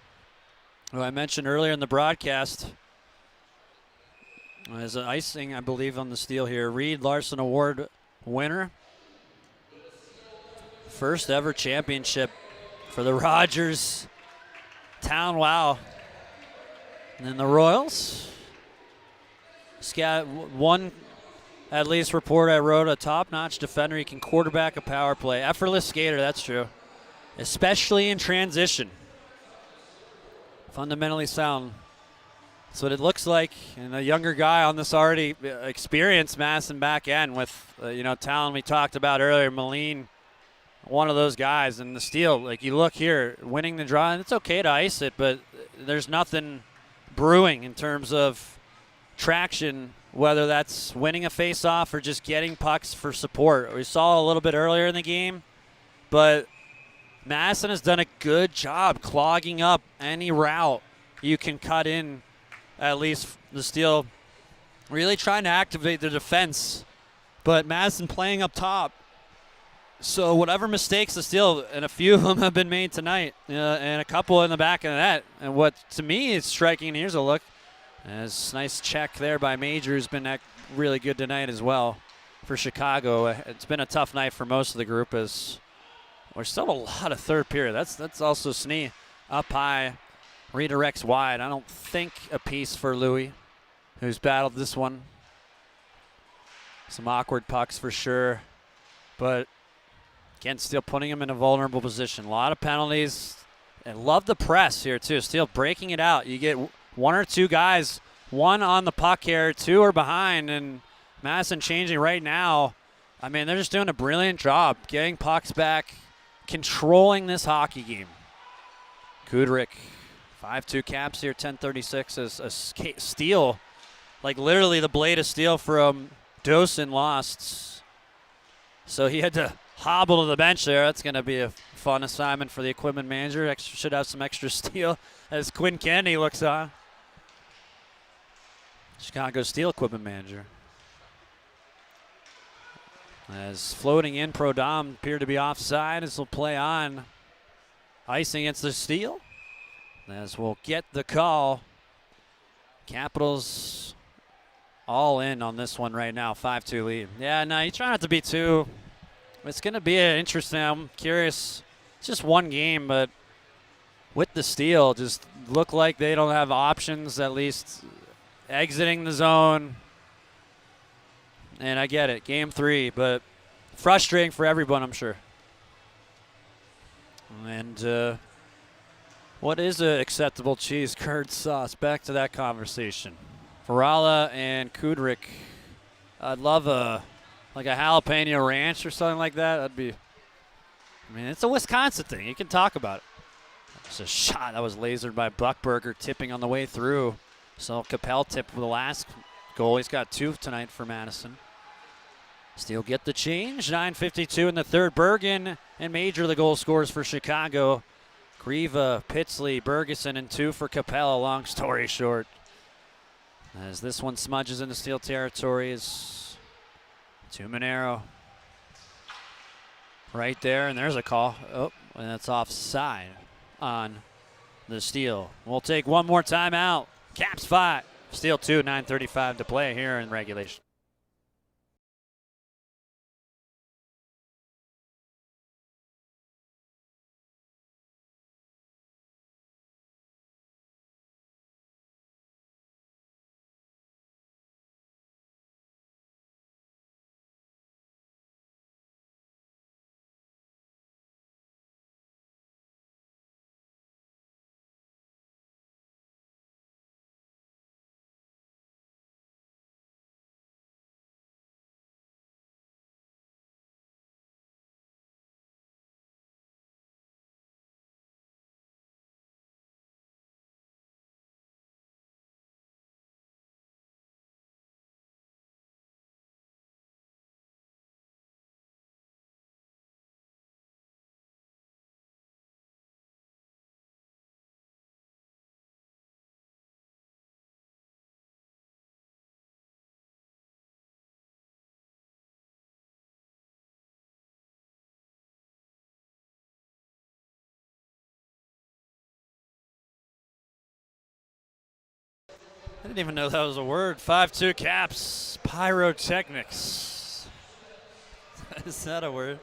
who I mentioned earlier in the broadcast. As an icing, I believe, on the steal here. Reed Larson Award winner. First ever championship for the Rogers Town Wow. And then the Royals. One, at least, report I wrote, a top-notch defender. He can quarterback a power play. Effortless skater, that's true. Especially in transition. Fundamentally sound. That's what it looks like. And a younger guy on this already experienced Madison back end with, talent we talked about earlier, Moline. One of those guys, and the steal, you look here, winning the draw, and it's okay to ice it, but there's nothing brewing in terms of traction, whether that's winning a face-off or just getting pucks for support. We saw a little bit earlier in the game, but Madison has done a good job clogging up any route you can cut in, at least the steal, really trying to activate the defense, but Madison playing up top. So whatever mistakes the steal, and a few of them have been made tonight, and a couple in the back of the net. And what to me is striking, and here's a look, As nice check there by Major, who's been really good tonight as well for Chicago. It's been a tough night for most of the group as we're still a lot of third period. That's also Snee up high, redirects wide. I don't think a piece for Louis, who's battled this one. Some awkward pucks for sure, but again, Steele putting him in a vulnerable position. A lot of penalties. And love the press here too. Steele breaking it out. You get one or two guys, one on the puck here, two are behind, and Madison changing right now. I mean, they're just doing a brilliant job getting pucks back, controlling this hockey game. Kudrick, 5-2 Caps here, 10:36 as a steal, like literally the blade of steel from Dosen lost. So he had to hobble to the bench there. That's going to be a fun assignment for the equipment manager. Should have some extra steel as Quinn Kennedy looks on. Chicago Steel equipment manager. As floating in, Prodom appeared to be offside as he'll play on. Icing against the Steel. As we'll get the call. Capitals all in on this one right now, 5-2 lead. Yeah, no, you try not to be too. It's going to be interesting. I'm curious. It's just one game, but with the Steel, just look like they don't have options, at least exiting the zone. And I get it, game 3, but frustrating for everyone, I'm sure. And what is an acceptable cheese curd sauce? Back to that conversation. Varala and Kudrick. I'd love like a jalapeno ranch or something like that. That'd be, I mean, it's a Wisconsin thing. You can talk about it. It's a shot that was lasered by Buckberger, tipping on the way through. So Capel tipped for the last goal. He's got 2 tonight for Madison. Steele get the change. 9:52 in the third. Bergen and Major the goal scorers for Chicago. Grieva, Pitsley, Bergeson, and 2 for Capel. Long story short. As this one smudges into Steele territory is Tuminero. Right there, and there's a call. Oh, and that's offside on the Steele. We'll take one more timeout. Caps 5, Steele 2, 9:35 to play here in regulation. I didn't even know that was a word. 5-2 Caps. Pyrotechnics. Is that a word?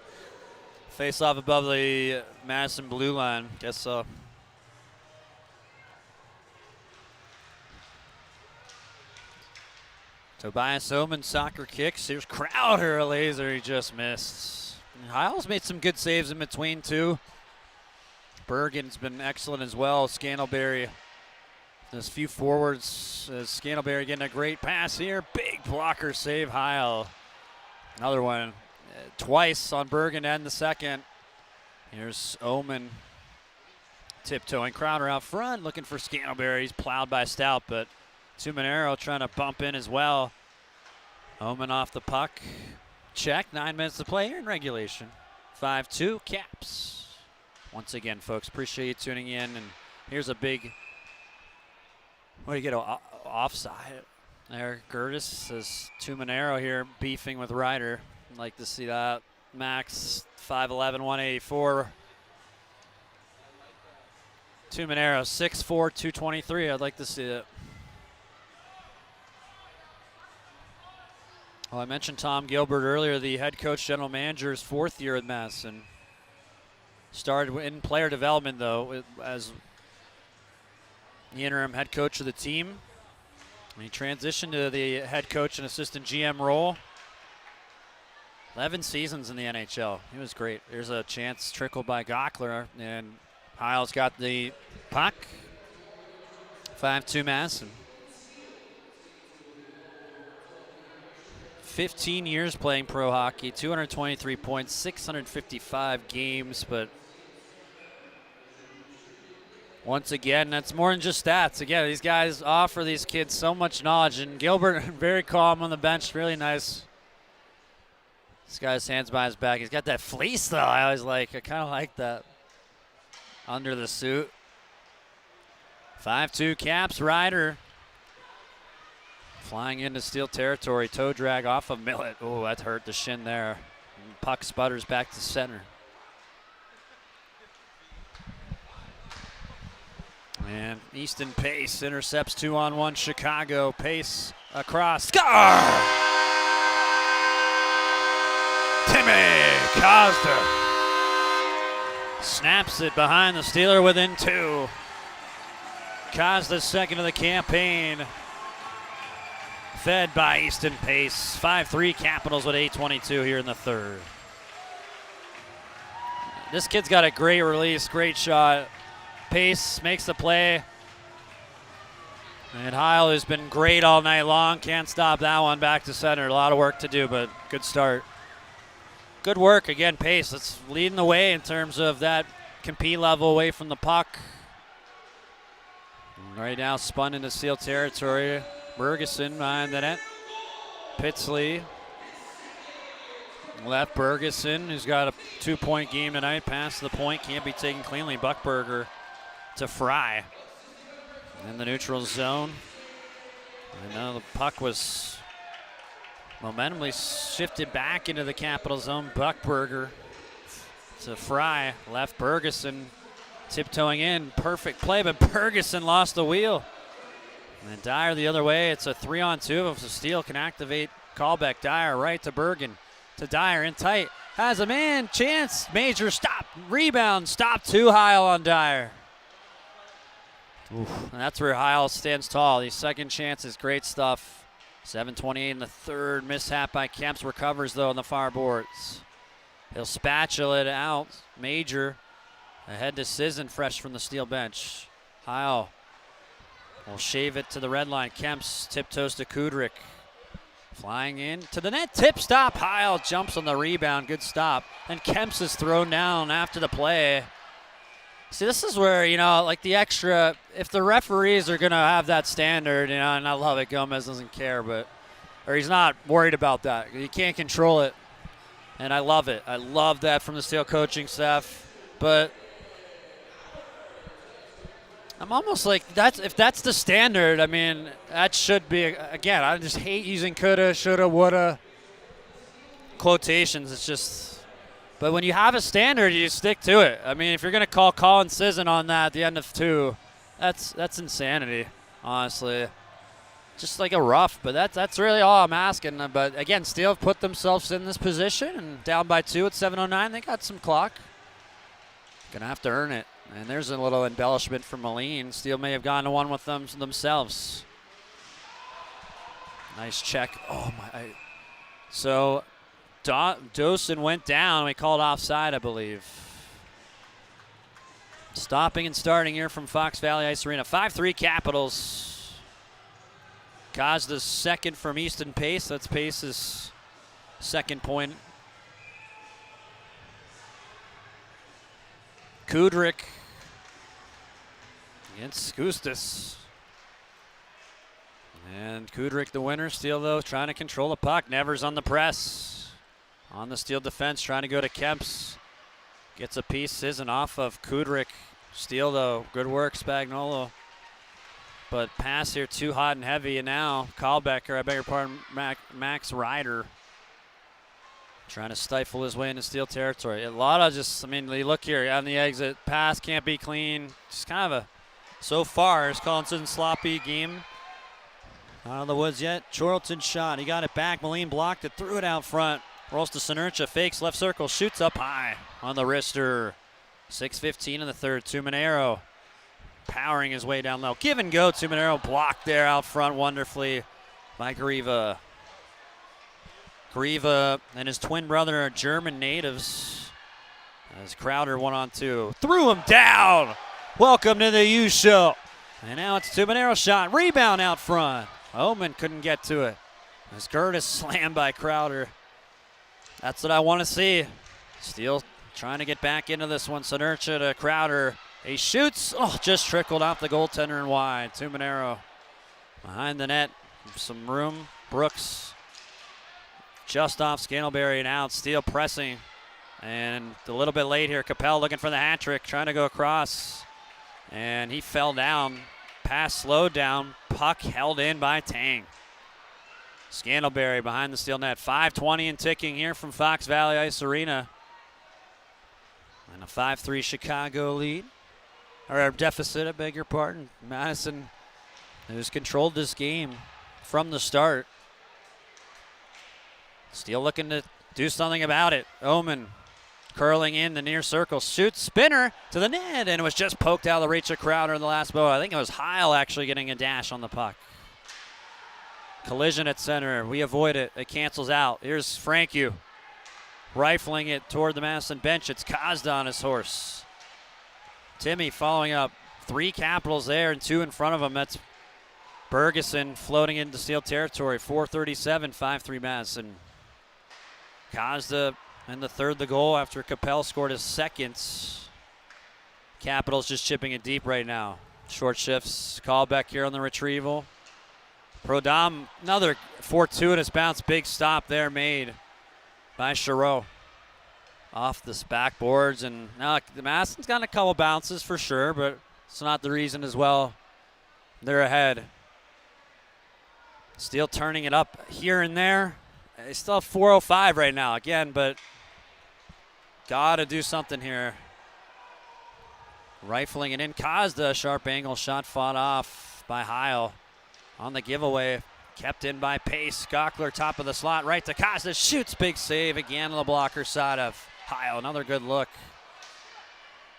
Face off above the Madison blue line. Guess so. Tobias Oman soccer kicks. Here's Crowder, a laser he just missed. And Hiles made some good saves in between too. Bergen's been excellent as well. Scantlebury. There's a few forwards. Scantlebury getting a great pass here. Big blocker save, Heil. Another one. Twice on Bergen and the second. Here's Oman tiptoeing. Crowder out front looking for Scantlebury. He's plowed by Stout, but Tuminero trying to bump in as well. Oman off the puck. Check. 9 minutes to play here in regulation. 5-2 Caps. Once again, folks, appreciate you tuning in. And here's a big, what do you get, offside there. Gertis says Tuminero here beefing with Ryder. I'd like to see that. Max 5'11", 184. Tuminero 6'4", 223. I'd like to see it. Well, I mentioned Tom Gilbert earlier, the head coach, general manager, his 4th year at Madison. Started in player development, though, as the interim head coach of the team. He transitioned to the head coach and assistant GM role. 11 seasons in the NHL. He was great. There's a chance trickled by Gockler, and Heil's got the puck. 5-2 Madison. 15 years playing pro hockey, 223 points, 655 games, but once again, that's more than just stats. Again, these guys offer these kids so much knowledge, and Gilbert, very calm on the bench, really nice. This guy's hands behind his back. He's got that fleece, though. I always like. I kind of like that under the suit. 5-2 Caps. Ryder flying into Steel territory. Toe drag off of Millet. Oh, that hurt the shin there. And puck sputters back to center. And Easton Pace intercepts 2-on-1 Chicago. Pace across. Score! Timmy Costa snaps it behind the Steeler within 2. Costa's second of the campaign. Fed by Easton Pace. 5-3 Capitals with 8:22 here in the 3rd. This kid's got a great release, great shot. Pace makes the play. And Heil, who's been great all night long, can't stop that one back to center. A lot of work to do, but good start. Good work, again, Pace. That's leading the way in terms of that compete level away from the puck. Right now spun into Steel territory. Bergeson behind the net. Pitsley left Bergeson, who's got a 2-point game tonight. Past the point, can't be taken cleanly. Buckberger to Fry in the neutral zone. And now the puck was momentumly shifted back into the Capital zone. Buckberger to Fry, left Bergeson tiptoeing in. Perfect play, but Bergeson lost the wheel. And Dyer the other way. It's a 3-on-2. If the Steel can activate callback. Dyer right to Bergen. To Dyer in tight. Has a man. Chance. Major stop. Rebound. Stop. Too high on Dyer. Oof. And that's where Heil stands tall. These second chances, great stuff. 7:28 in the 3rd. Mishap by Kemps. Recovers, though, on the far boards. He'll spatula it out. Major ahead to Sisson, fresh from the Steel bench. Heil will shave it to the red line. Kemps tiptoes to Kudrick. Flying in to the net. Tip stop. Heil jumps on the rebound. Good stop. And Kemps is thrown down after the play. See, this is where, like the extra, if the referees are going to have that standard, and I love it, Gomez doesn't care, or he's not worried about that. He can't control it, and I love it. I love that from the Steel coaching staff, but I'm almost like, if that's the standard, I mean, that should be, again, I just hate using coulda, shoulda, woulda quotations. It's just, but when you have a standard, you stick to it. I mean, if you're going to call Colin Sisson on that at the end of 2, that's insanity, honestly. Just like a rough, but that's really all I'm asking. But again, Steel put themselves in this position, and down by 2 at 7:09, they got some clock. Gonna have to earn it. And there's a little embellishment from Moline. Steel may have gone to one with them themselves. Nice check. Oh my! So Dosen went down. We called offside, I believe. Stopping and starting here from Fox Valley Ice Arena. 5-3 Capitals. Gazda's second from Easton Pace. That's Pace's second point. Kudrick against Gustis. And Kudrick the winner. Steel, though, trying to control the puck. Nevers on the press. On the Steel defense, trying to go to Kemps. Gets a piece. Sisson off of Kudrick. Steel, though, good work, Spagnuolo. But pass here too hot and heavy, and now Callbecker, I beg your pardon, Max Ryder trying to stifle his way into Steel territory. A lot of you look here on the exit, pass can't be clean. Just kind of so far, it's Colin Sisson sloppy game. Out of the woods yet. Chorlton shot. He got it back. Moline blocked it. Threw it out front. Rolls to Sinercha. Fakes left circle. Shoots up high on the wrister. 6:15 in the third. Tuminero powering his way down low. Give and go. Tuminero blocked there out front wonderfully by Grieva. Grieva and his twin brother are German natives. As Crowder 1-on-2. Threw him down. Welcome to the U show. And now it's Tuminero shot. Rebound out front. Omen couldn't get to it. As Gertis slammed by Crowder. That's what I want to see. Steele trying to get back into this one. Sinercha to Crowder. He shoots. Oh, just trickled off the goaltender and wide. Tuminero behind the net. Some room. Brooks just off Scantlebury and out. Steele pressing. And a little bit late here. Capel looking for the hat trick. Trying to go across. And he fell down. Pass slowed down. Puck held in by Tang. Scantlebury behind the steel net. 5:20 and ticking here from Fox Valley Ice Arena. And a 5-3 Chicago lead. Or deficit, I beg your pardon. Madison has controlled this game from the start. Steele looking to do something about it. Omen curling in the near circle. Shoots, spinner to the net, and it was just poked out of the reach of Crowder in the last bow. I think it was Heil actually getting a dash on the puck. Collision at center. We avoid it. It cancels out. Here's Franku rifling it toward the Madison bench. It's Kazda on his horse. Timmy following up. 3 Capitals there and 2 in front of him. That's Bergeson floating into Steel territory. 4:37, 5-3 Madison. Kazda and the third the goal after Capel scored his second. Capitals just chipping it deep right now. Short shifts. Call back here on the retrieval. Prodom, another fortuitous bounce. Big stop there made by Chirot. Off the backboards. And now the Madison's got a couple bounces for sure, but it's not the reason as well. They're ahead. Steele turning it up here and there. They still have 4:05 right now again, but got to do something here. Rifling it in. Kazda, sharp angle shot fought off by Heil. On the giveaway, kept in by Pace. Gockler top of the slot, right to Kazda. Shoots, big save again on the blocker side of Heil. Another good look.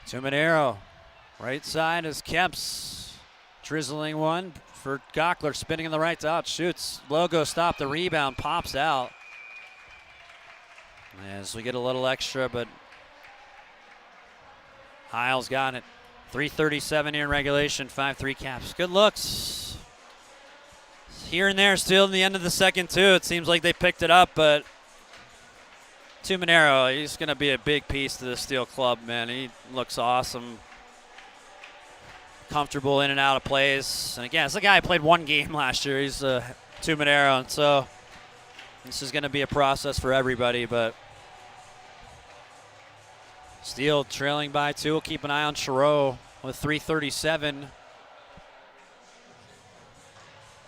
Tuminero, right side is Kemps. Drizzling one for Gockler, spinning in the right out. Shoots, Logo stop the rebound, pops out. As we get a little extra, but Heil's got it. 3:37 here in regulation, 5-3 Caps. Good looks. Here and there, still in the end of the second, too. It seems like they picked it up, but Tuminero, he's going to be a big piece to the Steel club, man. He looks awesome. Comfortable in and out of plays. And again, it's a guy who played one game last year. He's Tuminero, and so this is going to be a process for everybody, but Steel trailing by 2. We'll keep an eye on Chirot with 3:37.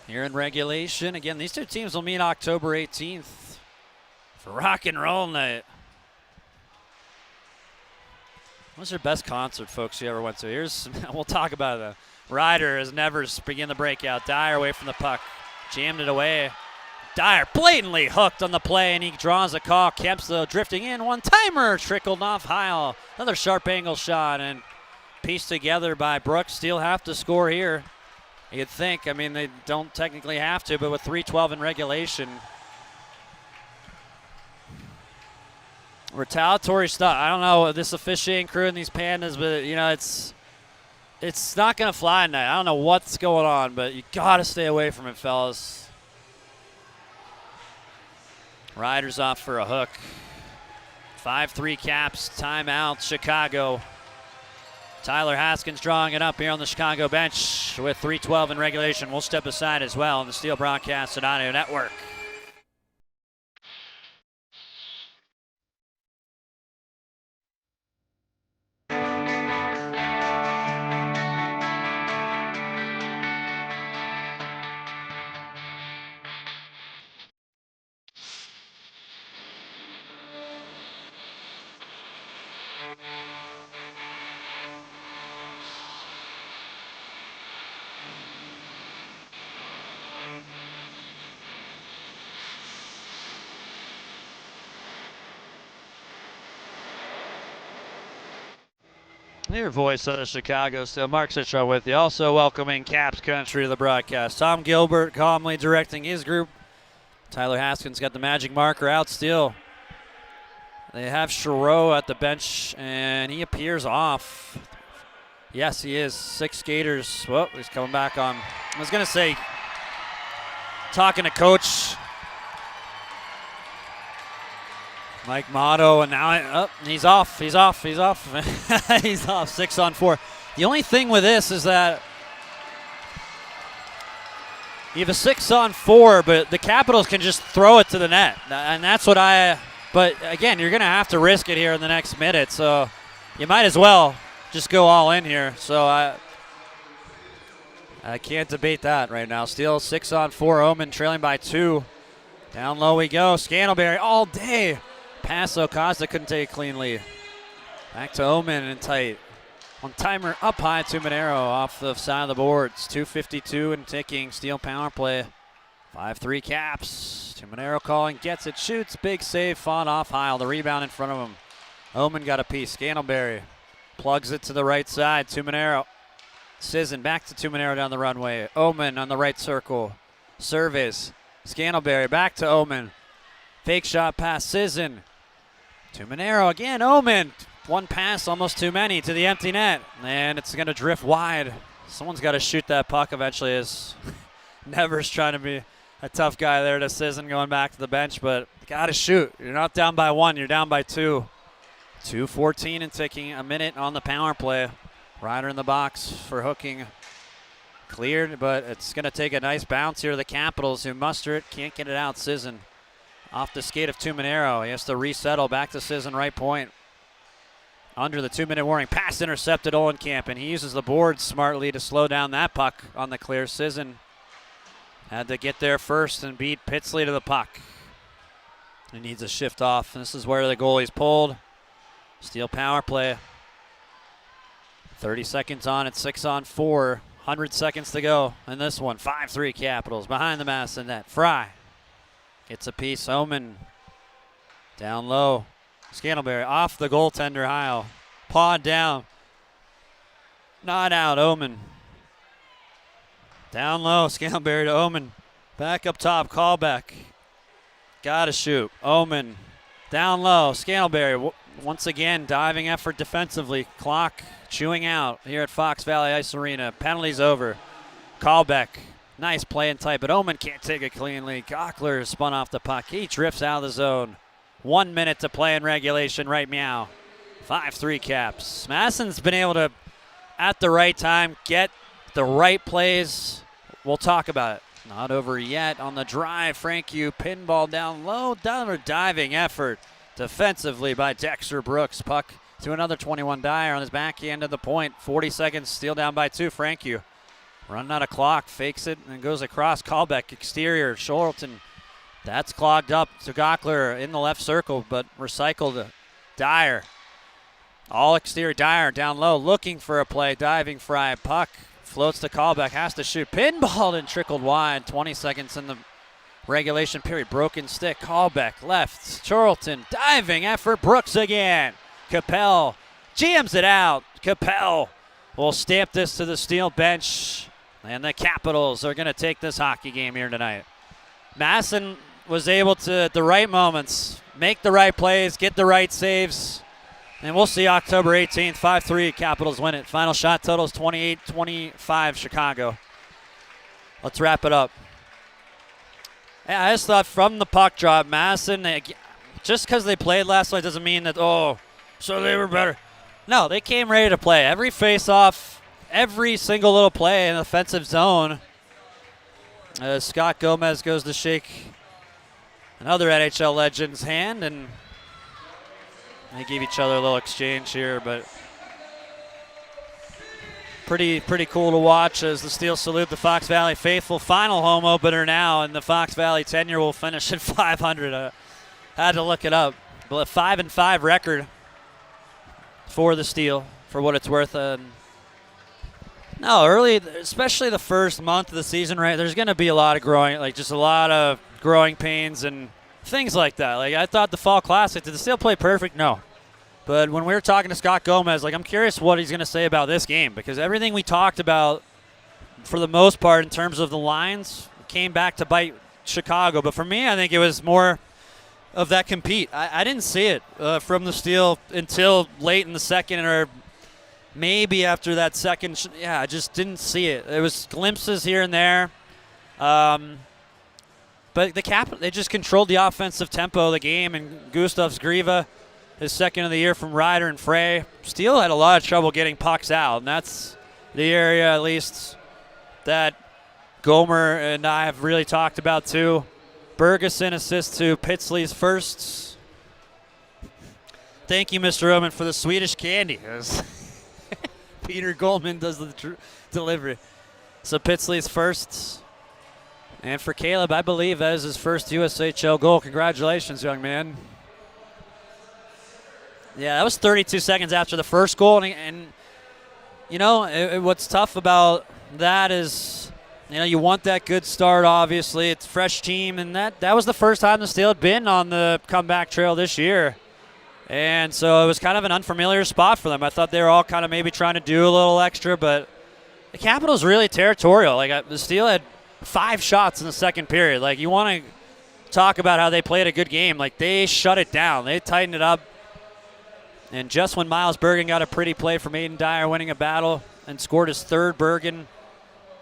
Here in regulation. Again, these two teams will meet October 18th for Rock and Roll Night. What's your best concert, folks, you ever went to? We'll talk about it. Ryder as Nevers begin the breakout. Dyer away from the puck. Jammed it away. Dyer blatantly hooked on the play, and he draws a call. Kemps, though, drifting in. One-timer trickled off Heil. Another sharp angle shot, and pieced together by Brooks. Steele have to score here. You'd think. I mean, they don't technically have to, but with 3:12 in regulation. Retaliatory stuff. I don't know this officiating crew and these pandas, but, you know, it's not going to fly tonight. I don't know what's going on, but you got to stay away from it, fellas. Ryder's off for a hook. 5-3 Caps. Timeout, Chicago. Tyler Haskins drawing it up here on the Chicago bench with 3:12 in regulation. We'll step aside as well on the Steel Broadcast and Audio Network. Your voice of the Chicago Steel, Mark Citro with you. Also welcoming Caps Country to the broadcast. Tom Gilbert calmly directing his group. Tyler Haskins got the magic marker out still. They have Chiro at the bench, and he appears off. Yes, he is. 6 skaters. Well, he's coming back on. I was going to say, talking to Coach Mike Motto, and now he's off. He's off. He's off. 6 on 4. The only thing with this is that you have a 6 on 4, but the Capitals can just throw it to the net, and that's what but again, you're going to have to risk it here in the next minute, so you might as well just go all in here. So I can't debate that right now. Steele 6 on 4. Omen trailing by 2. Down low we go. Scantlebury all day. Pass Costa couldn't take it cleanly. Back to Omen and tight. On timer up high to Monero off the side of the boards. 2:52 and ticking. Steele power play. 5-3 Caps. To Monero calling. Gets it. Shoots. Big save. Fought off Heil. The rebound in front of him. Omen got a piece. Scantlebury plugs it to the right side. To Monero. Sisson back to Tumanero down the runway. Omen on the right circle. Service. Scantlebury back to Omen. Fake shot pass Sisson. Tumanero again. Omen. One pass, almost too many to the empty net. And it's going to drift wide. Someone's got to shoot that puck eventually. As Nevers trying to be a tough guy there to Sisson going back to the bench. But got to shoot. You're not down by 1. You're down by 2. 2:14 and ticking. A minute on the power play. Ryder in the box for hooking. Cleared, but it's going to take a nice bounce here. The Capitals who muster it. Can't get it out. Sisson off the skate of Tumanero. He has to resettle back to Sisson right point. Under the 2-minute warning. Pass intercepted Olenkamp, and he uses the board smartly to slow down that puck on the clear. Sisson had to get there first and beat Pitsley to the puck. He needs a shift off. And this is where the goalie's pulled. Steele power play. 30 seconds on at 6 on 4. 100 seconds to go in this one. 5-3 Capitals behind the Madison net. Fry gets a piece. Omen down low. Scantlebury off the goaltender. Heil. Pawed down. Not out. Omen. Down low. Scantlebury to Omen. Back up top. Callback. Gotta shoot. Omen. Down low. Scantlebury once again diving effort defensively. Clock chewing out here at Fox Valley Ice Arena. Penalties over. Callback. Nice play and tight, but Omen can't take it cleanly. Gockler spun off the puck. He drifts out of the zone. 1 minute to play in regulation right meow. 5-3 Caps. Madison's been able to, at the right time, get the right plays. We'll talk about it. Not over yet on the drive. Frankie pinball down low. Down a diving effort defensively by Dexter Brooks. Puck to another 21 Dyer on his backhand of the point. 40 seconds, Steele down by 2. Frankie running out of clock, fakes it, and goes across. Callback exterior. Shorelton. That's clogged up to Gockler in the left circle, but recycled. Dyer. All exterior. Dyer down low, looking for a play. Diving Fry. Puck floats to Callback. Has to shoot. Pinballed and trickled wide. 20 seconds in the regulation period. Broken stick. Callback left. Charlton. Diving effort. Brooks again. Capel jams it out. Capel will stamp this to the Steele bench. And the Capitals are going to take this hockey game here tonight. Madison was able to, at the right moments, make the right plays, get the right saves. And we'll see October 18th, 5-3, Capitals win it. Final shot totals 28-25 Chicago. Let's wrap it up. Yeah, I just thought from the puck drop, Madison, just because they played last night doesn't mean that, so they were better. No, they came ready to play. Every face-off, every single little play in the offensive zone. Scott Gomez goes to shake another NHL legend's hand, and they give each other a little exchange here, but pretty cool to watch as the Steele salute the Fox Valley faithful. Final home opener now, and the Fox Valley tenure will finish at 500. Had to look it up, but a 5-5 record for the Steele, for what it's worth. No, early, especially the first month of the season, right? There's going to be a lot of growing pains and things like that. Like, I thought the Fall Classic, did the Steele play perfect? No. But when we were talking to Scott Gomez, like, I'm curious what he's going to say about this game, because everything we talked about, for the most part, in terms of the lines, came back to bite Chicago. But for me, I think it was more of that compete. I didn't see it from the Steel until late in the second, or maybe after that second. I just didn't see it. There was glimpses here and there. But they just controlled the offensive tempo of the game, and Gustavs Griva, his second of the year from Ryder and Frey. Steel had a lot of trouble getting pucks out, and that's the area, at least, that Gomer and I have really talked about too. Bergeson assists to Pitsley's first. Thank you, Mr. Roman, for the Swedish candy. Peter Goldman does the delivery. So Pitsley's first. And for Caleb, I believe that is his first USHL goal. Congratulations, young man. Yeah, that was 32 seconds after the first goal. And you know, what's tough about that is, you know, you want that good start, obviously. It's a fresh team, and that was the first time the Steel had been on the comeback trail this year. And so it was kind of an unfamiliar spot for them. I thought they were all kind of maybe trying to do a little extra, but the Capitals really territorial. Like, the Steel had 5 shots in the second period. Like, you want to talk about how they played a good game. Like, they shut it down. They tightened it up. And just when Miles Bergen got a pretty play from Aiden Dyer winning a battle and scored his third Bergen,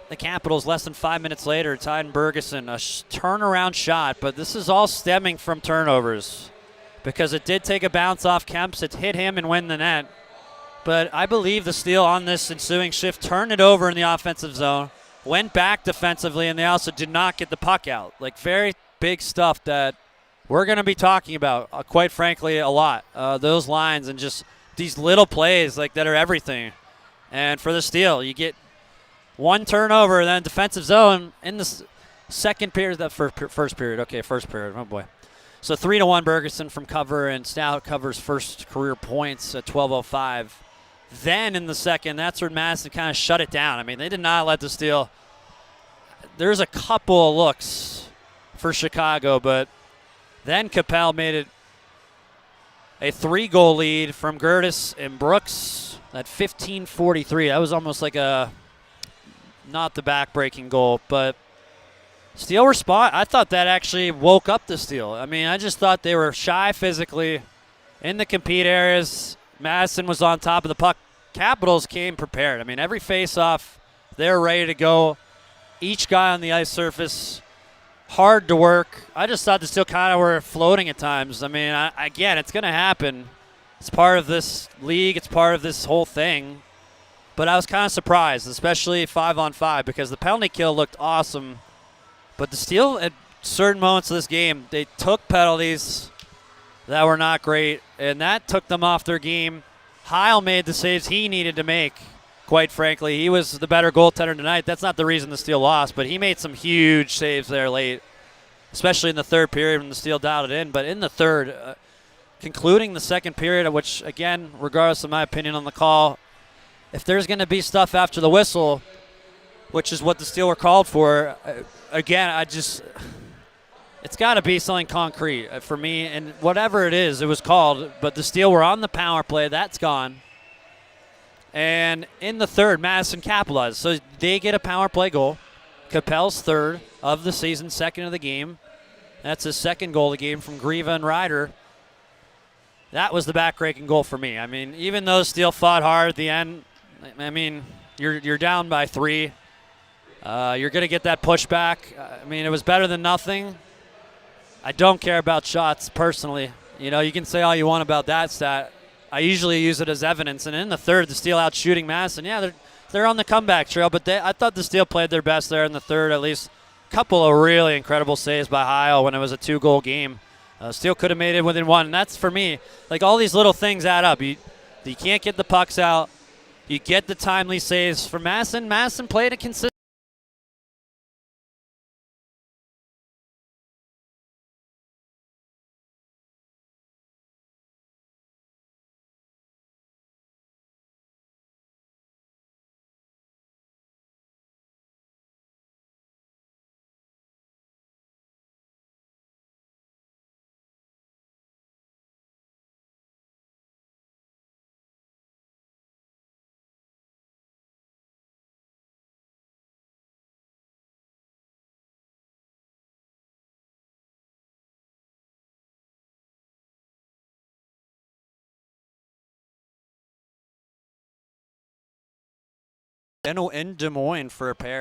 the Capitals less than 5 minutes later tied Bergeson. A turnaround shot, but this is all stemming from turnovers because it did take a bounce off Kemp's. It hit him and went in the net. But I believe the Steel on this ensuing shift turned it over in the offensive zone, went back defensively, and they also did not get the puck out. Like, very big stuff that we're going to be talking about, quite frankly, a lot. Those lines and just these little plays like that are everything. And for the Steel, you get one turnover, then defensive zone in the second period. That first period. Okay, first period. Oh, boy. So 3-1 Bergeson from cover, and Stout covers first career points at 12:05. Then in the second, that's where Madison kind of shut it down. I mean, they did not let the Steel. There's a couple of looks for Chicago, but then Capel made it a 3-goal lead from Gertis and Brooks at 15:43. That was almost like not the back-breaking goal, but Steel respond. I thought that actually woke up the Steel. I mean, I just thought they were shy physically in the compete areas. Madison was on top of the puck. Capitals came prepared. I mean, every face-off, they're ready to go. Each guy on the ice surface, hard to work. I just thought the Steel kind of were floating at times. I mean, again, it's going to happen. It's part of this league. It's part of this whole thing. But I was kind of surprised, especially 5-on-5, because the penalty kill looked awesome. But the Steel, at certain moments of this game, they took penalties that were not great, and that took them off their game. Heil made the saves he needed to make, quite frankly. He was the better goaltender tonight. That's not the reason the Steel lost, but he made some huge saves there late, especially in the third period when the Steel dialed it in. But in the third, concluding the second period, which, again, regardless of my opinion on the call, if there's going to be stuff after the whistle, which is what the Steel were called for, again, it's got to be something concrete for me. And whatever it is, it was called. But the Steel were on the power play. That's gone. And in the third, Madison capitalized. So they get a power play goal. Capel's third of the season, second of the game. That's his second goal of the game from Griva and Ryder. That was the back-breaking goal for me. I mean, even though Steel fought hard at the end, I mean, you're down by 3. You're going to get that pushback. I mean, it was better than nothing. I don't care about shots personally. You know, you can say all you want about that stat. I usually use it as evidence. And in the third, the Steel out shooting Madison. Yeah, they're on the comeback trail, but I thought the Steel played their best there in the third. At least a couple of really incredible saves by Heil when it was a 2-goal game. Steel could have made it within 1. And that's, for me, like, all these little things add up. You can't get the pucks out. You get the timely saves from Madison. Madison played a consistent. in Des Moines for a pair.